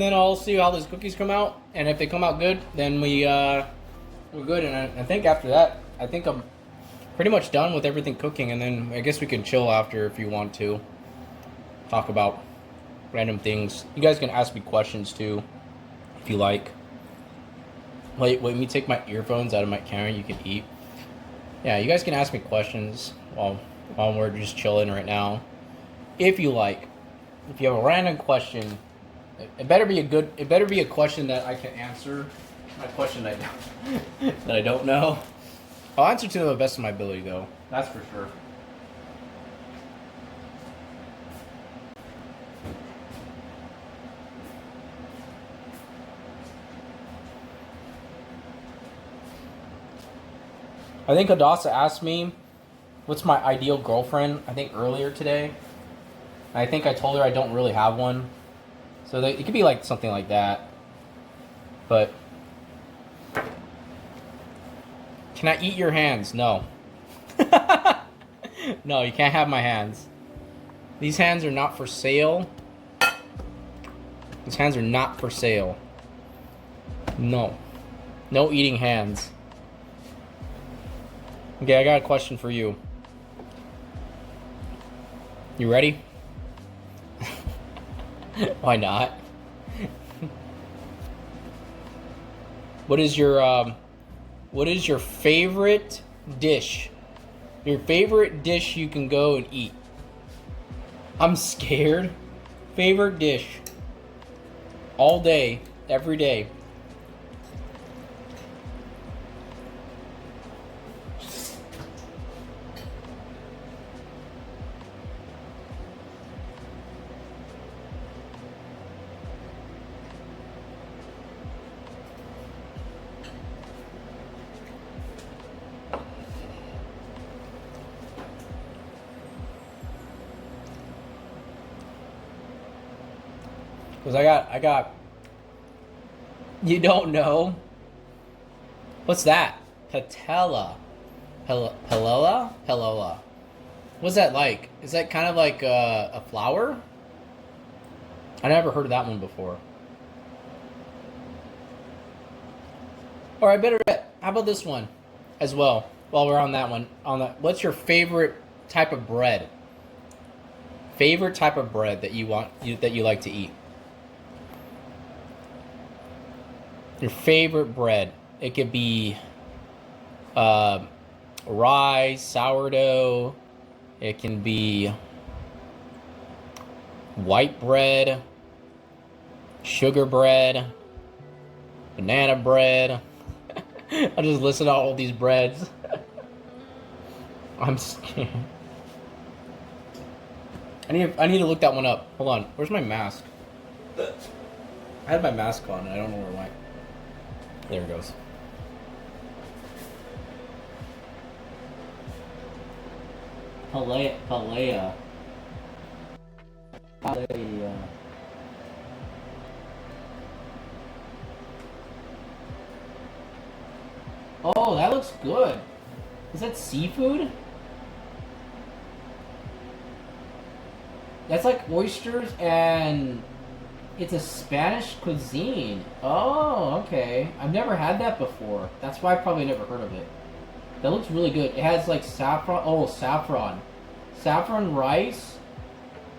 then I'll see how those cookies come out, and if they come out good, then we're good. And I think after that, I think I'm pretty much done with everything cooking, and then I guess we can chill after if you want to talk about random things. You guys can ask me questions too if you like. Wait, let me take my earphones out of my camera. You can eat. Yeah, you guys can ask me questions while we're just chilling right now, if you like. If you have a random question, it better be a question that I can answer. Not a question that I don't know. I'll answer to the best of my ability, though. That's for sure. I think Hadassah asked me, what's my ideal girlfriend, I think earlier today. I think I told her I don't really have one. So it could be like something like that. But can I eat your hands? No. No, you can't have my hands. These hands are not for sale. These hands are not for sale. No. No eating hands. Okay, I got a question for you. You ready? Why not? What is your favorite dish? Your favorite dish you can go and eat. I'm scared. Favorite dish. All day, every day. Because I got, you don't know? What's that? Patella. Pelola? Pelola. What's that like? Is that kind of like a flower? I never heard of that one before. Alright, better bet. How about this one as well? While we're on that one. What's your favorite type of bread? Favorite type of bread that you like to eat? Your favorite bread. It could be rye, sourdough. It can be white bread, sugar bread, banana bread. I just listed out all these breads. I'm scared. I need to look that one up. Hold on. Where's my mask? I had my mask on and I don't know where it went. There it goes. Palea. Oh, that looks good. Is that seafood? That's like oysters and it's a Spanish cuisine. Oh, okay. I've never had that before. That's why I probably never heard of it. That looks really good. It has like saffron. Oh, saffron. Saffron rice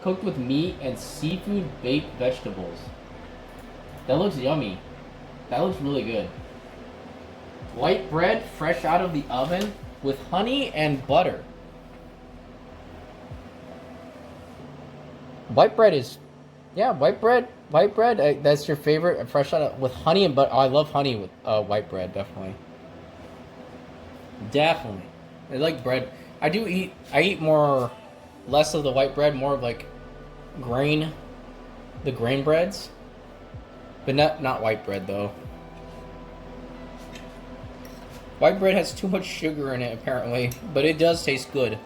cooked with meat and seafood baked vegetables. That looks yummy. That looks really good. White bread fresh out of the oven with honey and butter. White bread is, yeah, white bread. White bread, that's your favorite, fresh out of, with honey and butter. Oh, I love honey with white bread, definitely. Definitely. I like bread. I eat less of the white bread, more of like the grain breads. But not white bread though. White bread has too much sugar in it apparently, but it does taste good.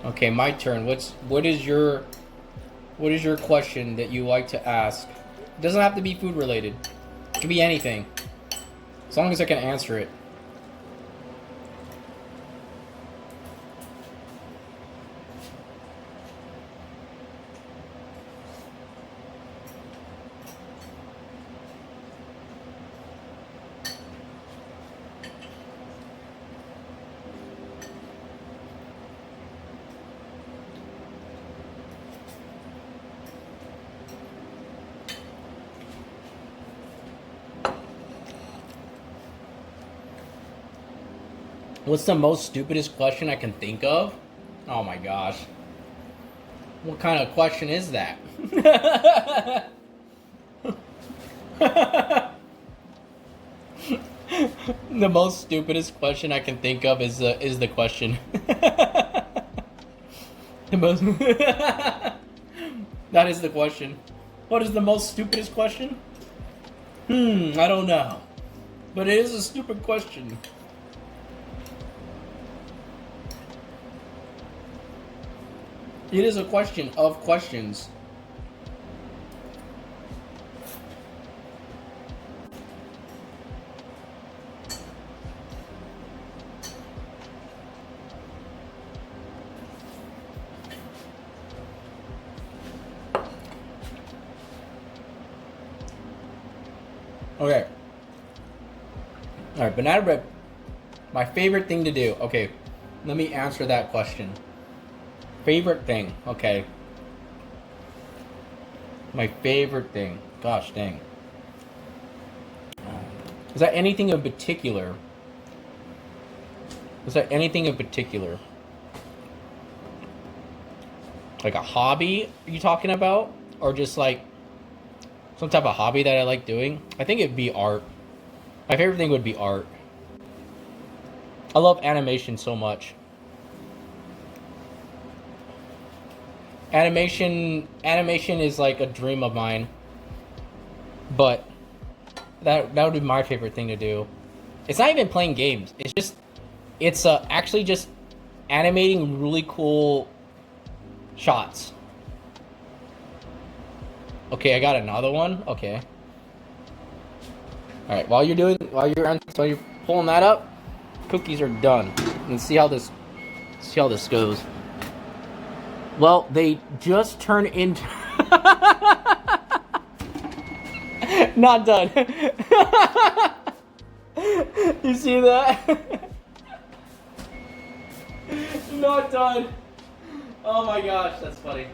Okay, my turn. What is your question that you like to ask? It doesn't have to be food related. It can be anything. As long as I can answer it. What's the most stupidest question I can think of? Oh my gosh. What kind of question is that? The most stupidest question I can think of is the question. The most That is the question. What is the most stupidest question? I don't know. But it is a stupid question. It is a question of questions. Okay. Alright, banana bread. My favorite thing to do. Okay, let me answer that question. Favorite thing. Okay. My favorite thing. Gosh dang. Is that anything in particular? Is that anything in particular? Like a hobby are you talking about? Or just like some type of hobby that I like doing? I think it'd be art. My favorite thing would be art. I love animation so much. Animation is like a dream of mine. But that would be my favorite thing to do. It's not even playing games. It's actually just animating really cool shots. Okay, I got another one. Okay. All right. While you're pulling that up, cookies are done. Let's see how this goes. Well, they just turned into. Not done. You see that? Not done. Oh my gosh, that's funny.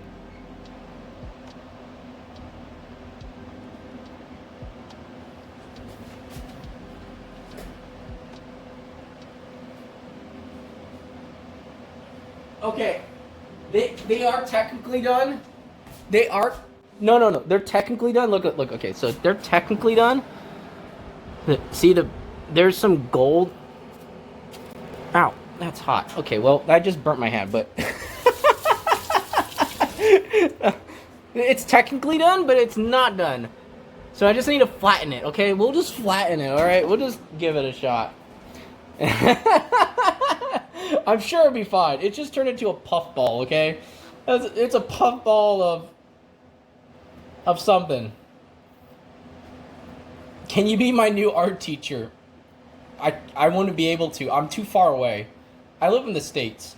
Okay. They are technically done. They are no. They're technically done. Look. Okay, so they're technically done. See there's some gold. Ow, that's hot. Okay, well that just burnt my hand, but it's technically done, but it's not done. So I just need to flatten it. Okay, we'll just flatten it. All right, we'll just give it a shot. I'm sure it'll be fine. It just turned into a puff ball, okay? It's a puff ball of something. Can you be my new art teacher? I want to be able to. I'm too far away. I live in the States.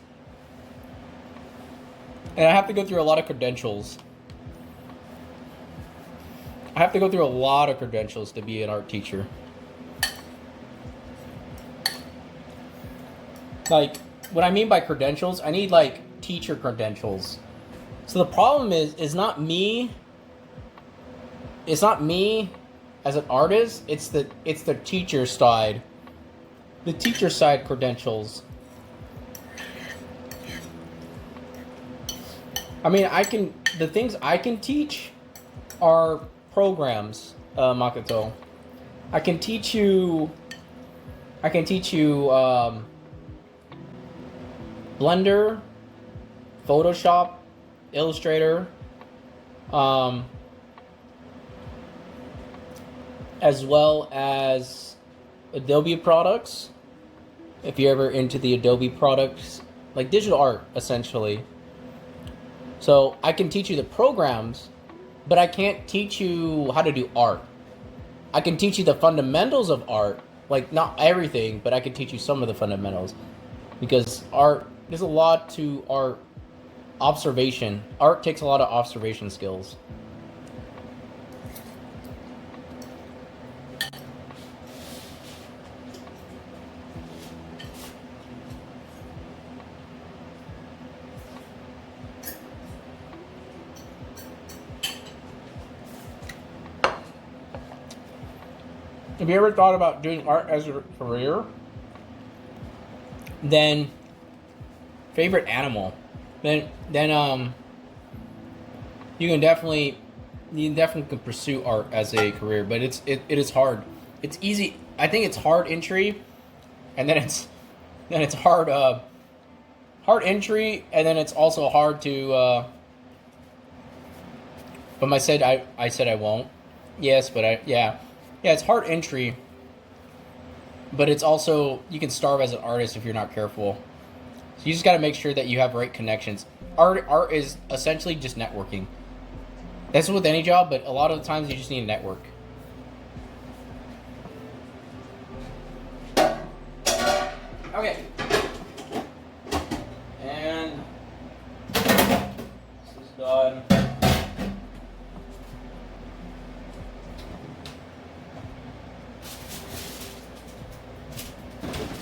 And I have to go through a lot of credentials. I have to go through a lot of credentials to be an art teacher. Like, what I mean by credentials, I need, like, teacher credentials. So the problem is not me. It's not me as an artist. It's the teacher side. The teacher side credentials. I mean, the things I can teach are programs, Makoto. I can teach you Blender, Photoshop, Illustrator, as well as Adobe products. If you're ever into the Adobe products, like digital art, essentially. So I can teach you the programs, but I can't teach you how to do art. I can teach you the fundamentals of art, like not everything, but I can teach you some of the fundamentals. Because art, there's a lot to art. Observation. Art takes a lot of observation skills. Have you ever thought about doing art as a career? Then, favorite animal. Then you can definitely pursue art as a career, but it is hard. It's easy. I think it's hard entry, and then it's hard entry, and then it's also hard to. But I said I won't. Yes, but yeah, it's hard entry. But it's also, you can starve as an artist if you're not careful. So you just got to make sure that you have right connections. Art is essentially just networking. That's with any job, but a lot of the times you just need a network. Okay. And this is done.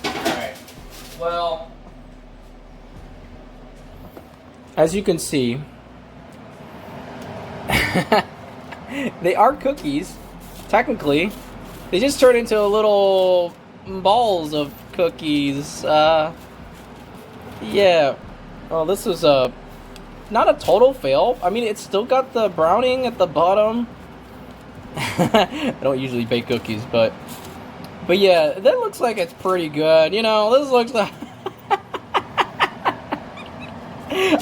Alright. Well, as you can see, they are cookies. Technically, they just turned into little balls of cookies. Yeah. Oh, this is not a total fail. I mean, it's still got the browning at the bottom. I don't usually bake cookies, but yeah, that looks like it's pretty good. You know, this looks like.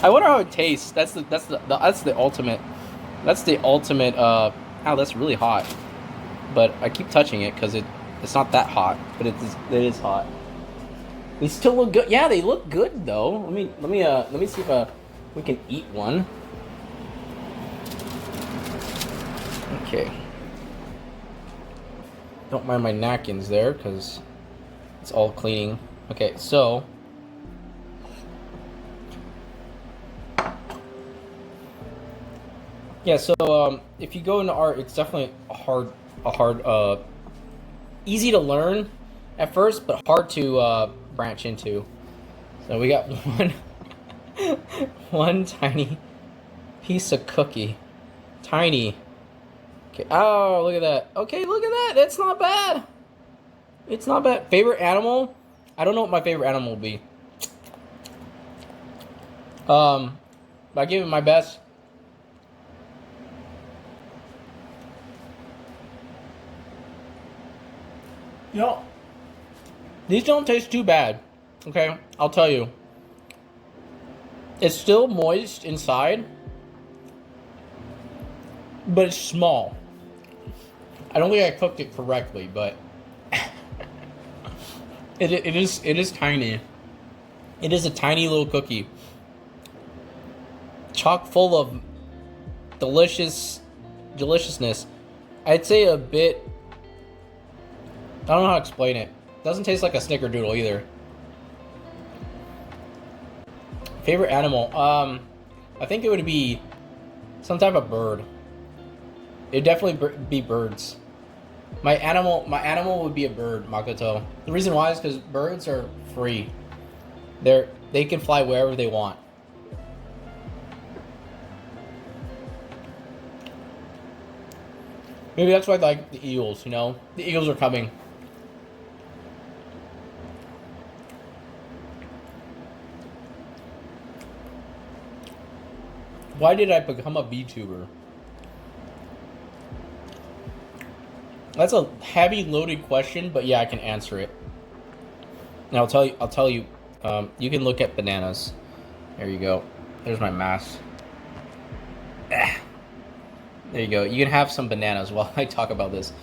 I wonder how it tastes. That's the ultimate. That's the ultimate. Ow, that's really hot. But I keep touching it because it's not that hot, but it is hot. They still look good. Yeah, they look good though. Let me see if we can eat one. Okay. Don't mind my napkins there because it's all cleaning. Okay, so. Yeah, so if you go into art, it's definitely a hard, easy to learn at first, but hard to branch into. So we got one tiny piece of cookie, tiny. Okay. Oh, look at that. Okay, look at that. It's not bad. It's not bad. Favorite animal? I don't know what my favorite animal will be. But I give it my best. You know, these don't taste too bad. Okay, I'll tell you. It's still moist inside, but it's small. I don't think I cooked it correctly, but it is tiny. It is a tiny little cookie, chock full of deliciousness. I'd say a bit. I don't know how to explain it. It doesn't taste like a snickerdoodle either. Favorite animal? I think it would be some type of bird. It'd definitely be birds. My animal would be a bird, Makoto. The reason why is because birds are free. They can fly wherever they want. Maybe that's why I like the eagles, you know? The eagles are coming. Why did I become a VTuber? That's a heavy loaded question, but yeah, I can answer it. And I'll tell you, you can look at bananas. There you go. There's my mask. There you go. You can have some bananas while I talk about this.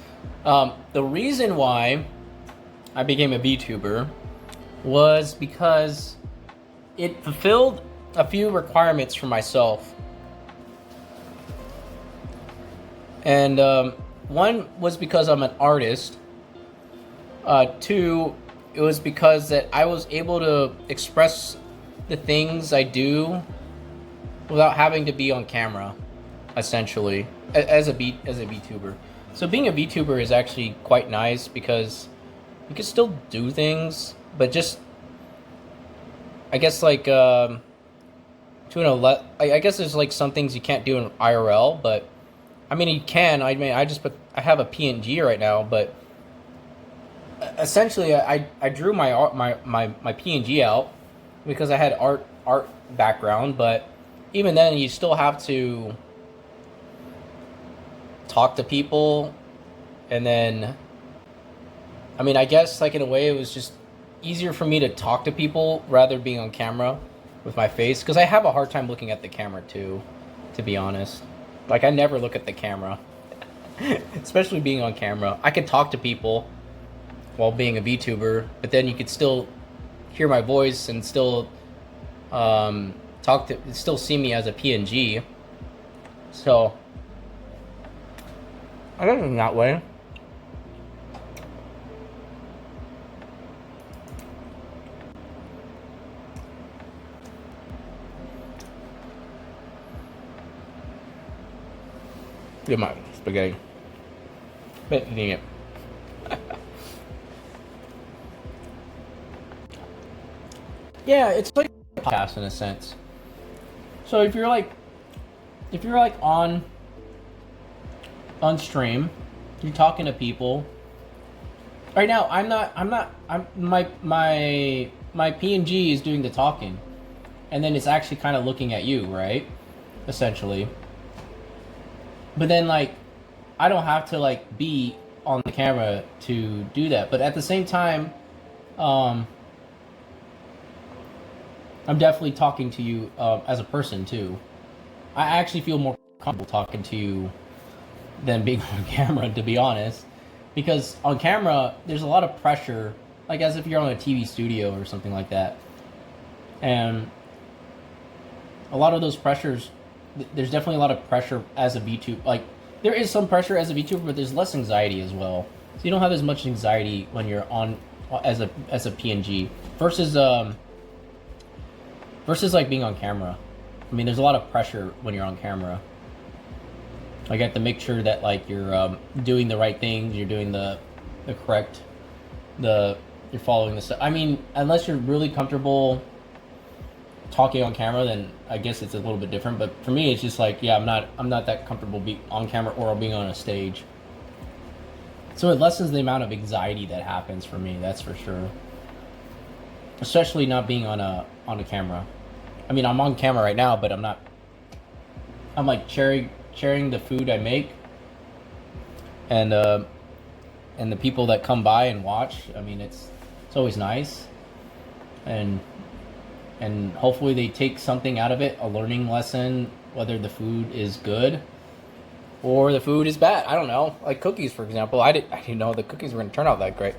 The reason why I became a VTuber was because it fulfilled a few requirements for myself. And one was because I'm an artist. Two, it was because that I was able to express the things I do without having to be on camera, essentially, as a VTuber. So being a VTuber is actually quite nice because you can still do things, but just, I guess, like, to I guess there's like some things you can't do in IRL, but I mean you can. I mean I have a PNG right now, but essentially I drew my PNG out because I had art background, but even then you still have to talk to people, and then I mean I guess like in a way it was just easier for me to talk to people rather being on camera with my face, because I have a hard time looking at the camera too, to be honest. Like I never look at the camera. Especially being on camera. I could talk to people while being a VTuber, but then you could still hear my voice and still still see me as a PNG. So I guess in that way. Get my spaghetti. Bit eating it. Yeah, it's like a podcast in a sense. So if you're like on stream, you're talking to people. Right now, I'm my PNG is doing the talking, and then it's actually kind of looking at you, right? Essentially. But then, like, I don't have to, like, be on the camera to do that. But at the same time, I'm definitely talking to you as a person, too. I actually feel more comfortable talking to you than being on camera, to be honest. Because on camera, there's a lot of pressure, like as if you're on a TV studio or something like that. And a lot of those pressures... There's definitely a lot of pressure as a VTuber. Like, there is some pressure as a VTuber, but there's less anxiety as well. So you don't have as much anxiety when you're on as a PNG versus like being on camera. I mean, there's a lot of pressure when you're on camera. Like, you have to make sure that like you're doing the right things, you're doing the correct, you're following the stuff. I mean, unless you're really comfortable talking on camera, then I guess it's a little bit different. But for me, it's just like, yeah, I'm not that comfortable being on camera or being on a stage. So it lessens the amount of anxiety that happens for me. That's for sure. Especially not being on a camera. I mean, I'm on camera right now, but I'm not. I'm like sharing the food I make, and the people that come by and watch. I mean, it's always nice, and hopefully they take something out of it, a learning lesson, whether the food is good or the food is bad. I don't know. Like cookies, for example. I didn't know the cookies were going to turn out that great.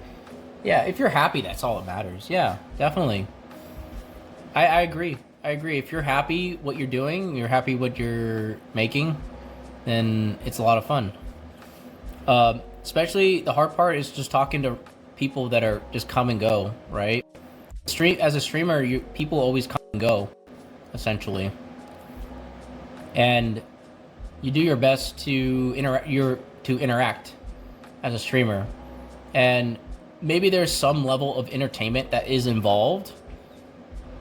Yeah, if you're happy, that's all that matters. Yeah, definitely. I agree. If you're happy what you're doing, you're happy what you're making, then it's a lot of fun. Especially the hard part is just talking to people that are just come and go, right? As a streamer, people always come and go, essentially, and you do your best to interact as a streamer, and maybe there's some level of entertainment that is involved,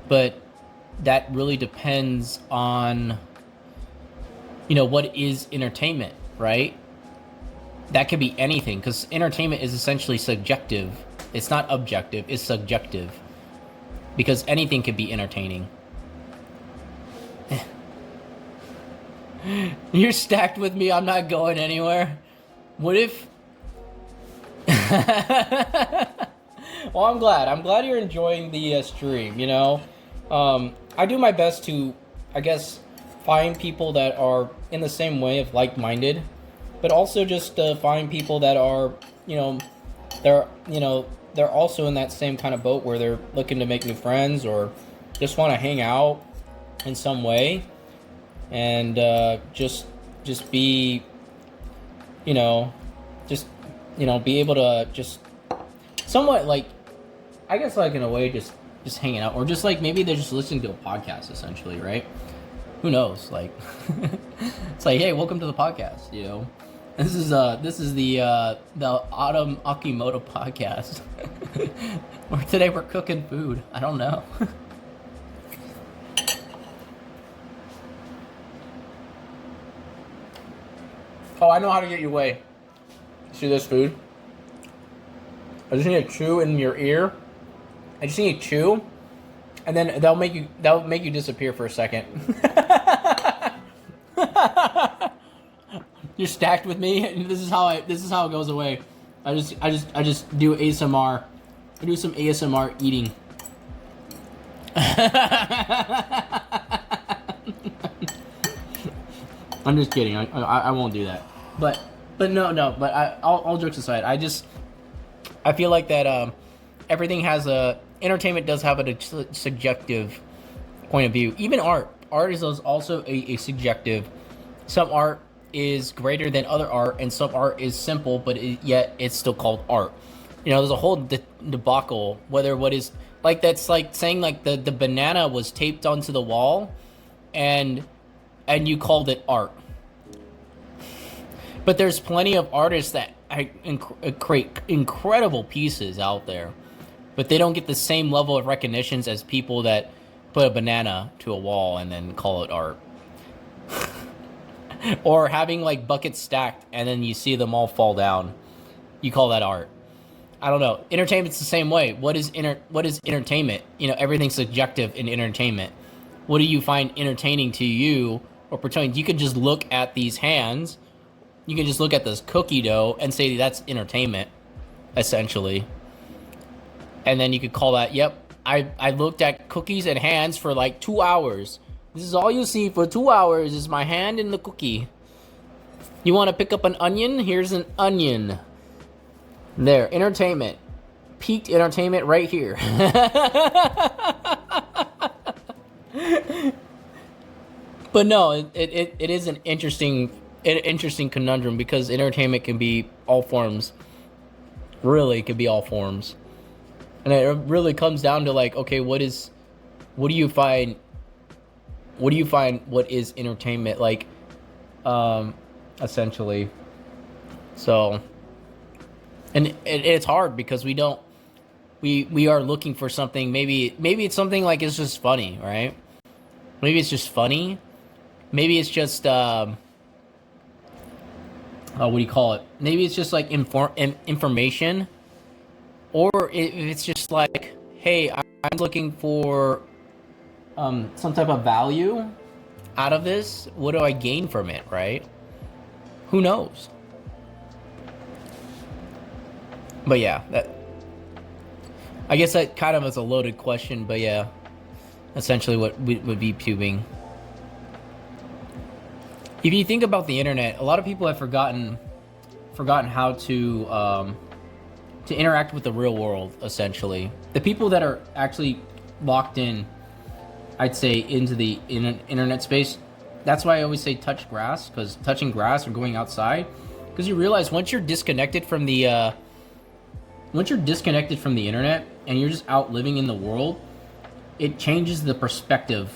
but that really depends on what is entertainment, right? That could be anything, because entertainment is essentially subjective. It's not objective, it's subjective. Because anything could be entertaining. You're stacked with me, I'm not going anywhere. What if... Well, I'm glad you're enjoying the stream, I do my best to, I guess, find people that are in the same way of like-minded, but also just find people that are, they're also in that same kind of boat where they're looking to make new friends, or just want to hang out in some way, and just be, you know, just be able to just somewhat like, I guess like in a way just hanging out, or just like maybe they're just listening to a podcast essentially, right? Who knows? Like, it's like, hey, welcome to the podcast. This is the Autumn Akimoto podcast. Or today we're cooking food. I don't know. Oh, I know how to get you away. See this food? I just need to chew in your ear. I just need to chew, and then that'll make you disappear for a second. You're stacked with me, and this is how it goes away. I just do ASMR. I do some ASMR eating. I'm just kidding. I won't do that. But no. But all jokes aside, I feel like that everything has entertainment does have a subjective point of view. Even art is also a subjective. Some art is greater than other art, and some art is simple, but yet it's still called art. There's a whole debacle whether what is like, that's like saying like the banana was taped onto the wall, and you called it art. But there's plenty of artists that create incredible pieces out there, but they don't get the same level of recognitions as people that put a banana to a wall and then call it art. Or having like buckets stacked and then you see them all fall down, you call that art. I don't know. Entertainment's the same way. What is entertainment? Everything's subjective in entertainment. What do you find entertaining to you or pertaining? You can just look at these hands. You can just look at this cookie dough and say that's entertainment, essentially. And then you could call that, yep, I looked at cookies and hands for like 2 hours. This is all you see for 2 hours is my hand and the cookie. You want to pick up an onion? Here's an onion. There, entertainment. Peaked entertainment right here. But no, it is an interesting conundrum, because entertainment can be all forms. Really, it can be all forms. And it really comes down to like, okay, what do you find what is entertainment, like, essentially. So, and it's hard because we are looking for something. Maybe it's something like it's just funny, right? Maybe it's just funny. Maybe it's just what do you call it? Maybe it's just like information, or if it's just like, hey, I'm looking for some type of value out of this. What do I gain from it, right? Who knows? But yeah, I guess that kind of is a loaded question, but yeah, essentially what would be tubing. If you think about the internet, a lot of people have forgotten how to interact with the real world, essentially. The people that are actually locked in, I'd say, into the internet space, that's why I always say touch grass, because touching grass or going outside, because you realize once you're disconnected from the internet and you're just out living in the world, it changes the perspective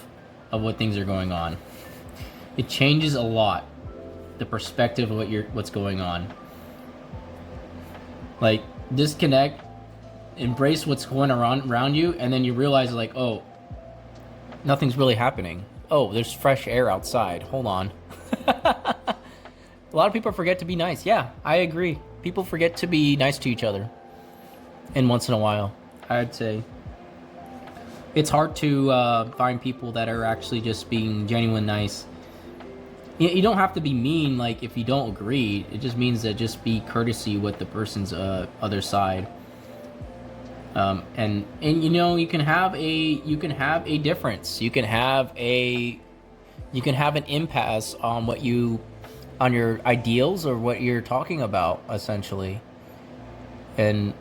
of what things are going on. It changes a lot, the perspective of what's going on. Like, disconnect, embrace what's going around you, and then you realize, like, oh, nothing's really happening. Oh, there's fresh air outside. Hold on. A lot of people forget to be nice. Yeah, I agree. People forget to be nice to each other. And once in a while, I'd say. It's hard to find people that are actually just being genuine nice. You don't have to be mean, like, if you don't agree. It just means that just be courtesy with the person's other side. And you can have a difference. You can have an impasse on your ideals or what you're talking about, essentially. And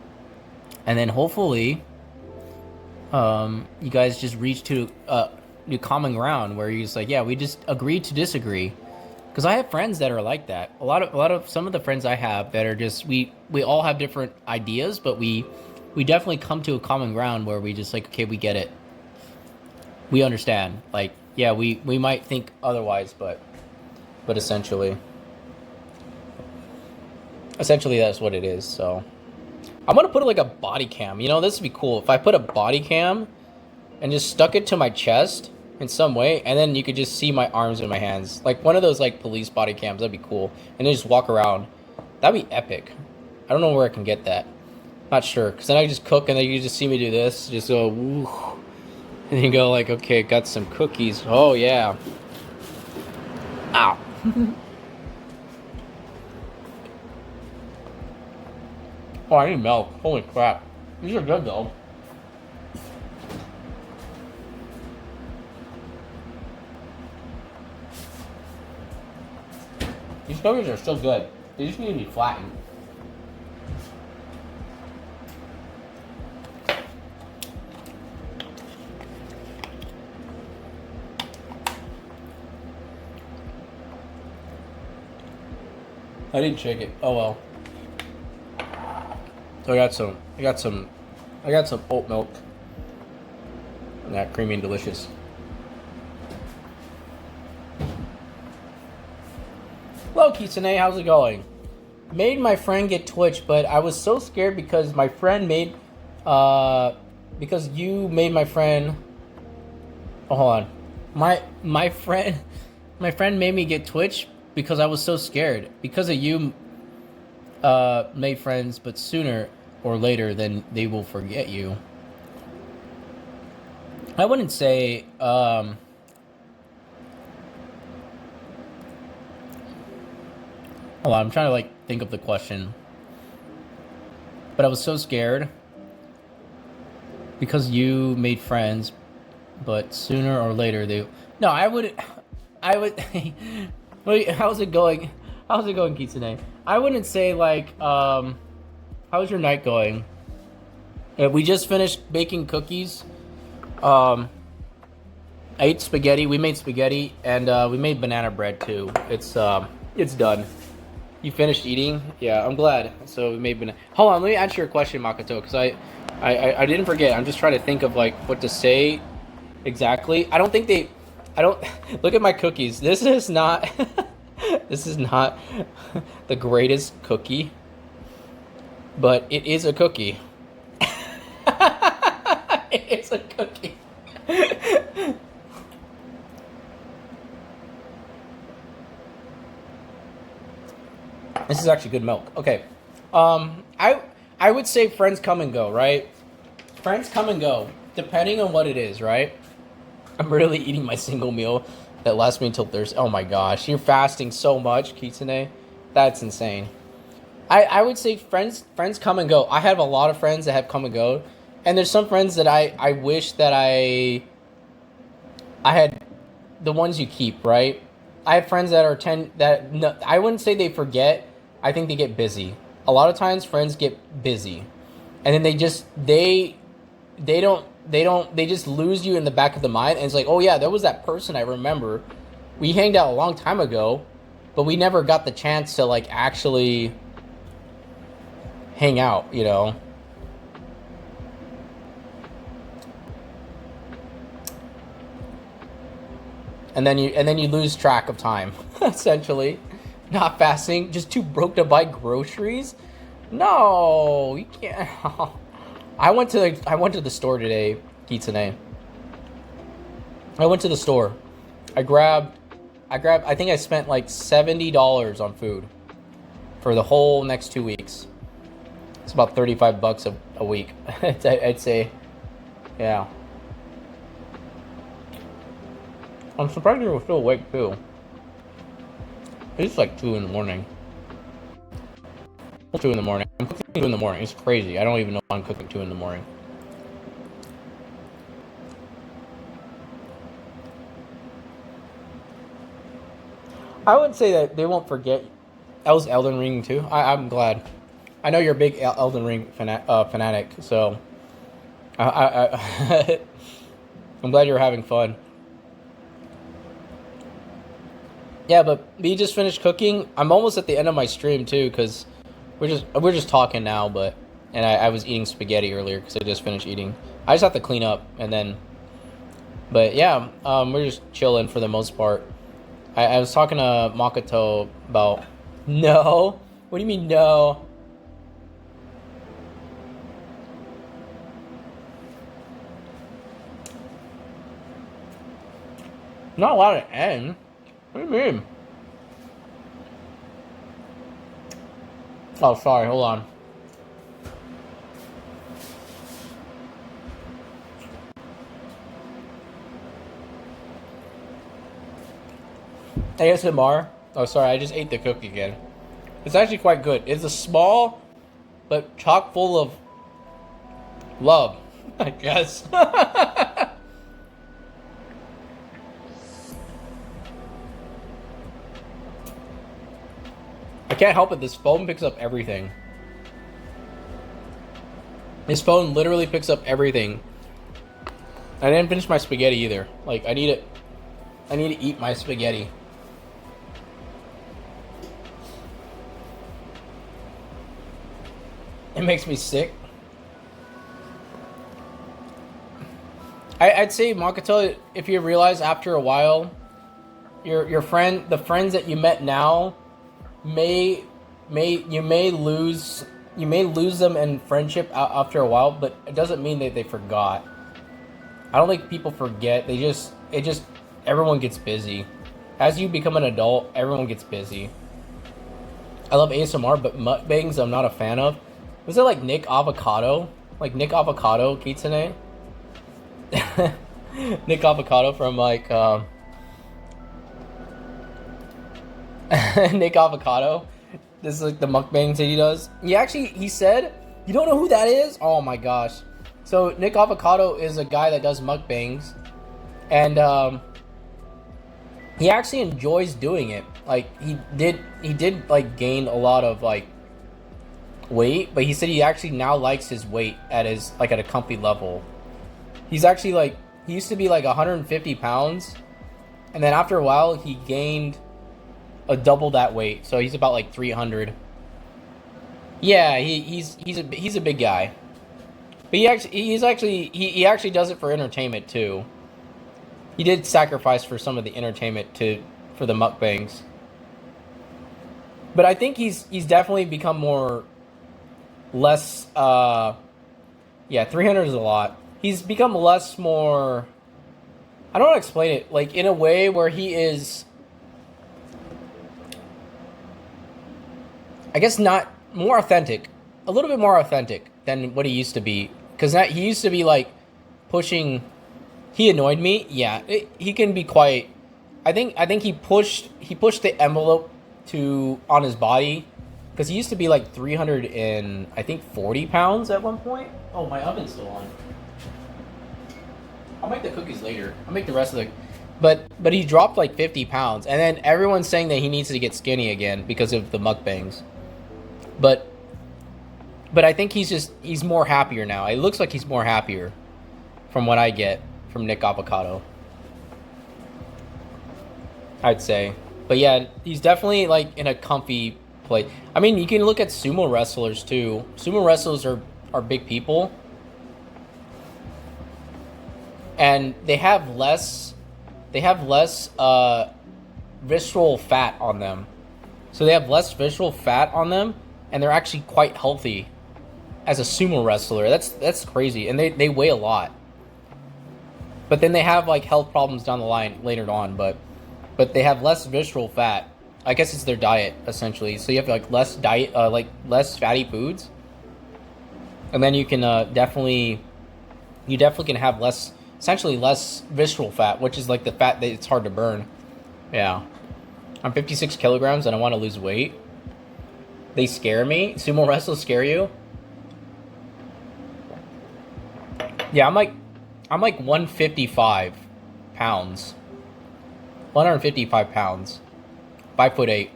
then hopefully you guys just reach to new common ground where you're just like, yeah, we just agree to disagree. Because I have friends that are like that. Some of the friends I have that are just we all have different ideas, but we definitely come to a common ground where we just like, okay, we get it, we understand. Like, yeah, we might think otherwise, but essentially that's what it is. So I'm gonna put like a body cam. You know, this would be cool if I put a body cam and just stuck it to my chest in some way, and then you could just see my arms and my hands, like one of those like police body cams. That'd be cool, and then just walk around. That'd be epic. I don't know where I can get that. Not sure, because then I just cook, and then you just see me do this, just go, woo, and you go like, okay, got some cookies. Oh yeah. Ow. Oh, I need milk. Holy crap. These are good though. These cookies are still good. They just need to be flattened. I didn't shake it. Oh well. So I got some oat milk. And that creamy and delicious. Hello, Kisane, how's it going? Made my friend get Twitch, but I was so scared because my friend made, because you made my friend. Oh, hold on, my friend made me get Twitch because I was so scared because of you. Made friends, but sooner or later, then they will forget you. I wouldn't say. Hold on, I'm trying to like think of the question. But I was so scared because you made friends, but sooner or later they. No, I would. Wait, how's it going? How's it going, Kitsune? I wouldn't say like, how's your night going? We just finished baking cookies. I ate spaghetti. We made spaghetti, and we made banana bread too. It's done. You finished eating? Yeah, I'm glad. So we made banana. Hold on, let me answer your question, Makoto, because I didn't forget. I'm just trying to think of like what to say exactly. I don't look at my cookies. This is not this is not the greatest cookie, but it is a cookie. It's a cookie. This is actually good milk. Okay. I would say friends come and go, right? Friends come and go, depending on what it is, right? I'm really eating my single meal that lasts me until Thursday. Oh my gosh, you're fasting so much, Kitsune. That's insane. I would say friends come and go. I have a lot of friends that have come and go. And there's some friends that I wish that I had the ones you keep, right? I have friends that are no, I wouldn't say they forget. I think they get busy. A lot of times friends get busy. And then they just they just lose you in the back of the mind, and it's like, "Oh yeah, there was that person I remember. We hanged out a long time ago, but we never got the chance to like actually hang out, you know?" And then you lose track of time, essentially. Not fasting, just too broke to buy groceries? No, you can't. I went to the store today, Kitsune. I went to the store. I grabbed I think I spent like $70 on food for the whole next 2 weeks. It's about $35 a week. I'd say. Yeah. I'm surprised you were still awake too. It's like 2 in the morning. 2 in the morning. I'm cooking 2 in the morning. It's crazy. I don't even know why I'm cooking 2 in the morning. I would say that they won't forget. That was Elden Ring too. I'm glad. I know you're a big Elden Ring fanatic, so I'm glad you're having fun. Yeah, but we just finished cooking. I'm almost at the end of my stream too, cause we're just talking now. But and I was eating spaghetti earlier because I just finished eating. I just have to clean up and then. But yeah, we're just chilling for the most part. I was talking to Makoto about. No, what do you mean no? Not a lot of N. What do you mean? Oh, sorry. Hold on. ASMR. Oh, sorry. I just ate the cookie again. It's actually quite good. It's a small, but chock full of love, I guess. I can't help it. This phone picks up everything. This phone literally picks up everything. I didn't finish my spaghetti either. Like, I need to eat my spaghetti. It makes me sick. I'd say, Makoto, if you realize after a while, the friends that you met now, you may lose them in friendship after a while, but it doesn't mean that they forgot. I don't think people forget. Everyone gets busy. As you become an adult, everyone gets busy. I love ASMR, but mukbangs I'm not a fan of. Was it like Nick Avocado? Like Nick Avocado Kitsune? Nick Avocado from like Nick Avocado. This is like the mukbangs that he does. He said, you don't know who that is? Oh my gosh. So Nick Avocado is a guy that does mukbangs, and he actually enjoys doing it. Like he did like gain a lot of like weight, but he said he actually now likes his weight at a comfy level. He's actually like, he used to be like 150 pounds, and then after a while he gained a double that weight, so he's about like 300. Yeah, he's a big guy, but he actually does it for entertainment too. He did sacrifice for some of the entertainment for the mukbangs, but I think he's definitely become less. Yeah, 300 is a lot. He's become more. I don't want to explain it, like in a way where he is, I guess, not more authentic, a little bit more authentic than what he used to be. Because he used to be like pushing. He annoyed me. Yeah, he can be quite. I think he pushed the envelope on his body, because he used to be like 300 and I think 40 pounds at one point. Oh, my oven's still on. I'll make the cookies later. I'll make the rest of the. But he dropped like 50 pounds, and then everyone's saying that he needs to get skinny again because of the mukbangs. But I think he's more happier now. It looks like he's more happier, from what I get from Nick Avocado, I'd say. But yeah, he's definitely like in a comfy place. I mean, you can look at sumo wrestlers too. Sumo wrestlers are big people, and they have less visceral fat on them. So they have less visceral fat on them, and they're actually quite healthy as a sumo wrestler. That's crazy, and they weigh a lot. But then they have like health problems down the line later on. But they have less visceral fat. I guess it's their diet essentially. So you have like less fatty foods, and then you can definitely can have essentially less visceral fat, which is like the fat that it's hard to burn. Yeah, I'm 56 kilograms and I want to lose weight. They scare me. Sumo wrestlers scare you. Yeah, I'm like 155 pounds. 155 pounds. 5'8".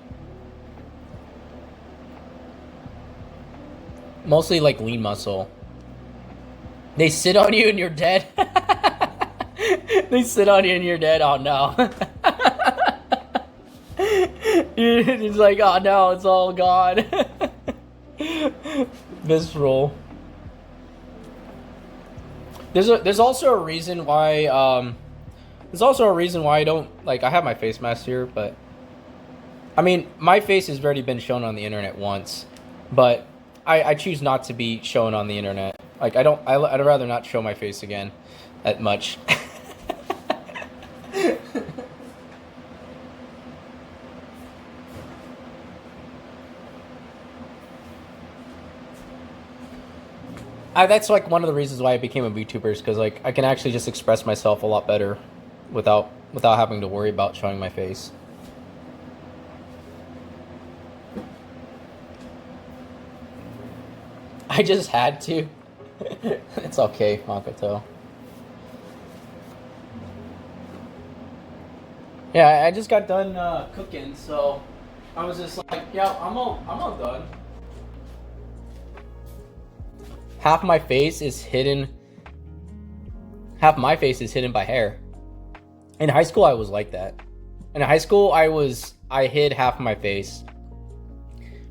Mostly like lean muscle. They sit on you and you're dead. They sit on you and you're dead. Oh no. It's like, oh no, it's all gone. Visceral. There's also a reason why I don't like, I have my face mask here, but I mean, my face has already been shown on the internet once, but I choose not to be shown on the internet. Like, I'd rather not show my face again that much. That's like one of the reasons why I became a VTuber, is because like I can actually just express myself a lot better without having to worry about showing my face. I just had to. It's okay, Makoto. Yeah, I just got done cooking, so I was just like, yeah, I'm all done. Half my face is hidden by hair. In high school, I was like that. In high school, I hid half my face.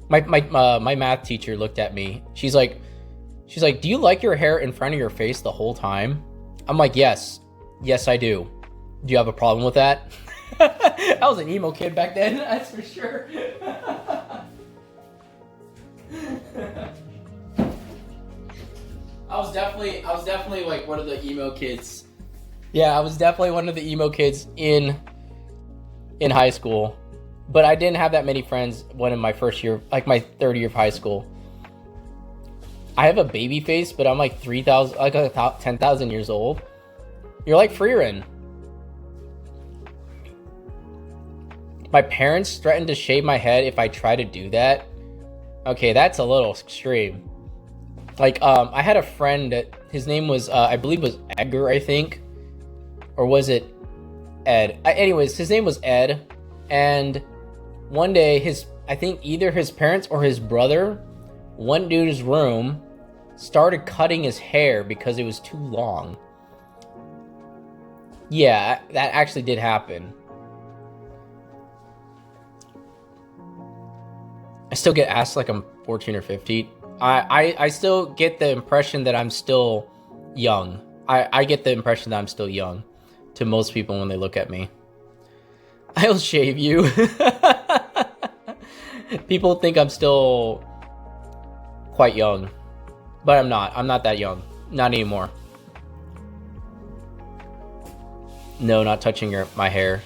My math teacher looked at me. She's like, do you like your hair in front of your face the whole time? I'm like, yes, I do. Do you have a problem with that? I was an emo kid back then, that's for sure. I was definitely like one of the emo kids. Yeah, I was definitely one of the emo kids in high school. But I didn't have that many friends when in my first year, like my third year of high school. I have a baby face, but I'm like 3,000, like 10,000 years old. You're like Freerin. My parents threatened to shave my head if I try to do that. Okay, that's a little extreme. Like, I had a friend that his name was, I believe was Edgar, I think. Or was it Ed? Anyways, his name was Ed. And one day, I think either his parents or his brother went to his room, started cutting his hair because it was too long. Yeah, that actually did happen. I still get asked like I'm 14 or 15. I still get the impression that I'm still young. I get the impression that I'm still young to most people when they look at me. I'll shave you. People think I'm still quite young, but I'm not. I'm not that young. Not anymore. No, not touching my hair.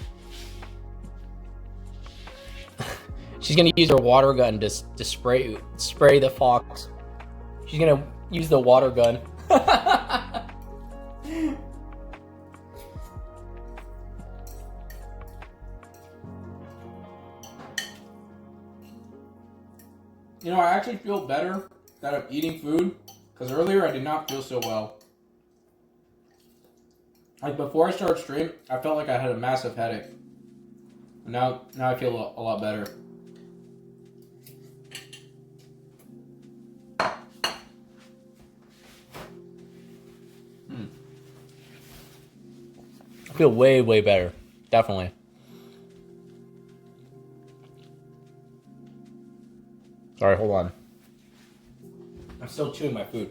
She's gonna use her water gun to spray the fox. She's gonna use the water gun. You know, I actually feel better that I'm eating food, because earlier I did not feel so well. Like before I started stream, I felt like I had a massive headache. Now I feel a lot better. I feel way, way better. Definitely. Sorry, hold on. I'm still chewing my food.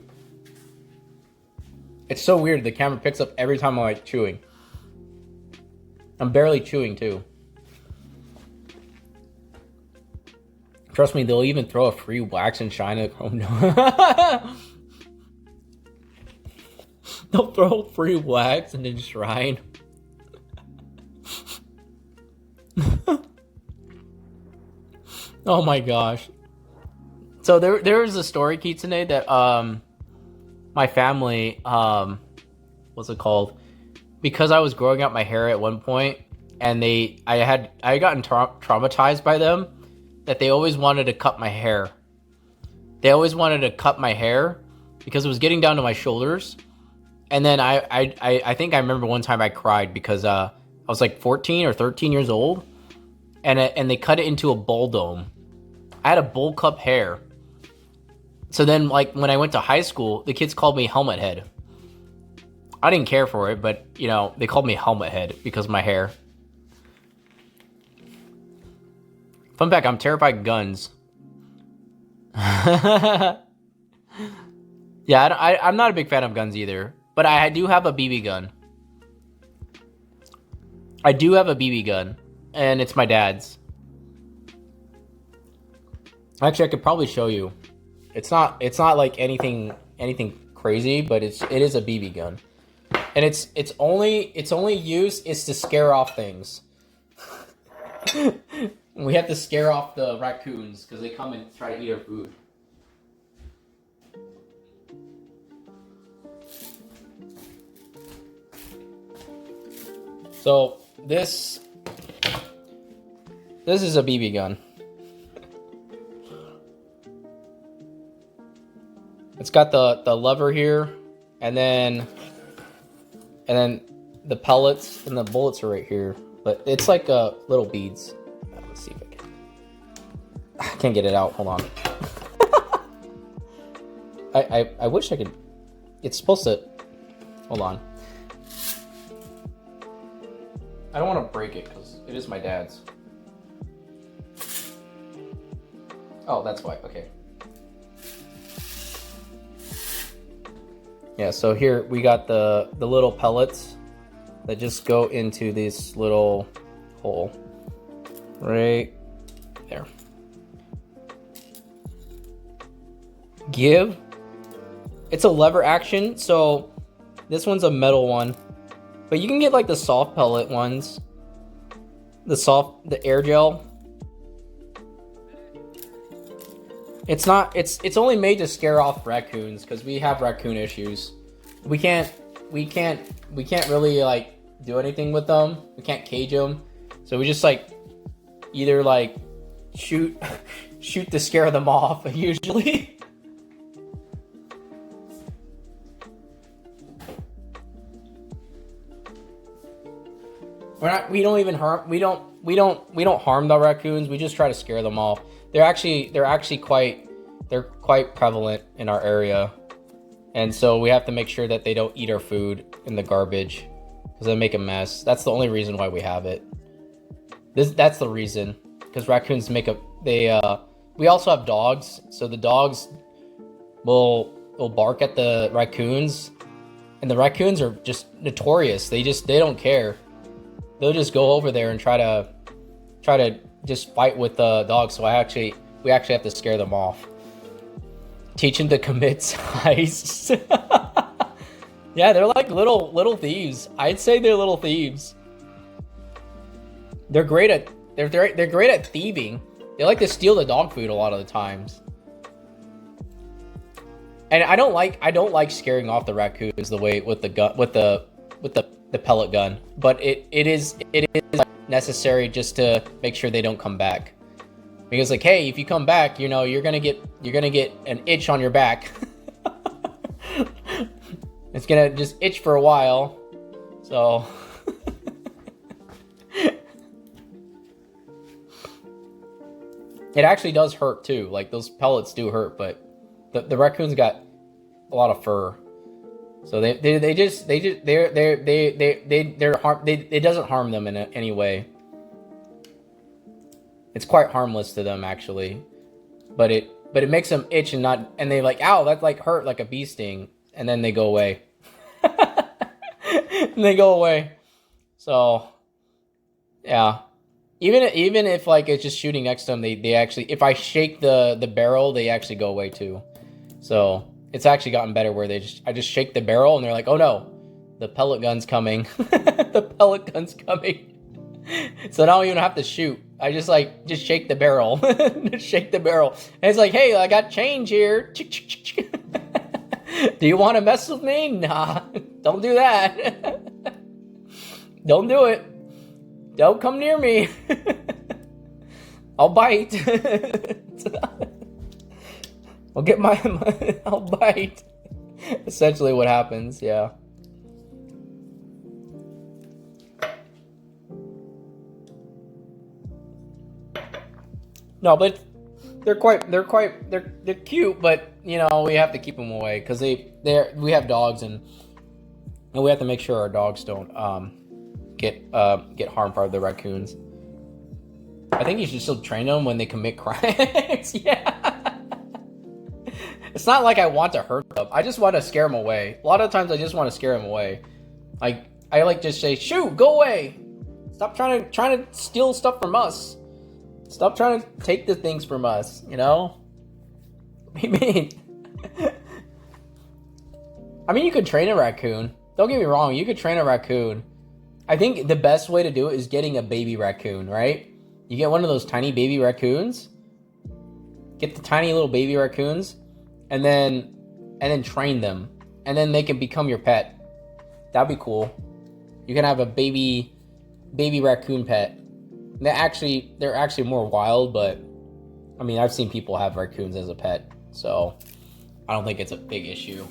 It's so weird. The camera picks up every time I'm like chewing. I'm barely chewing too. Trust me, they'll even throw a free wax and shine at. Oh no. They'll throw free wax and then shrine. Oh my gosh. So there was a story, Kitsune, that my family what's it called? Because I was growing out my hair at one point, and I had gotten traumatized by them, that they always wanted to cut my hair. They always wanted to cut my hair because it was getting down to my shoulders. And then I think I remember one time I cried because I was like 14 or 13 years old, and they cut it into a bull dome. I had a bull cup hair. So then, like, when I went to high school, the kids called me Helmet Head. I didn't care for it, but you know, they called me Helmet Head because of my hair. Fun fact, I'm terrified of guns. Yeah, I'm not a big fan of guns either, but I do have a BB gun. I do have a BB gun, and it's my dad's. Actually, I could probably show you. It's not like anything crazy, but it is a BB gun, and its only use is to scare off things. We have to scare off the raccoons because they come and try to eat our food. So this is a BB gun. It's got the lever here, and then the pellets and the bullets are right here. But it's like little beads. Let's see if I can't get it out. Hold on. I wish I could. It's supposed to. Hold on. I don't want to break it because it is my dad's. Oh, that's why. Okay. Yeah, so here we got the little pellets that just go into this little hole right there. Give. It's a lever action, so this one's a metal one, but you can get like the soft pellet ones, the air gel. It's only made to scare off raccoons because we have raccoon issues. We can't really like do anything with them. We can't cage them, so we just like either like shoot to scare them off usually. We don't harm the raccoons. We just try to scare them off. They're actually quite prevalent in our area, and so we have to make sure that they don't eat our food in the garbage because they make a mess. That's the only reason why we have it. That's the reason, because raccoons make a we also have dogs, so the dogs will bark at the raccoons, and the raccoons are just notorious. They don't care. They'll just go over there and try to just fight with the dogs. So we actually have to scare them off. Teach them to commit heists. Yeah, they're like little thieves. I'd say they're little thieves. They're great at thieving. They like to steal the dog food a lot of the times. And I don't like scaring off the raccoons the way with the gun with the pellet gun, but it is necessary just to make sure they don't come back. Because like, hey, if you come back, you know, you're gonna get an itch on your back. It's gonna just itch for a while. So it actually does hurt too. Like those pellets do hurt, but the raccoons got a lot of fur. So it doesn't harm them in any way. It's quite harmless to them actually, but it makes them itch and they like, ow, that like hurt like a bee sting, and then they go away. And they go away. So yeah, even if like it's just shooting next to them, they actually, if I shake the barrel, they actually go away too. So it's actually gotten better where I just shake the barrel and they're like, oh no, the pellet gun's coming. The pellet gun's coming. So now I don't even have to shoot. I just shake the barrel. Just shake the barrel. And it's like, hey, I got change here. Do you want to mess with me? Nah, don't do that. Don't do it. Don't come near me. I'll bite. I'll bite. Essentially what happens, yeah. No, but they're cute, but you know, we have to keep them away because we have dogs, and And we have to make sure our dogs don't get harmed by the raccoons. I think you should still train them when they commit crimes. Yeah. It's not like I want to hurt them. I just want to scare them away. A lot of times I just want to scare them away. Like I like just say, "Shoo, go away. Stop trying to steal stuff from us. Stop trying to take the things from us, you know?" What do you mean? I mean, you could train a raccoon. Don't get me wrong, you could train a raccoon. I think the best way to do it is getting a baby raccoon, right? You get one of those tiny baby raccoons. Get the tiny little baby raccoons, and then train them, and then they can become your pet. That'd be cool. You can have a baby raccoon pet. They're actually more wild, but I mean, I've seen people have raccoons as a pet, so I don't think it's a big issue.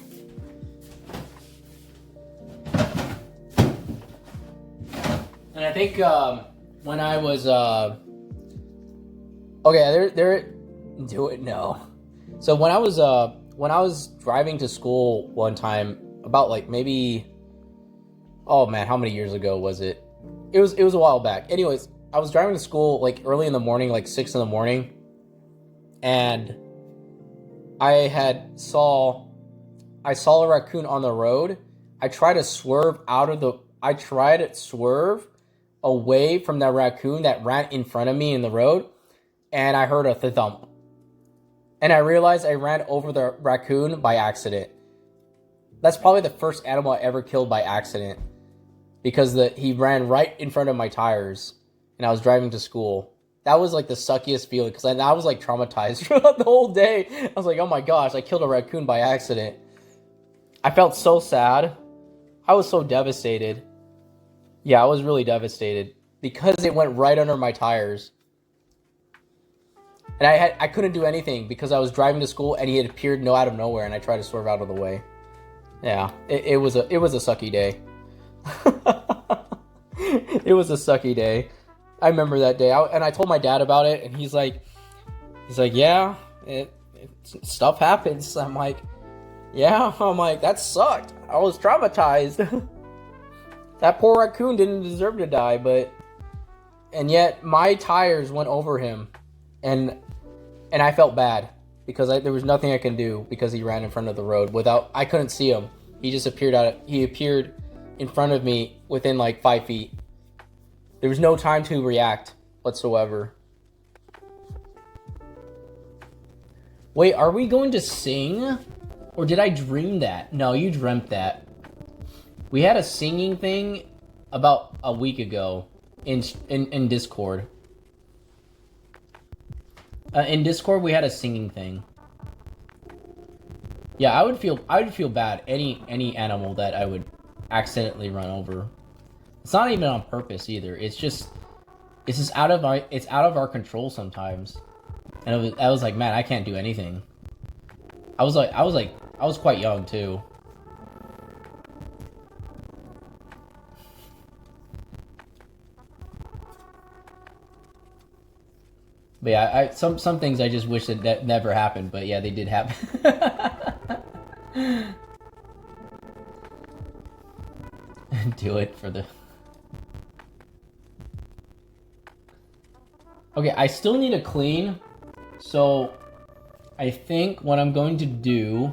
And I think when I was do it no. So when I was driving to school one time, about like maybe, oh man, how many years ago was it? It was a while back. Anyways, I was driving to school like early in the morning, like 6 in, and I saw a raccoon on the road. I tried to swerve away from that raccoon that ran in front of me in the road, and I heard a thump. And I realized I ran over the raccoon by accident. That's probably the first animal I ever killed by accident, because he ran right in front of my tires, and I was driving to school. That was like the suckiest feeling, because I was like traumatized throughout the whole day. I was like, oh my gosh, I killed a raccoon by accident. I felt so sad. I was so devastated. Yeah, I was really devastated because it went right under my tires. And I couldn't do anything because I was driving to school and he had appeared out of nowhere, and I tried to swerve out of the way. Yeah, it was a sucky day. It was a sucky day. I remember that day, and I told my dad about it, and he's like, yeah, stuff happens. I'm like, yeah. I'm like, that sucked. I was traumatized. That poor raccoon didn't deserve to die, and yet my tires went over him, and I felt bad because there was nothing I can do because he ran in front of the road I couldn't see him. He just appeared in front of me within like 5 feet. There was no time to react whatsoever. Wait, are we going to sing? Or did I dream that? No, you dreamt that. We had a singing thing about a week ago in Discord. In Discord, we had a singing thing. Yeah, I would feel bad any animal that I would accidentally run over. It's not even on purpose either. It's just out of our control sometimes. And I was like, man, I can't do anything. I was quite young too. But yeah, some things I just wish that never happened, but yeah, they did happen. Do it for the... Okay, I still need to clean, so I think what I'm going to do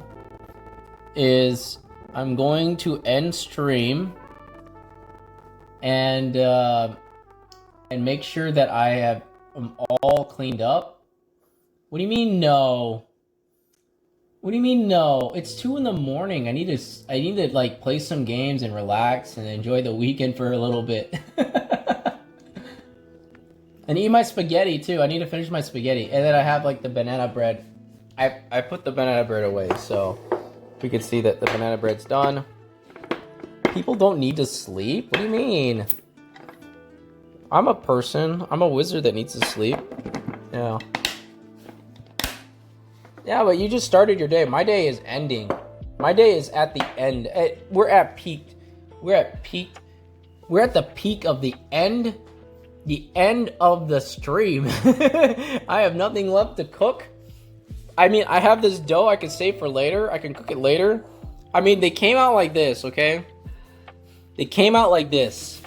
is I'm going to end stream and make sure that I am all cleaned up. What do you mean no? What do you mean no? It's 2 in the morning. I need to like play some games and relax and enjoy the weekend for a little bit. And eat my spaghetti too. I need to finish my spaghetti. And then I have like the banana bread. I put the banana bread away, so we can see that the banana bread's done. People don't need to sleep? What do you mean? I'm a wizard that needs to sleep. Yeah. Yeah, but you just started your day. My day is ending. My day is at the end. We're at the peak of the end. The end of the stream. I have nothing left to cook. I mean, I have this dough I can save for later. I can cook it later. I mean, they came out like this, okay? They came out like this,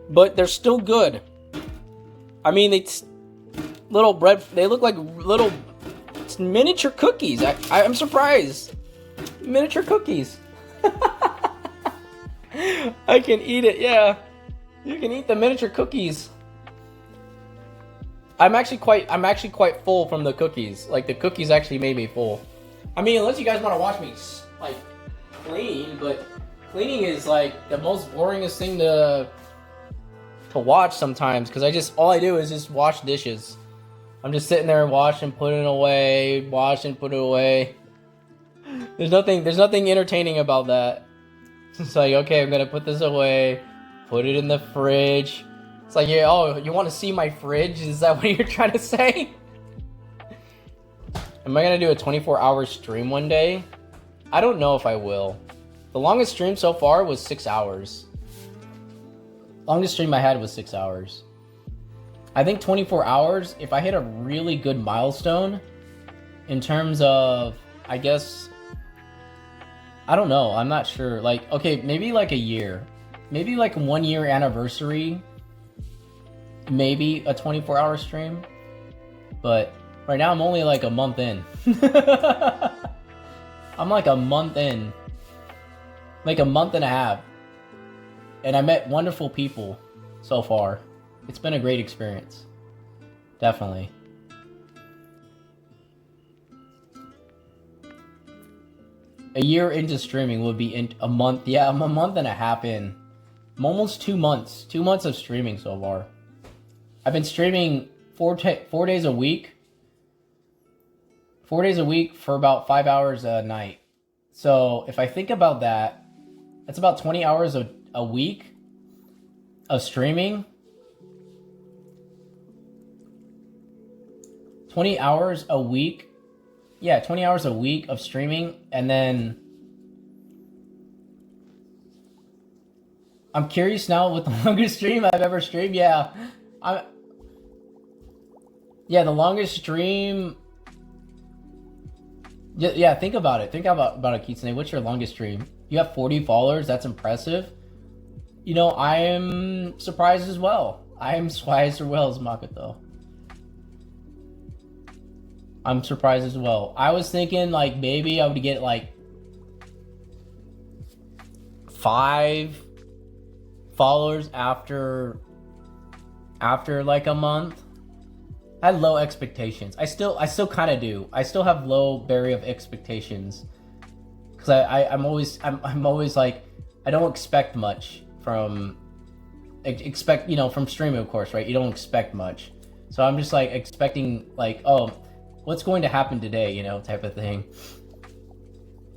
but they're still good. I mean, it's little bread. They look like little miniature cookies. I'm surprised. Miniature cookies. I can eat it. Yeah, you can eat the miniature cookies. I'm actually quite full from the cookies. Like, the cookies actually made me full. I mean, unless you guys want to watch me like clean, but cleaning is like the most boringest thing to watch sometimes, because all I do is just wash dishes. I'm just sitting there washing, putting it away, washing, put it away. There's nothing entertaining about that. It's like, okay, I'm gonna put this away, put it in the fridge. It's like, yeah, oh, you want to see my fridge? Is that what you're trying to say? Am I gonna do a 24-hour stream one day? I don't know if I will. The longest stream so far was 6 hours. Longest stream I had was 6 hours. I think 24 hours, if I hit a really good milestone in terms of, I guess, I don't know, I'm not sure. Like, okay, maybe like a year. Maybe like 1 year anniversary. Maybe a 24-hour stream. But right now I'm only like a month in. I'm like a month in. Like a month and a half. And I met wonderful people so far. It's been a great experience. Definitely. A year into streaming would be in a month. Yeah, I'm a month and a half in. I'm almost 2 months. 2 months of streaming so far. I've been streaming 4 days a week. 4 days a week for about 5 hours a night. So if I think about that, that's about 20 hours a week of streaming. 20 hours a week. Yeah, 20 hours a week of streaming. And then I'm curious now what the longest stream I've ever streamed. Yeah. The longest stream. Yeah, think about it. Think about it, Kitsune. What's your longest stream? You have 40 followers. That's impressive. You know, I am surprised as well. I am surprised as well as Makoto. I'm surprised as well. I was thinking like maybe I would get like 5 followers after like a month. I had low expectations. I still kind of do. I still have low barrier of expectations because I'm always like, I don't expect much from from streaming, of course, right? You don't expect much, so I'm just like expecting like, oh, what's going to happen today, type of thing.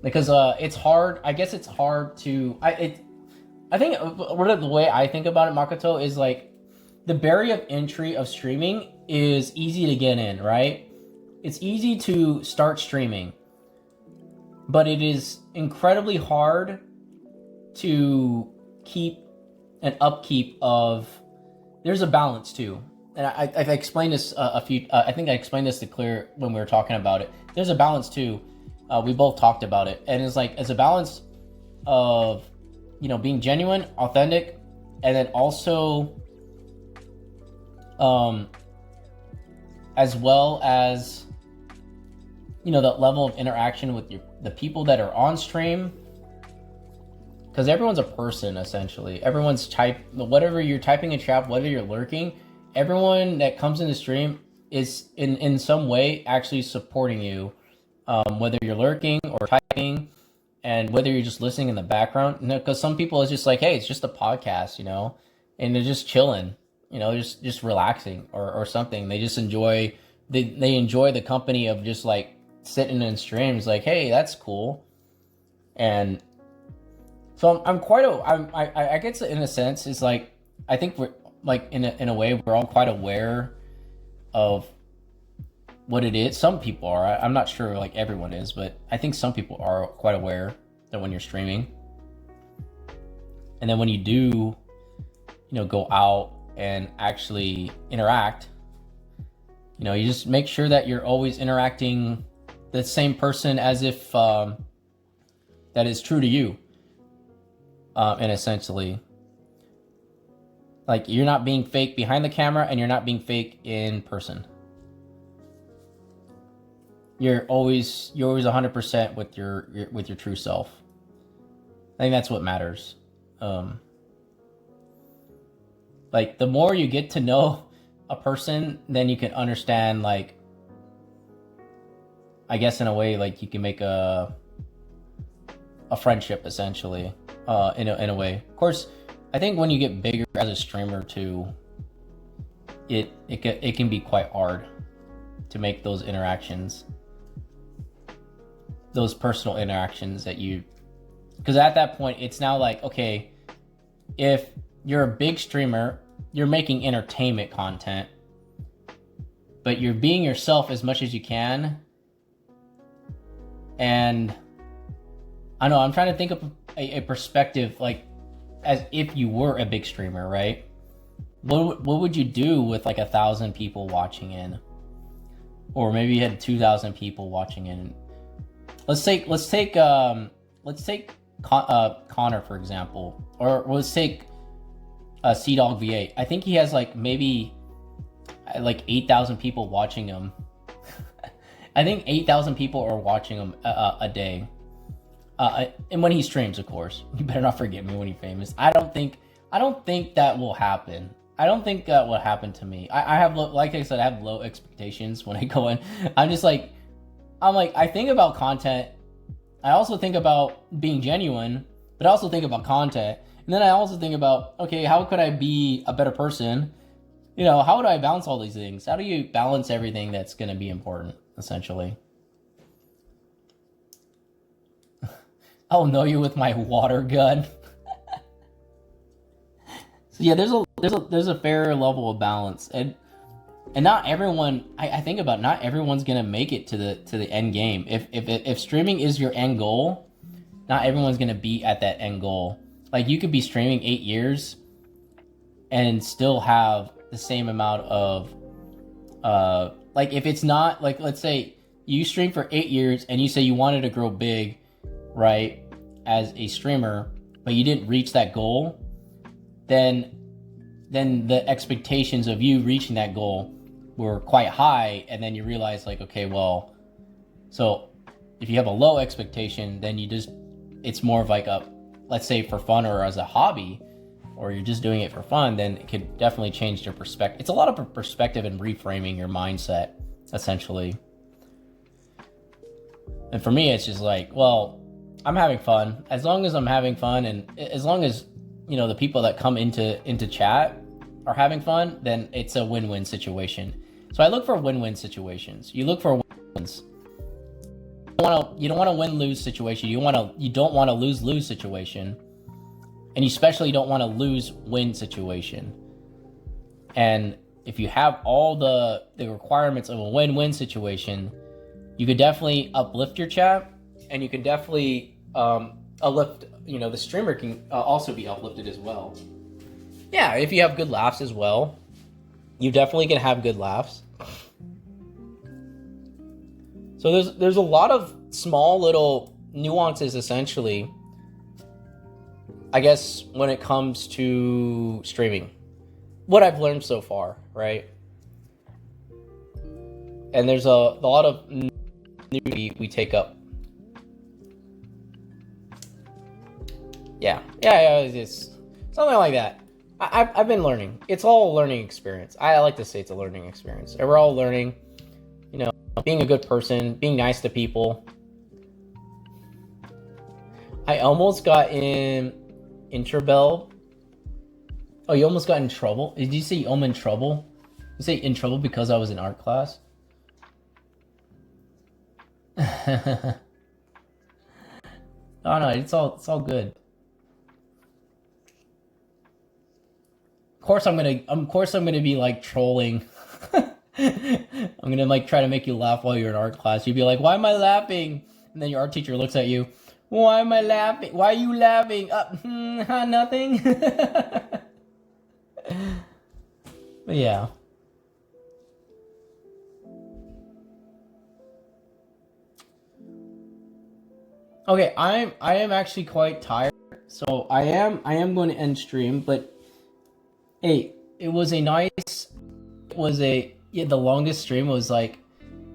Because it's hard. I guess it's hard to. I think the way I think about it, Makoto, is like the barrier of entry of streaming is easy to get in, right? It's easy to start streaming, but it is incredibly hard to keep an upkeep of. There's a balance too, and I've explained this I think I explained this to Claire when we were talking about it. There's a balance too. We both talked about it, and it's like, it's a balance of being genuine, authentic, and then also as well as that level of interaction with the people that are on stream, because everyone's a person essentially. Everyone's whatever you're typing in chat, whether you're lurking, everyone that comes in the stream is in some way actually supporting you, whether you're lurking or typing, and whether you're just listening in the background. Because some people, it's just like, hey, it's just a podcast, and they're just chilling, just relaxing or something. They just enjoy they enjoy the company of just like sitting in streams. Like, hey, that's cool. And so I guess in a sense, it's like, I think we're like in a way we're all quite aware of what it is. Some people are. I'm not sure like everyone is, but I think some people are quite aware that when you're streaming, and then when you do, go out and actually interact, you just make sure that you're always interacting the same person as if that is true to you. and essentially, like, you're not being fake behind the camera, and you're not being fake in person. You're always 100% with your true self. I think that's what matters. Like, the more you get to know a person, then you can understand, like, I guess in a way, like, you can make a friendship, essentially, in a way. Of course, I think when you get bigger as a streamer too, it can be quite hard to make those interactions, those personal interactions that you, because at that point it's now like, okay, if you're a big streamer, you're making entertainment content, but you're being yourself as much as you can. And I know I'm trying to think of a perspective, like, as if you were a big streamer, right? What would you do with like 1,000 people watching in, or maybe you had 2,000 people watching in? Let's take Connor, for example, or let's take CDawg V8. I think he has like maybe like 8,000 people watching him. I think 8,000 people are watching him a day. And when he streams, of course. You better not forget me when he's famous. I don't think that will happen. I don't think that will happen to me. I have, like I said, I have low expectations when I go in. I'm like, I think about content. I also think about being genuine, but I also think about content. And then I also think about, okay, how could I be a better person? You know, how would I balance all these things? How do you balance everything that's going to be important, essentially? I'll know you with my water gun. So yeah, there's a fair level of balance, and not everyone. I think about, not everyone's gonna make it to the end game. If streaming is your end goal, not everyone's gonna be at that end goal. Like, you could be streaming 8 years and still have the same amount of like, if it's not, like, let's say you stream for 8 years and you say you wanted to grow big, right, as a streamer, but you didn't reach that goal, then the expectations of you reaching that goal were quite high, and then you realize, like, okay, well, so if you have a low expectation, then it's more of like a, let's say, for fun or as a hobby, or you're just doing it for fun, then it could definitely change your perspective. It's a lot of perspective and reframing your mindset, essentially. And for me, it's just like, well, I'm having fun. As long as I'm having fun, and as long as, you know, the people that come into chat are having fun, then it's a win-win situation. So I look for win-win situations. You look for wins. You don't want a win-lose situation. You don't want a lose-lose situation. And you especially don't want a lose-win situation. And if you have all the requirements of a win-win situation, you could definitely uplift your chat, and you can definitely uplift, you know, the streamer can also be uplifted as well. Yeah, if you have good laughs as well, you definitely can have good laughs. So there's a lot of small little nuances, essentially, I guess, when it comes to streaming. What I've learned so far, right? And there's a lot of new we take up. Yeah, it's something like that. I've been learning. It's all a learning experience. I like to say it's a learning experience. And we're all learning, you know, being a good person, being nice to people. I almost got in trouble. Oh, you almost got in trouble? Did you say I'm in trouble? You say in trouble because I was in art class? Oh no, it's all good. Of course I'm gonna be like trolling. I'm gonna like try to make you laugh while you're in art class. You'd be like, "Why am I laughing?" And then your art teacher looks at you. "Why am I laughing? Why are you laughing?" Nothing. But yeah. Okay, I am actually quite tired. So I am going to end stream, but hey, it was a nice. It was the longest stream was like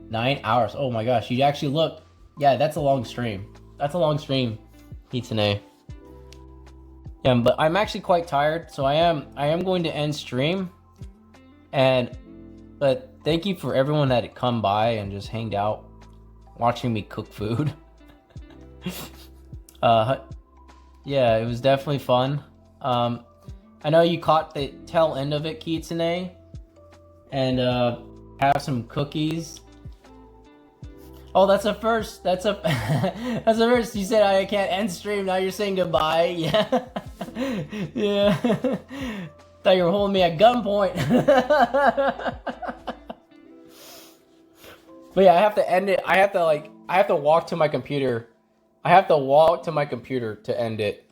9 hours. Oh my gosh, you actually look. Yeah, that's a long stream. That's a long stream, Kitsune. Yeah, but I'm actually quite tired, so I am going to end stream. But thank you for everyone that had come by and just hanged out, watching me cook food. Yeah, it was definitely fun. I know you caught the tail end of it, Kitsune, and have some cookies. Oh, that's a first. That's a that's a first. You said I can't end stream. Now you're saying goodbye. Yeah, yeah. Thought you were holding me at gunpoint. But yeah, I have to end it. I have to walk to my computer. I have to walk to my computer to end it.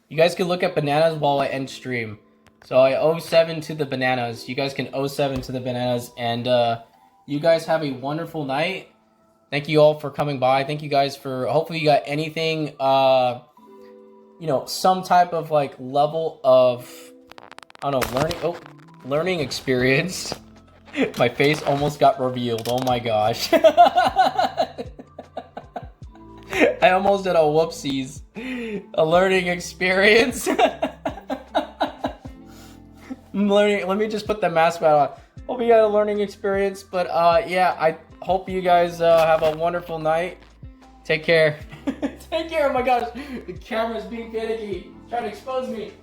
You guys can look at bananas while I end stream. So I 07 to the bananas. You guys can 07 to the bananas. And you guys have a wonderful night. Thank you all for coming by. Thank you guys for, hopefully you got anything, you know, some type of like level of, I don't know, learning experience. My face almost got revealed. Oh my gosh. I almost did a whoopsies. A learning experience. Let me just put the mask back on. Hope you got a learning experience. But yeah, I hope you guys have a wonderful night. Take care. Take care. Oh my gosh. The camera's being finicky. Trying to expose me.